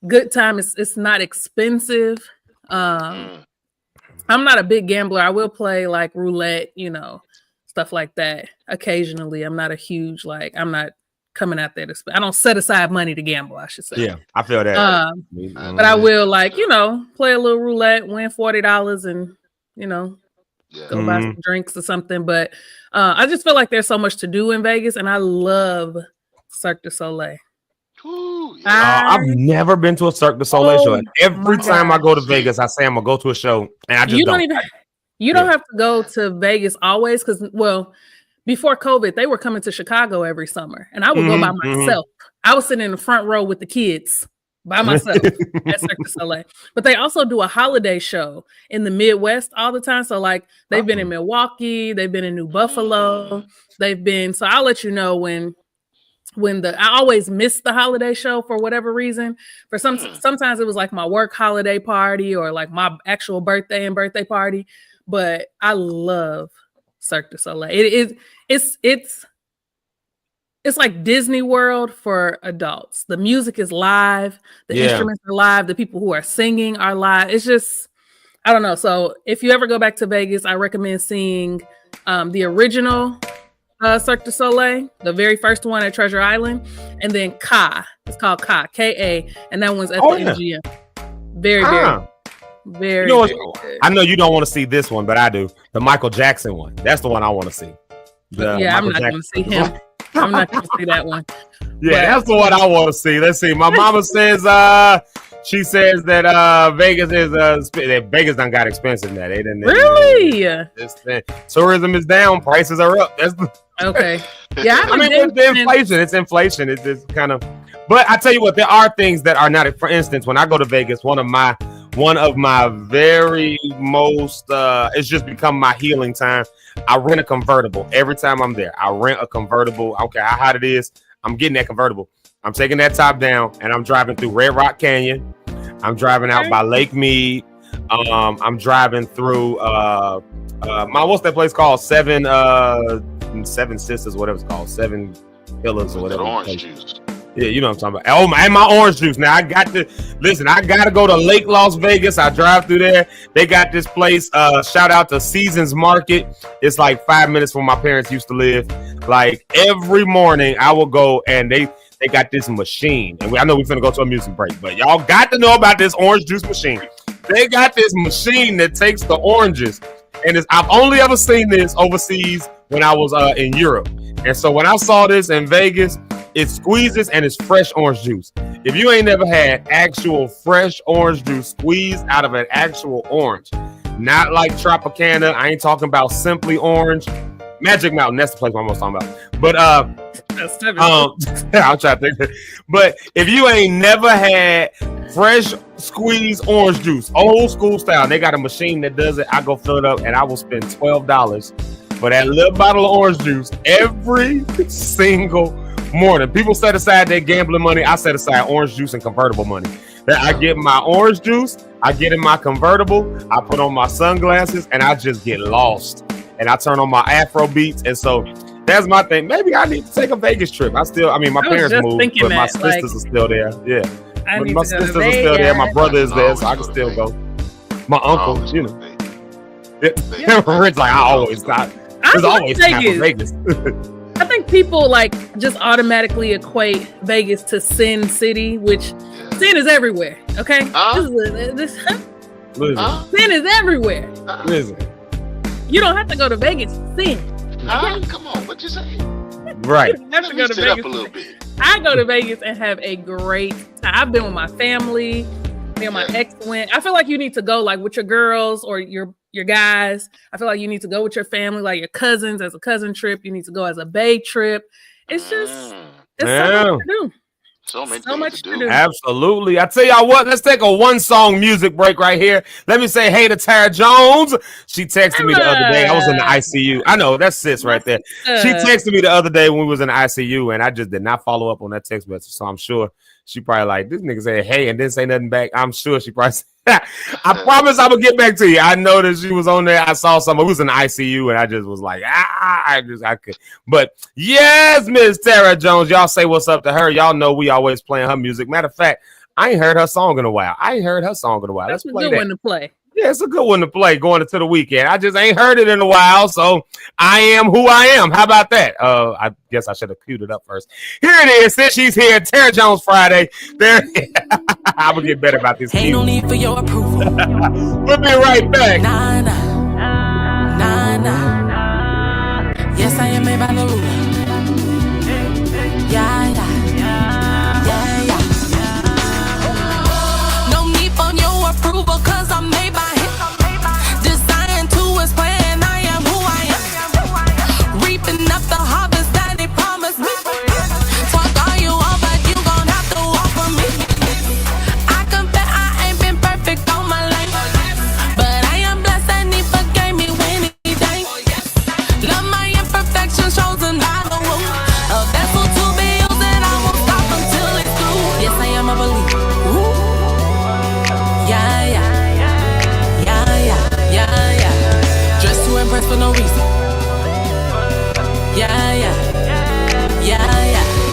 good time. It's not expensive. I'm not a big gambler. I will play like roulette, stuff like that occasionally. I'm not a huge I'm not coming out there to spend. I don't set aside money to gamble, I should say. Yeah, I feel that. But I will play a little roulette, win $40 and go buy some drinks or something. But I just feel like there's so much to do in Vegas, and I love Cirque du Soleil. I've never been to a Cirque du Soleil show. Every time I go to Vegas, I say I'm gonna go to a show, and I just don't. You don't have to go to Vegas always, because before COVID, they were coming to Chicago every summer, and I would go by myself. I was sitting in the front row with the kids by myself at Cirque du Soleil. But they also do a holiday show in the Midwest all the time. So they've been in Milwaukee, they've been in New Buffalo, so I'll let you know when I always miss the holiday show for whatever reason. Sometimes it was like my work holiday party or like my actual birthday and birthday party. But I love Cirque du Soleil. It's like Disney World for adults. The music is live, the instruments are live, the people who are singing are live. It's just, I don't know. So if you ever go back to Vegas, I recommend seeing the original Cirque du Soleil, the very first one at Treasure Island, and then Ka. It's called Ka, K-A, and that one's at the MGM. Very very good. I know you don't want to see this one, but I do. The Michael Jackson one. That's the one I want to see. I'm not going to see him. I'm not going to see that one. Yeah, that's the one I want to see. Let's see. My mama says she says that Vegas done got expensive now. They didn't really. Tourism is down. Prices are up. That's okay. Yeah, I mean it's inflation. It's inflation. It's just kind of. But I tell you what, there are things that are not. For instance, when I go to Vegas, one of my very most it's just become my healing time. I rent a convertible every time I'm there. I rent a convertible. I don't care how hot it is. I'm getting that convertible. I'm taking that top down and I'm driving through Red Rock Canyon. I'm driving out by Lake Mead. I'm driving through what's that place called? Seven Sisters, whatever it's called, Seven Pillars or whatever. Orange juice. Yeah, you know what I'm talking about. Oh, and my orange juice. Now I got to go to Lake Las Vegas. I drive through there. They got this place. Shout out to Seasons Market. It's like 5 minutes from where my parents used to live. Like every morning I will go and they got this machine. And I know we're finna go to a music break, but y'all got to know about this orange juice machine. They got this machine that takes the oranges. And I've only ever seen this overseas when I was in Europe. And so when I saw this in Vegas, it squeezes and it's fresh orange juice. If you ain't never had actual fresh orange juice squeezed out of an actual orange, not like Tropicana, I ain't talking about Simply Orange, Magic Mountain, that's the place I'm most talking about. But I'm trying to think. But if you ain't never had fresh squeezed orange juice, old school style, they got a machine that does it. I go fill it up and I will spend $12 for that little bottle of orange juice every single morning. People set aside their gambling money. I set aside orange juice and convertible money. I get my orange juice, I get in my convertible, I put on my sunglasses, and I just get lost. And I turn on my Afro beats. And so that's my thing. Maybe I need to take a Vegas trip. My parents moved, but my sisters are still there. Yeah. My sisters are still there. My brother is there, so I can still go. My uncle, you know. Rich, like I always thought. There's always time for Vegas. I think people like just automatically equate Vegas to Sin City, which sin is everywhere. Okay, sin is everywhere. Listen, you don't have to go to Vegas to sin. Okay? Come on, what you say? Right. You have to go to Vegas. Up a little bit. I go to Vegas and have a great time. I've been with my family. Me and my ex went. I feel like you need to go like with your girls or your guys. I feel like you need to go with your family, like your cousins as a cousin trip. You need to go as a bae trip. It's just so much to do. So much to do. Absolutely. I tell y'all what, let's take a one-song music break right here. Let me say hey to Tara Jones. She texted me the other day. I was in the ICU. I know, that's sis right there. She texted me the other day when we was in the ICU, and I just did not follow up on that text message. So I'm sure she probably like, this nigga said hey and didn't say nothing back. I'm sure she probably said, I promise I will get back to you. I know that she was on there. I saw something. It was in the ICU, and I just was like, I could. But yes, Miss Tara Jones, y'all say what's up to her. Y'all know we always playing her music. Matter of fact, I ain't heard her song in a while. Let's play that. One to play. Yeah, it's a good one to play going into the weekend. I just ain't heard it in a while, so I am who I am. How about that? I guess I should have queued it up first. Here it is. Since she's here, Tara Jones Friday. There, I will get better about this. Ain't no need for your approval. We'll be right back. Nah. Yes, I am made by the ruler. Yeah. No need for your approval, 'cause I'm made by him. Designed to his plan, I am who I am. Reaping up the harvest that he promised me. Talk all you want, but you gon' have to walk for me. I confess I ain't been perfect all my life, but I am blessed and he forgave me when he died. Love my imperfections, chosen by the womb. A vessel to be used and I won't stop until it's through. Yes, I am a believer. Yeah. Dressed to impress for no reason. Yeah.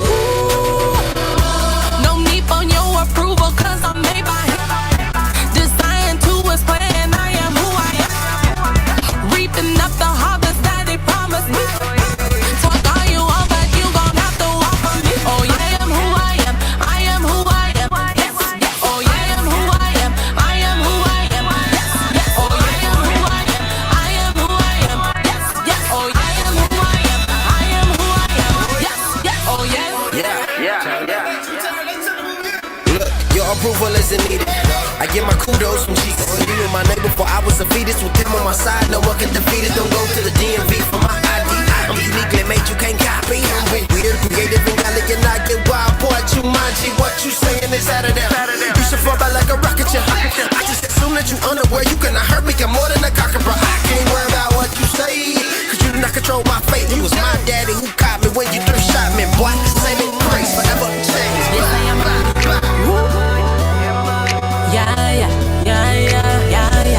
Ooh. No need for your approval, 'cause I'm made by him. Designed to his plan, I am who I am. Reaping up the harvest that he promised me. Talk all you want, but you gon' have to walk for me. Oh yeah, I am who I am. I am who I am. Yes. Oh yeah, I am who I am. I am who I am. Yes. Oh yeah, I am who I am. I am who I am. Yes. Oh yeah, I am who I am. I am who I am. Yes. Oh yeah. Look, your approval isn't needed. I get my kudos from Jesus. You knew my name before I was a fetus. With him on my side, no one can defeat it. Don't go to the DMV for my ID. I'm uniquely made, you can't copy. I'm weird, creative, and elegant. I get wild, boy, Jumanji. What you saying is out of there. You should fall back like a rocket ship. I just assume that you unaware. You cannot hurt me, I'm more than a cockabra. I can't worry about what you say, 'cause you do not control my fate. You was my daddy who caught me when you threw shot me, boy. Saving grace, forever change. Yes, I am. Yeah.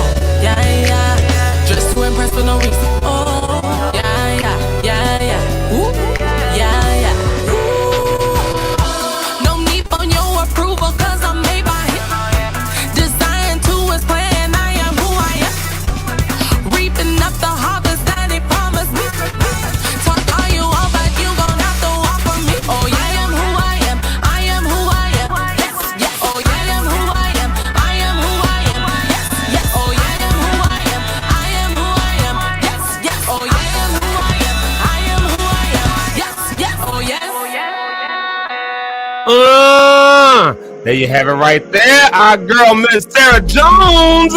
There you have it right there. Our girl, Miss Sarah Jones.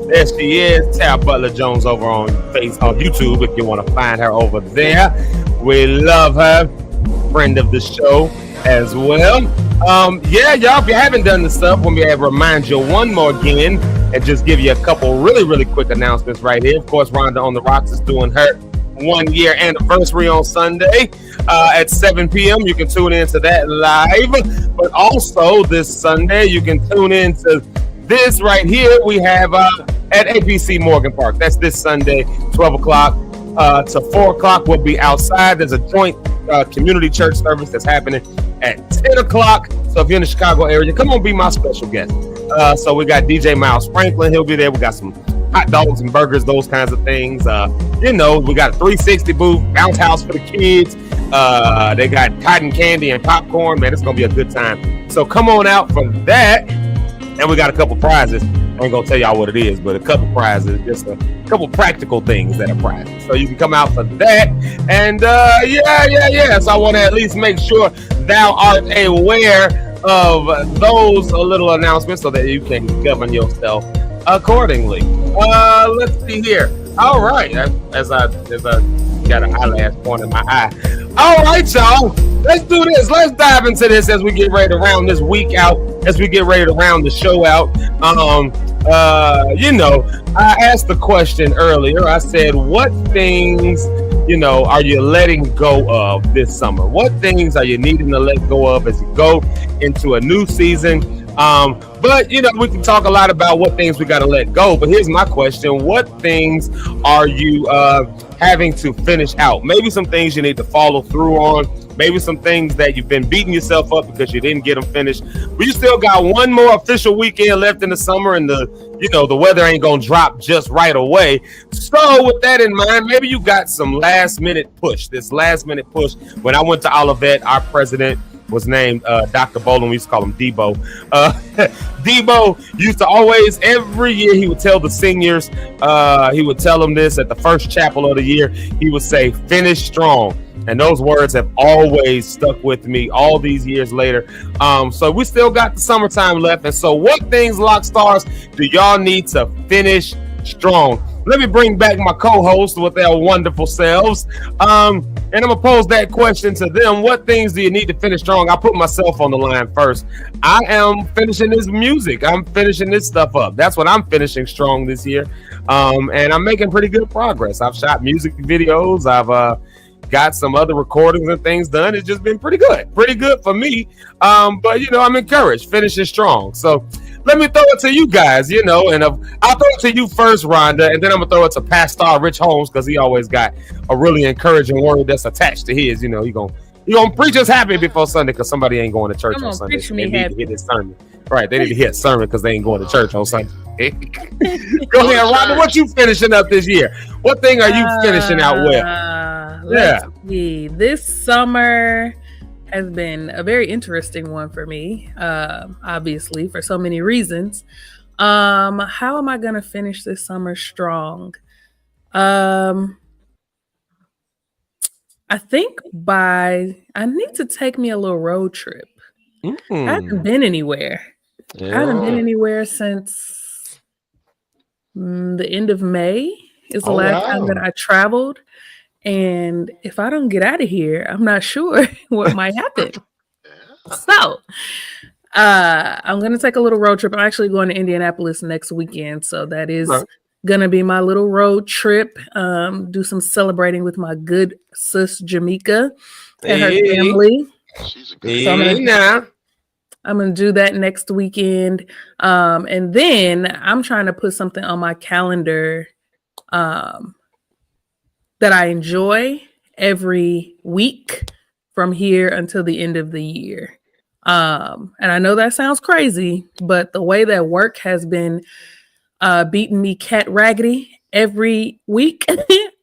There she is, Tara Butler Jones over on YouTube if you want to find her over there. We love her. Friend of the show as well. Yeah, y'all, if you haven't done the stuff, let me remind you one more again and just give you a couple really quick announcements right here. Of course, Rhonda on the Rocks is doing her 1 year anniversary on Sunday at 7 p.m. You can tune into that live, but also this Sunday you can tune into this right here. We have at APC Morgan Park. That's this Sunday, 12 o'clock to 4 o'clock. We'll be outside. There's a joint community church service that's happening at 10 o'clock. So if you're in the Chicago area, come on, be my special guest. So we got DJ Miles Franklin. He'll be there. We got some hot dogs and burgers, those kinds of things. We got a 360 booth, bounce house for the kids. They got cotton candy and popcorn. Man, it's going to be a good time. So come on out for that. And we got a couple prizes. I ain't gonna tell y'all what it is, but a couple prizes, just a couple practical things that are prizes. So you can come out for that. And yeah. So I want to at least make sure thou art aware of those little announcements so that you can govern yourself accordingly. Let's see here. All right, as I got an eyelash point in my eye. All right, y'all. Let's do this. Let's dive into this as we get ready to round this week out, as we get ready to round the show out. I asked the question earlier. I said, what things, are you letting go of this summer? What things are you needing to let go of as you go into a new season? But we can talk a lot about what things we got to let go. But here's my question. What things are you having to finish out? Maybe some things you need to follow through on. Maybe some things that you've been beating yourself up because you didn't get them finished. But you still got one more official weekend left in the summer, and the weather ain't gonna drop just right away. So with that in mind, maybe you got some last minute push. This last minute push. When I went to Olivet, our president was named Dr. Bolin. We used to call him Debo. Debo used to always, every year, he would tell the seniors, he would tell them this at the first chapel of the year. He would say, finish strong. And those words have always stuck with me all these years later. So we still got the summertime left. And so what things, Lock Stars, do y'all need to finish strong? Let me bring back my co-host with their wonderful selves. And I'm going to pose that question to them. What things do you need to finish strong? I put myself on the line first. I am finishing this music. I'm finishing this stuff up. That's what I'm finishing strong this year. And I'm making pretty good progress. I've shot music videos. I've got some other recordings and things done. It's just been pretty good for me. But I'm encouraged, finishing strong. So let me throw it to you guys, and I'll throw it to you first, Rhonda, and then I'm gonna throw it to Pastor Rich Holmes because he always got a really encouraging word that's attached to his. He gonna preach us happy before Sunday because somebody ain't going to church on Sunday. So they need to hear this sermon, right? They need to hear a sermon because they ain't going to church on Sunday. Go ahead, Rhonda. What you finishing up this year? What thing are you finishing out with? Let's see. This summer has been a very interesting one for me, obviously, for so many reasons. How am I going to finish this summer strong? I think I need to take me a little road trip. I haven't been anywhere. I haven't been anywhere since the end of May is the last time that I traveled. And if I don't get out of here, I'm not sure what might happen. So I'm going to take a little road trip. I'm actually going to Indianapolis next weekend. So that is going to be my little road trip. Do some celebrating with my good sis, Jamaica, and her family. She's a good I'm going to do that next weekend. And then I'm trying to put something on my calendar that I enjoy every week from here until the end of the year. And I know that sounds crazy, but the way that work has been beating me cat raggedy every week,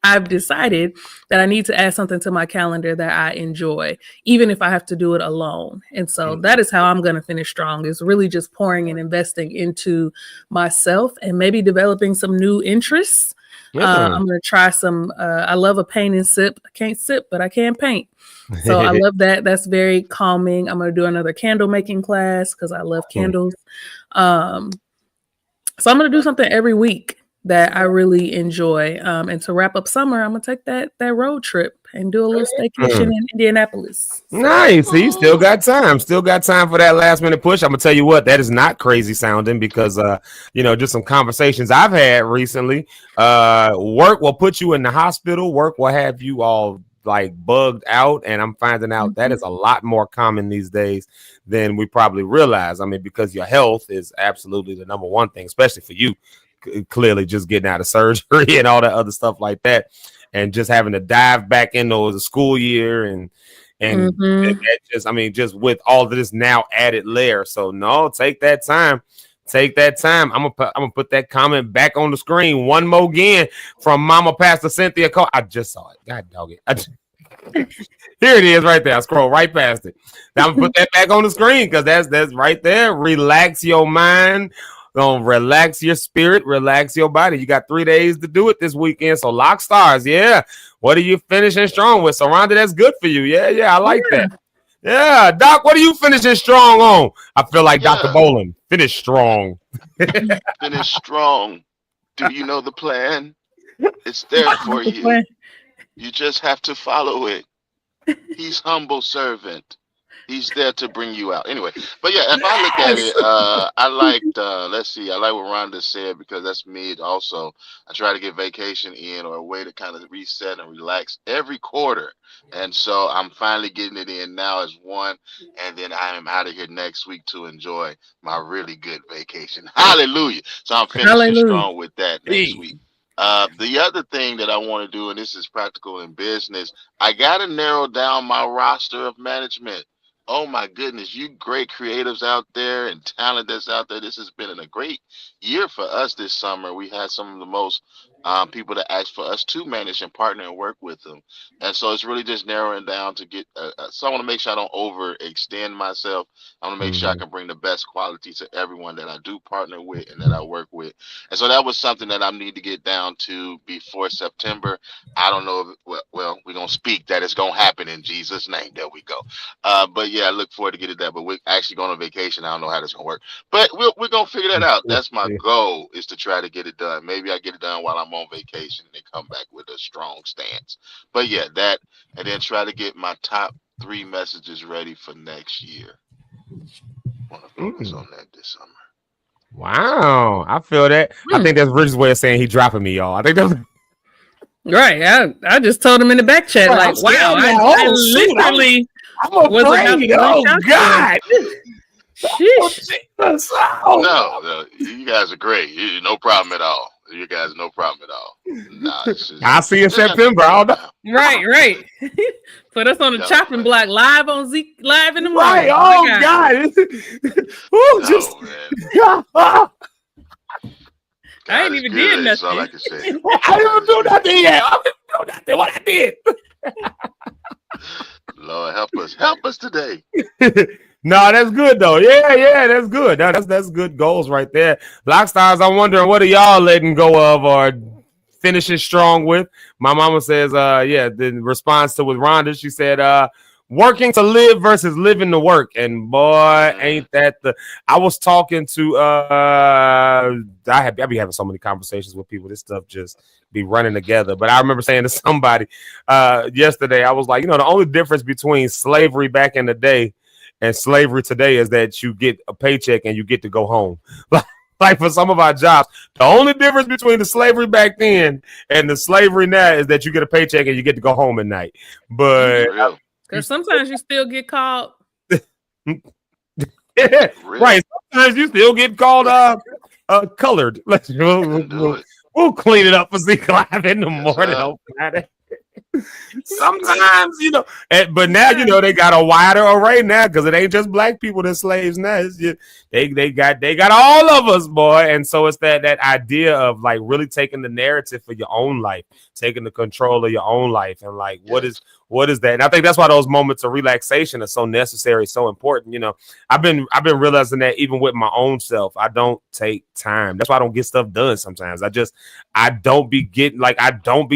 I've decided that I need to add something to my calendar that I enjoy, even if I have to do it alone. And so that is how I'm going to finish strong, is really just pouring and investing into myself and maybe developing some new interests I'm going to try some. I love a paint and sip. I can't sip, but I can paint. So I love that. That's very calming. I'm going to do another candle making class because I love candles. So I'm going to do something every week that I really enjoy. And to wrap up summer, I'm going to take that road trip and do a little staycation in Indianapolis. Nice. So you still got time. Still got time for that last minute push. I'm gonna tell you what, that is not crazy sounding because just some conversations I've had recently. Work will put you in the hospital. Work will have you all like bugged out, and I'm finding out that is a lot more common these days than we probably realize. I mean, because your health is absolutely the number one thing, especially for you. Clearly, just getting out of surgery and all that other stuff like that. And just having to dive back into the school year and just with all of this now added layer. So no, take that time. Take that time. I'm gonna put that comment back on the screen one more again from Mama Pastor Cynthia Cole. I just saw it. God dog it. Here it is right there. I scroll right past it. Now I'm gonna put that back on the screen because that's right there. Relax your mind. Gonna relax your spirit, relax your body. You got 3 days to do it this weekend. So lock stars, yeah. What are you finishing strong with? So Rhonda, that's good for you. Yeah, I like that. Yeah, Doc, what are you finishing strong on? I feel like Dr. Bolin. Finish strong. Finish strong. Do you know the plan? It's there for you. You just have to follow it. He's humble servant. He's there to bring you out. Anyway, but yeah, if I look at it, I liked, I like what Rhonda said because that's me also. I try to get vacation in or a way to kind of reset and relax every quarter. And so I'm finally getting it in now as one. And then I am out of here next week to enjoy my really good vacation. Hallelujah. So I'm finishing strong with that next week. The other thing that I want to do, and this is practical in business, I got to narrow down my roster of management. Oh my goodness, you great creatives out there and talent that's out there. This has been a great year for us this summer. We had some of the most people that asked for us to manage and partner and work with them. And so it's really just narrowing down to get, so I want to make sure I don't overextend myself. I want to make sure I can bring the best quality to everyone that I do partner with and that I work with. And so that was something that I need to get down to before September. I don't know if, well, we're going to speak that it's going to happen in Jesus' name. There we go. But yeah, I look forward to getting that. But we're actually going on vacation. I don't know how that's going to work. But we're going to figure that out. That's my goal, is to try to get it done. Maybe I get it done while I'm on vacation and come back with a strong stance. But yeah, that, and then try to get my top 3 messages ready for next year. I want to focus on that this summer. Wow, I feel that. I think that's Rich's way of saying he dropping me, y'all. I think that's right. I just told him in the back chat, like, wow, I literally was about to God. Sheesh. No, you guys are great. No problem at all. You guys, no problem at all. Nah, I'll see you in September. I don't know. Right. Put us on the chopping block live on Zeke live in the morning. Right. Oh God. I ain't even did nothing. That's all I can say. I didn't do nothing yet. I didn't do nothing. What I did. Lord, help us today. No, that's good though. Yeah, that's good. No, that's good goals right there. Black Stars, I'm wondering what are y'all letting go of or finishing strong with? My mama says, the response to with Rhonda, she said, working to live versus living to work. And boy, ain't that I was talking to I be having so many conversations with people. This stuff just be running together. But I remember saying to somebody yesterday, I was like, the only difference between slavery back in the day and slavery today is that you get a paycheck and you get to go home. Like for some of our jobs, the only difference between the slavery back then and the slavery now is that you get a paycheck and you get to go home at night. But because sometimes you still get called. Right. Sometimes you still get called colored. We'll clean it up for Zeke Live in the morning on Friday. Sometimes, but now, they got a wider array now because it ain't just black people that's slaves now. It's just, they got all of us, boy. And so it's that idea of like really taking the narrative for your own life, taking the control of your own life. And like, what is that? And I think that's why those moments of relaxation are so necessary, so important. I've been realizing that even with my own self, I don't take time. That's why I don't get stuff done sometimes. I don't be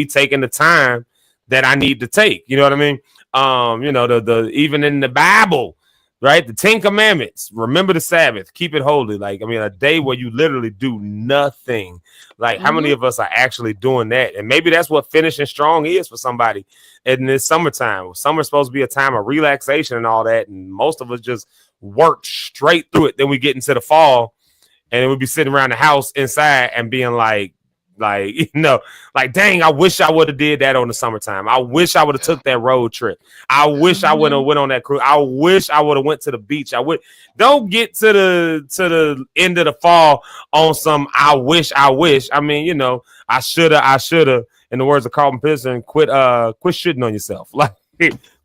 taking the time that I need to take. You know what I mean? The even in the Bible, right? The 10 Commandments, remember the Sabbath, keep it holy. Like, a day where you literally do nothing. Like, how many of us are actually doing that? And maybe that's what finishing strong is for somebody in this summertime. Summer's supposed to be a time of relaxation and all that. And most of us just work straight through it. Then we get into the fall and then we'll be sitting around the house inside and being like, dang, I wish I would have did that on the summertime. I wish I would have took that road trip. I wish I would have went on that cruise. I wish I would have went to the beach. Don't get to the end of the fall on some I wish. I should have, in the words of Carlton Pearson, quit shitting on yourself. Like,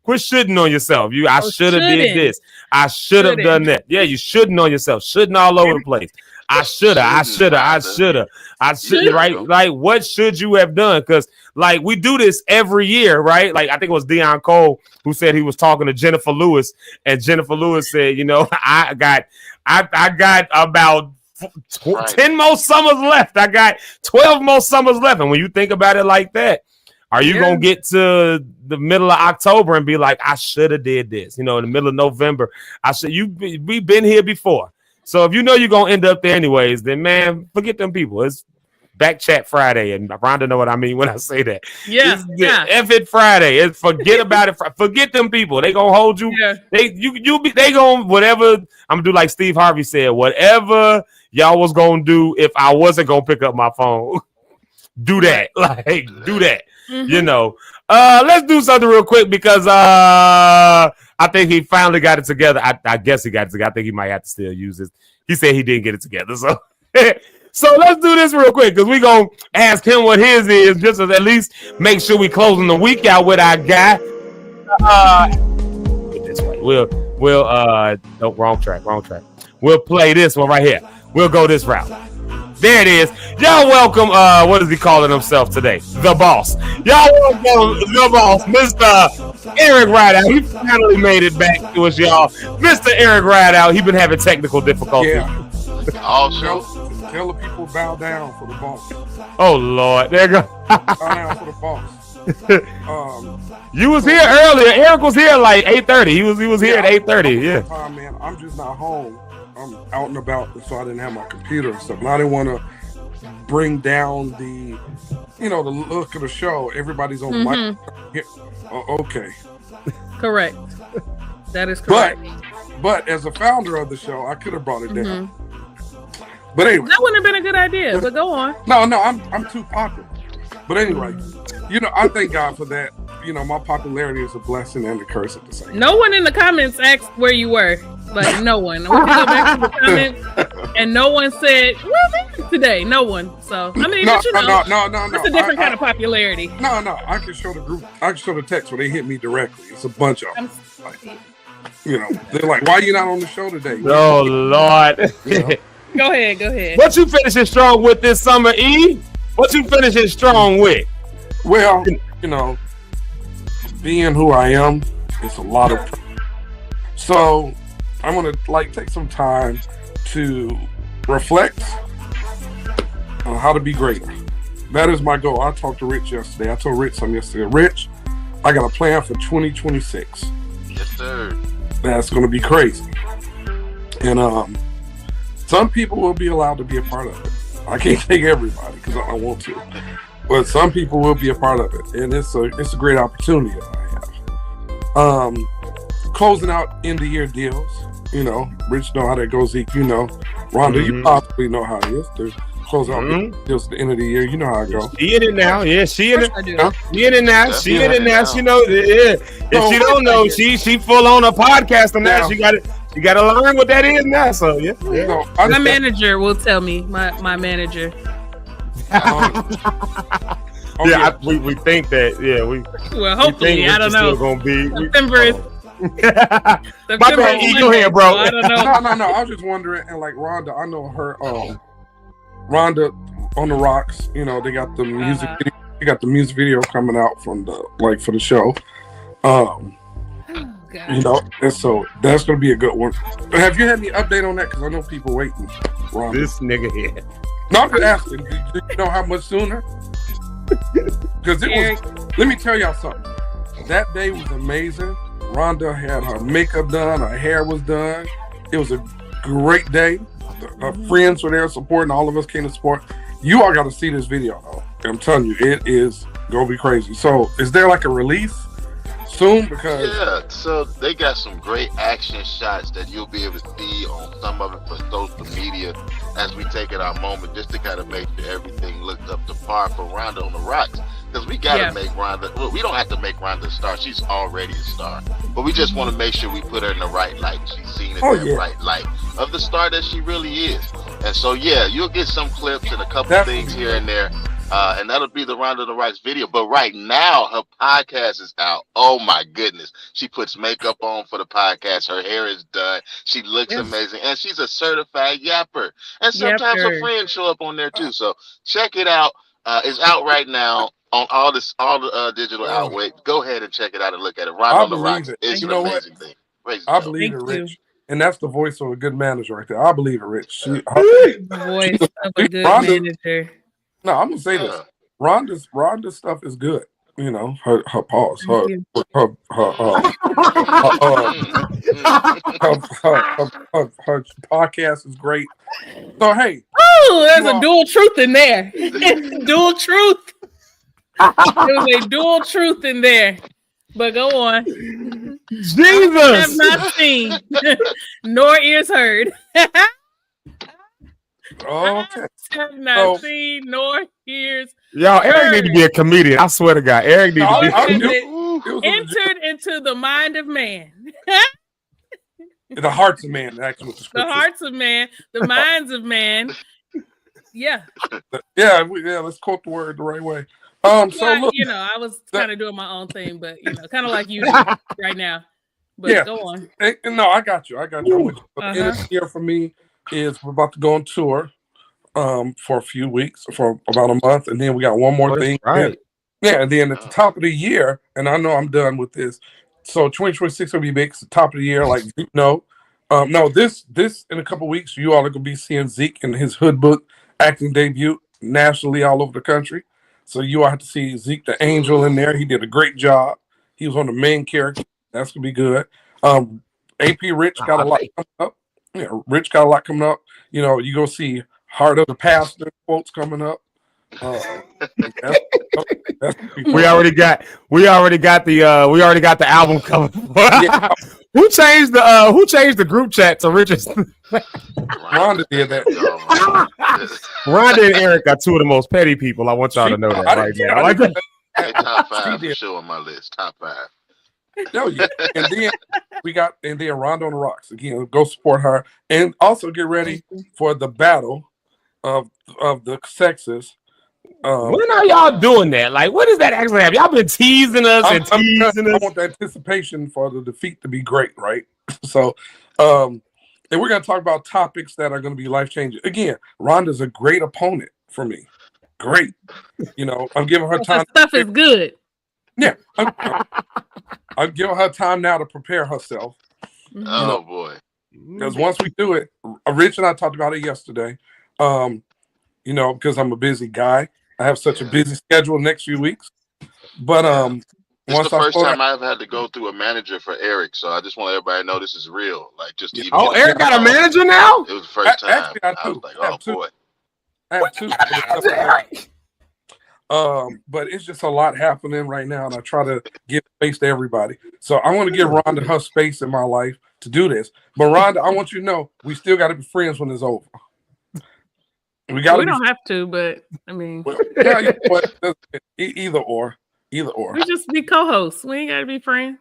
quit shitting on yourself. I should have did this. I should have done that. Yeah, you shitting on yourself, shitting all over the place. I should have. Right? Like, what should you have done? Because like we do this every year, right? Like I think it was Deion Cole who said he was talking to Jennifer Lewis, and Jennifer Lewis said, I got about 10 more summers left. I got 12 more summers left. And when you think about it like that, are you gonna get to the middle of October and be like, I should have did this? In the middle of November, we've been here before. So if you're going to end up there anyways, then, man, forget them people. It's Back Chat Friday, and Rhonda know what I mean when I say that. Yeah. F it Friday. It's forget about it. Forget them people. They going to hold you. Yeah. They going to, whatever. I'm going to do like Steve Harvey said, whatever y'all was going to do if I wasn't going to pick up my phone, do that. Like, do that. Mm-hmm. Let's do something real quick because I think he finally got it together. I guess he got it together. I think he might have to still use it. He said he didn't get it together. So so let's do this real quick because we're going to ask him what his is just to at least make sure we closing the week out with our guy. This way. We'll wrong track. We'll play this one right here. We'll go this route. There it is. Y'all welcome, what is he calling himself today? The boss. Y'all welcome the boss, Mr. Eric Rideout. He finally made it back to us, y'all. Mr. Eric Rideout, he been having technical difficulties. Yeah. Tell the people bow down for the boss. Oh, Lord. There you go. Bow down for the boss. You was here earlier. Eric was here like 8:30. He was here at 8:30. Yeah. Man, I'm just not home. I'm out and about, so I didn't have my computer and stuff. And I didn't want to bring down the look of the show. Everybody's on mic. Okay. Correct. That is correct. But as a founder of the show, I could have brought it down. But anyway, that wouldn't have been a good idea. But go on. No, I'm too popular. But anyway, I thank God for that. My popularity is a blessing and a curse at the same time. No one in the comments asked where you were. Like, no one. We can go back to the comments, and no one said, where's Eric today? No one. So, I mean, no. It's a different kind of popularity. No. I can show the group. I can show the text where they hit me directly. It's a bunch of them. They're like, why are you not on the show today? Oh, Lord. Go ahead. What you finishing strong with this summer, E? What you finishing strong with? Well, being who I am, it's a lot of pressure. So I'm gonna take some time to reflect on how to be greater. That is my goal. I talked to Rich yesterday. I told Rich something yesterday. Rich, I got a plan for 2026. Yes, sir. That's gonna be crazy. And some people will be allowed to be a part of it. I can't take everybody because I don't want to. But some people will be a part of it, and it's a great opportunity that I have. Closing out end of year deals, Rich know how that goes. Zeke, Rhonda, you possibly know how it is to close out deals at the end of the year. You know how it goes. She in it now, yeah. She in it. She in it now. She in it now. She knows it. Yeah. If you don't know, she full on a podcast on that. She got it. You got to learn what that is now. So yeah. My manager will tell me. My manager. Oh, yeah, we think that. Yeah, we. Well, hopefully, I don't know. Still gonna be. September is. My bad, E, go ahead, bro. So I don't know. No. I was just wondering, and like Rhonda, I know her. Rhonda on the Rocks. You know, they got the music. Video, they got the music video coming out from for the show. You know, and so that's gonna be a good one. Have you had any update on that? Because I know people waiting. Rhonda. This nigga here. No, I'm just asking. Do you know how much sooner? Because it was. Let me tell y'all something. That day was amazing. Rhonda had her makeup done, her hair was done. It was a great day. Her friends were there supporting. All of us came to support. You all got to see this video, though. I'm telling you, it is gonna be crazy. So, is there like a release soon? Because so they got some great action shots that you'll be able to see on some of it for social media as we take it our moment, just to kind of make sure everything looked up to par for Rhonda on the Rocks. Because we got to make Rhonda, well, we don't have to make Rhonda a star. She's already a star. But we just want to make sure we put her in the right light. She's seen in the right light of the star that she really is. And so, yeah, you'll get some clips and a couple things here and there. And that'll be the Rhonda the Rocks video. But right now, her podcast is out. Oh, my goodness. She puts makeup on for the podcast. Her hair is done. She looks amazing. And she's a certified yapper. And sometimes her friends show up on there, too. So check it out. It's out right now on all the digital outlets. Go ahead and check it out and look at it. Rhonda the Rocks is an amazing thing. I believe it, Rich. And that's the voice of a good manager right there. I believe it, Rich. The voice of a good manager. No, I'm gonna say this. Rhonda's stuff is good. You know, her pause, her podcast is great. So hey, there's a dual truth in there. Dual truth. There was a dual truth in there. But go on. Jesus, I have not seen nor ears heard. Okay. Have not seen nor ears. Y'all, Eric need to be a comedian. I swear to God, Eric need to be. Entered into the mind of man. The hearts of man, actually. The hearts of man, the minds of man. Yeah. Yeah. Let's quote the word the right way. So look, you know, I was kind of doing my own thing, but you know, kind of like you right now. But yeah, go on. No, I got you. The end of the year for me is we're about to go on tour for a few weeks, for about a month, and then we got one more thing. Right. And then at the top of the year, and I know I'm done with this. So 2026 will be big. It's the top of the year, like this in a couple weeks, you all are gonna be seeing Zeke in his Hood Book acting debut nationally all over the country. So you all have to see Zeke the Angel in there. He did a great job. He was on the main character. That's gonna be good. AP Rich got a lot coming up. Yeah, Rich got a lot coming up. You know, you go see Heart of the Pastor quotes coming up. We already got the album coming. Yeah. Who changed the group chat to Rich's? Rhonda did that. Rhonda and Eric are two of the most petty people. I want y'all to know that right now. Top 5 for sure on my list. Top 5. No, yeah. And then Rhonda on the Rocks. Again, go support her. And also get ready for the battle of the sexes. When are y'all doing that? Like, what does that actually have? Y'all been teasing us and teasing us. I want the anticipation for the defeat to be great, right? So, and we're going to talk about topics that are going to be life-changing. Again, Rhonda's a great opponent for me. Great. You know, I'm giving her time. Stuff is good. Yeah. I'm giving her time now to prepare herself. Oh, boy. Because once we do it, Rich and I talked about it yesterday. You know, because I'm a busy guy. I have such a busy schedule next few weeks. But this is the first time I've had to go through a manager for Eric, so I just want everybody to know this is real. Like, just to even Eric got a manager now? It was the first time. Actually, I was like, boy. I have two. But it's just a lot happening right now, and I try to give space to everybody. So I want to give Rhonda her space in my life to do this. But Rhonda, I want you to know we still got to be friends when it's over. We don't have to, but I mean, either or. We just be co-hosts. We ain't got to be friends.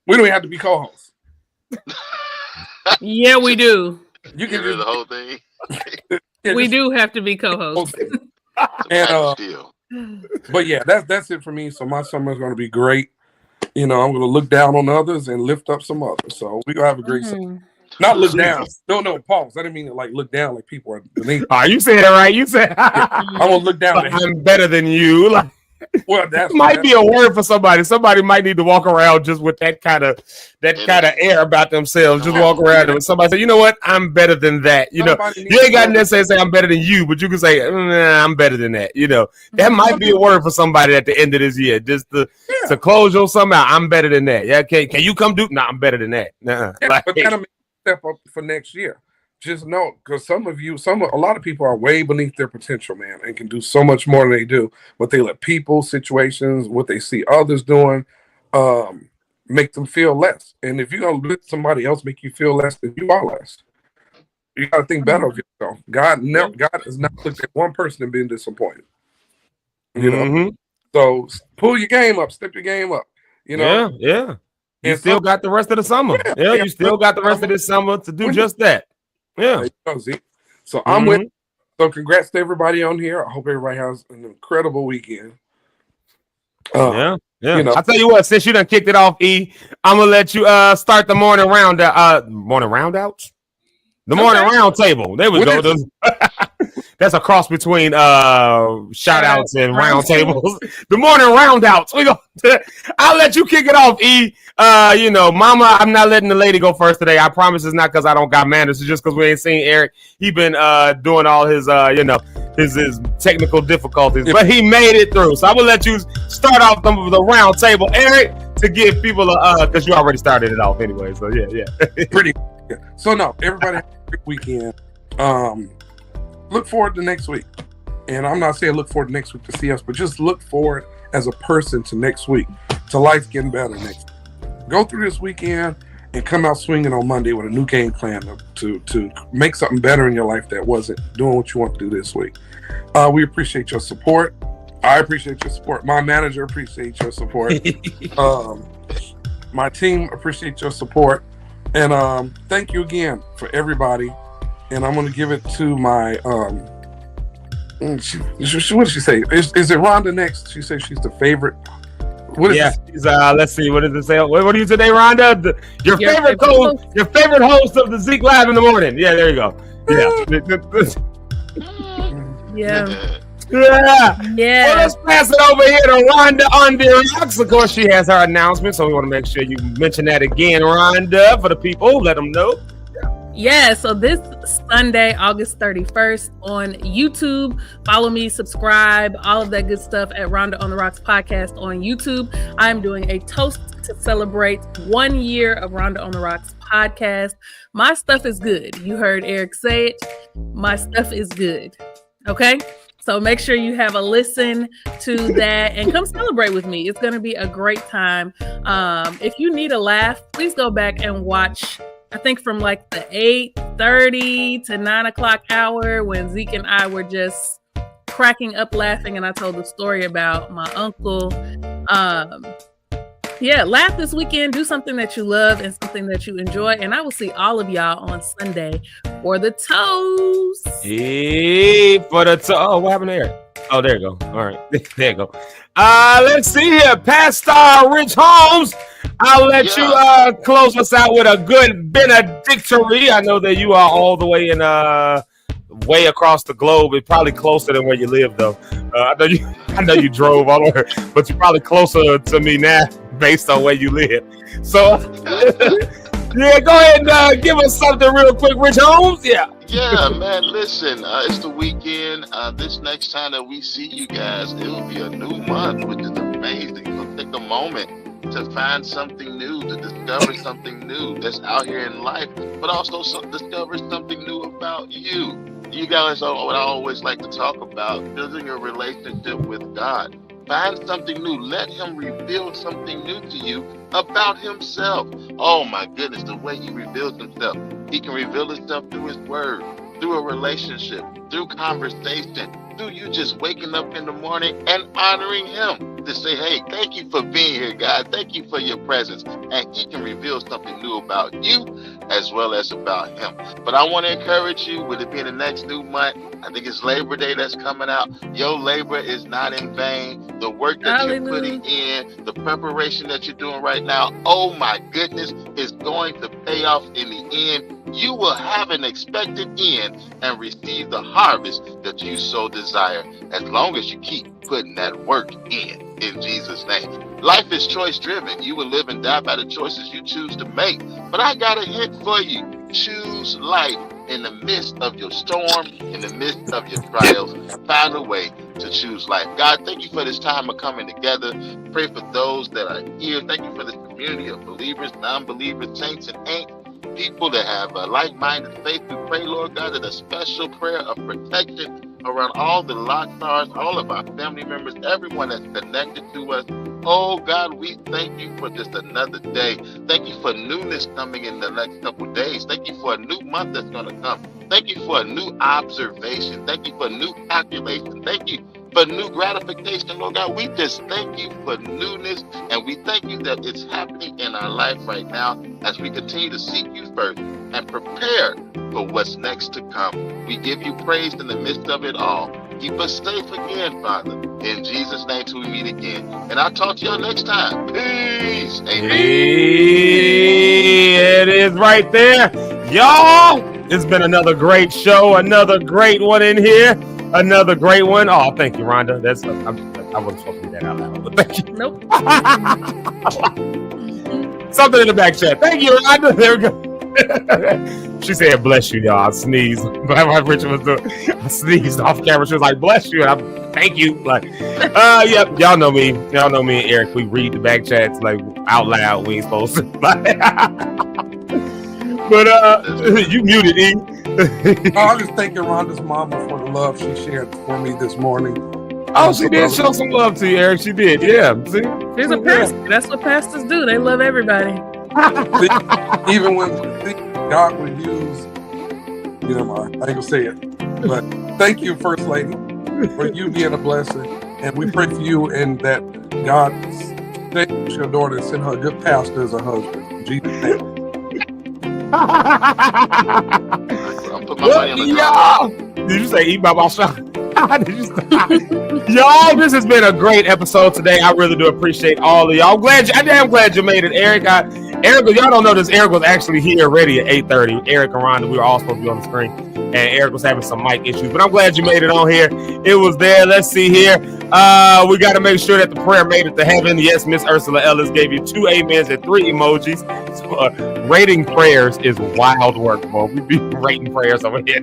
We don't have to be co-hosts. Yeah, we do. You can do the whole thing. We do have to be co-hosts. And But yeah, that's it for me. So my summer is going to be great. I'm going to look down on others and lift up some others. So we're going to have a great summer. Not look down. No, pause. I didn't mean to look down like people are beneath. You said it right. You said I'm going to look down. Like, I'm better than you. Like, well, that might be a word for somebody. Somebody might need to walk around just with that kind of air about themselves. Just walk around and somebody say, you know what? I'm better than that. You ain't got to necessarily say I'm better than you, but you can say, I'm better than that. That might be a word for somebody at the end of this year. Just to close your summer out. I'm better than that. Yeah, can you come do? I'm better than that. Yeah, but that'll make a step up for next year. Just know, because a lot of people are way beneath their potential, man, and can do so much more than they do. But they let people, situations, what they see others doing, make them feel less. And if you're gonna let somebody else make you feel less, then you are less. You got to think better of yourself. God has not looked at one person and been disappointed. So pull your game up, step your game up. Yeah. You still got the rest of the summer. Yeah, you still got the rest of this summer to do just that. Yeah. Zeke. So I'm with. So congrats to everybody on here. I hope everybody has an incredible weekend. Yeah. I tell you what, since you done kicked it off, I'm gonna let you start the morning round. Morning roundouts. The morning round table. There we go. That's a cross between shoutouts and round tables. The morning roundouts. I'll let you kick it off, Mama, I'm not letting the lady go first today. I promise it's not because I don't got manners. It's just because we ain't seen Eric. He been doing all his his technical difficulties, but he made it through. So I'm gonna let you start off the round table, Eric, to give people because you already started it off anyway. So yeah. Pretty. Yeah. So no, everybody have a great weekend. Look forward to next week. And I'm not saying look forward to next week to see us, but just look forward as a person to next week, to life getting better next week. Go through this weekend and come out swinging on Monday with a new game plan to make something better in your life that wasn't doing what you want to do this week. We appreciate your support. I appreciate your support. My manager appreciates your support. My team appreciates your support. And thank you again for everybody. And I'm going to give it to my, what did she say? Is it Rhonda next? She says she's the favorite. Let's see. What does it say? What are you today, Rhonda? Your favorite host of the Zeke Live in the morning. Yeah, there you go. Yeah. Well, let's pass it over here to Rhonda on the rocks. Of course, she has her announcement, so we want to make sure you mention that again, Rhonda, for the people. Let them know. Yeah, so this Sunday, August 31st on YouTube. Follow me, subscribe, all of that good stuff at Rhonda on the Rocks podcast on YouTube. I'm doing a toast to celebrate 1 year of Rhonda on the Rocks podcast. My stuff is good. You heard Eric say it. My stuff is good. Okay? So make sure you have a listen to that and come celebrate with me. It's going to be a great time. If you need a laugh, please go back and watch, I think from like the 8:30 to 9 o'clock hour when Zeke and I were just cracking up laughing and I told the story about my uncle. Laugh this weekend, do something that you love and something that you enjoy. And I will see all of y'all on Sunday for the toast. Oh, what happened there? Oh, there you go. All right. There you go. Let's see here. Pastor Rich Holmes, I'll let you close us out with a good benedictory. I know that you are all the way in way across the globe. It's probably closer than where you live, though. I know you drove all over, but you're probably closer to me now based on where you live. So, go ahead and give us something real quick, Rich Holmes. Yeah, man. Listen, it's the weekend. This next time that we see you guys, it'll be a new month, which is amazing. So take a moment to find something new, to discover something new that's out here in life, but also discover something new about you. You guys are what I always like to talk about, building a relationship with God. Find something new. Let him reveal something new to you about himself. Oh my goodness, the way he reveals himself. He can reveal himself through his word, through a relationship, through conversation, through you just waking up in the morning and honoring him. to say, hey, thank you for being here, God. Thank you for your presence. And he can reveal something new about you as well as about him. But I want to encourage you, with it being the next new month, I think it's Labor Day that's coming out. Your labor is not in vain. The work that you're putting in, the preparation that you're doing right now, oh my goodness, is going to pay off in the end. You will have an expected end and receive the harvest that you so desire, as long as you keep putting that work in Jesus' name. Life is choice driven. You will live and die by the choices you choose to make. But I got a hint for you. Choose life in the midst of your storm, in the midst of your trials. Find a way to choose life. God, thank you for this time of coming together. Pray for those that are here. Thank you for this community of believers, non-believers, saints and ain'ts, people that have a like-minded faith. We pray, Lord God, that a special prayer of protection around all the lost stars, all of our family members, everyone that's connected to us. Oh God, we thank you for just another day. Thank you for newness coming in the next couple days. Thank you for a new month that's going to come. Thank you for a new observation. Thank you for new calculation. Thank you for new gratification, Lord God. We just thank you for newness, and we thank you that it's happening in our life right now as we continue to seek you first and prepare for what's next to come. We give you praise in the midst of it all. Keep us safe again, Father. In Jesus' name till we meet again. And I'll talk to y'all next time. Peace. Amen. It is right there. Y'all, it's been another great show. Another great one in here. Another great one. Oh, thank you, Rhonda. I wasn't supposed to do that out loud, but thank you. Nope. Something in the back chat. Thank you, Rhonda. There we go. She said, bless you, y'all. I sneezed. But what Richard was doing, I sneezed off camera. She was like, bless you. And I'm, thank you. Like, yep, y'all know me. Y'all know me and Eric. We read the back chats like out loud. We ain't supposed to. But you muted, E. I was thanking Rhonda's mama for the love she shared for me this morning. Oh, she did show some love to you, Eric. She did. Yeah. See? She's a pastor. That's what pastors do. They love everybody. Even when God would use, I ain't gonna say it, but thank you, First Lady, for you being a blessing, and we pray for you and that God saves your daughter and send her a good pastor as a husband. In Jesus' name. Y'all, did you say eat by my shot? Y'all, this has been a great episode today. I really do appreciate all of y'all. I'm damn glad you made it, Eric. Eric, y'all don't know this. Eric was actually here already at 8:30. Eric and Rhonda, we were all supposed to be on the screen, and Eric was having some mic issues. But I'm glad you made it on here. It was there. Let's see here. We got to make sure that the prayer made it to heaven. Yes, Miss Ursula Ellis gave you 2 amens and 3 emojis. So, rating prayers is wild work, bro. We be rating prayers over here.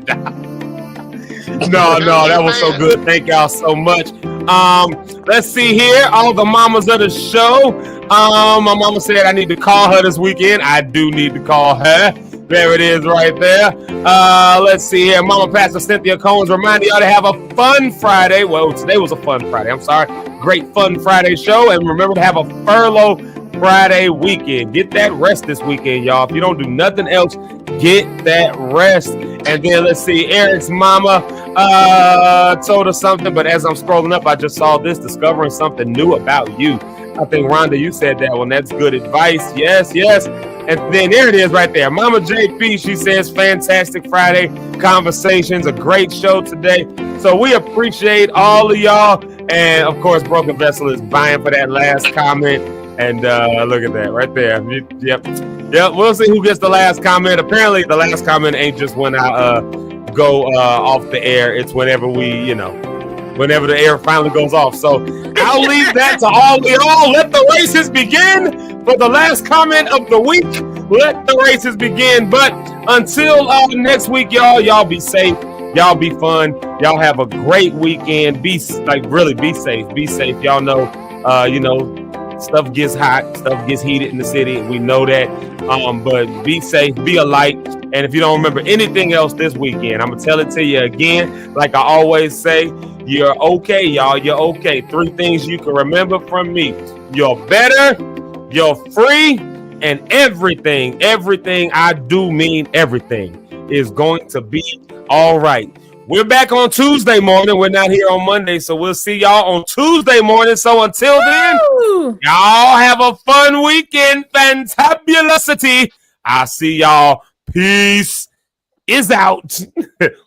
No, that was so good. Thank y'all so much. Let's see here. All the mamas of the show. My mama said I need to call her this weekend. I do need to call her. There it is right there. Let's see here. Mama Pastor Cynthia Combs reminding y'all to have a fun Friday. Well, today was a fun Friday. I'm sorry. Great fun Friday show. And remember to have a furlough Friday weekend. Get that rest this weekend, y'all. If you don't do nothing else, get that rest. And then let's see. Eric's mama told us something, but as I'm scrolling up, I just saw this, discovering something new about you. I think, Rhonda, you said that one. That's good advice. Yes. And then there it is right there. Mama JP, she says, fantastic Friday conversations. A great show today. So we appreciate all of y'all. And, of course, Broken Vessel is buying for that last comment. And look at that right there. Yep. We'll see who gets the last comment. Apparently, the last comment ain't just when I go off the air. It's whenever whenever the air finally goes off. So I'll leave that to all of y'all. Let the races begin for the last comment of the week. Let the races begin. But until next week, y'all be safe. Y'all be fun. Y'all have a great weekend. Really be safe. Be safe. Y'all know, stuff gets hot. Stuff gets heated in the city. We know that. But be safe. Be a light. And if you don't remember anything else this weekend, I'm going to tell it to you again. Like I always say, you're okay, y'all. You're okay. 3 things you can remember from me. You're better. You're free. And everything I do mean everything is going to be all right. We're back on Tuesday morning. We're not here on Monday, so we'll see y'all on Tuesday morning. So until then, y'all have a fun weekend. Fantabulosity. I'll see y'all. Peace is out.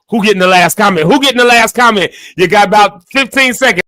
Who getting the last comment? You got about 15 seconds.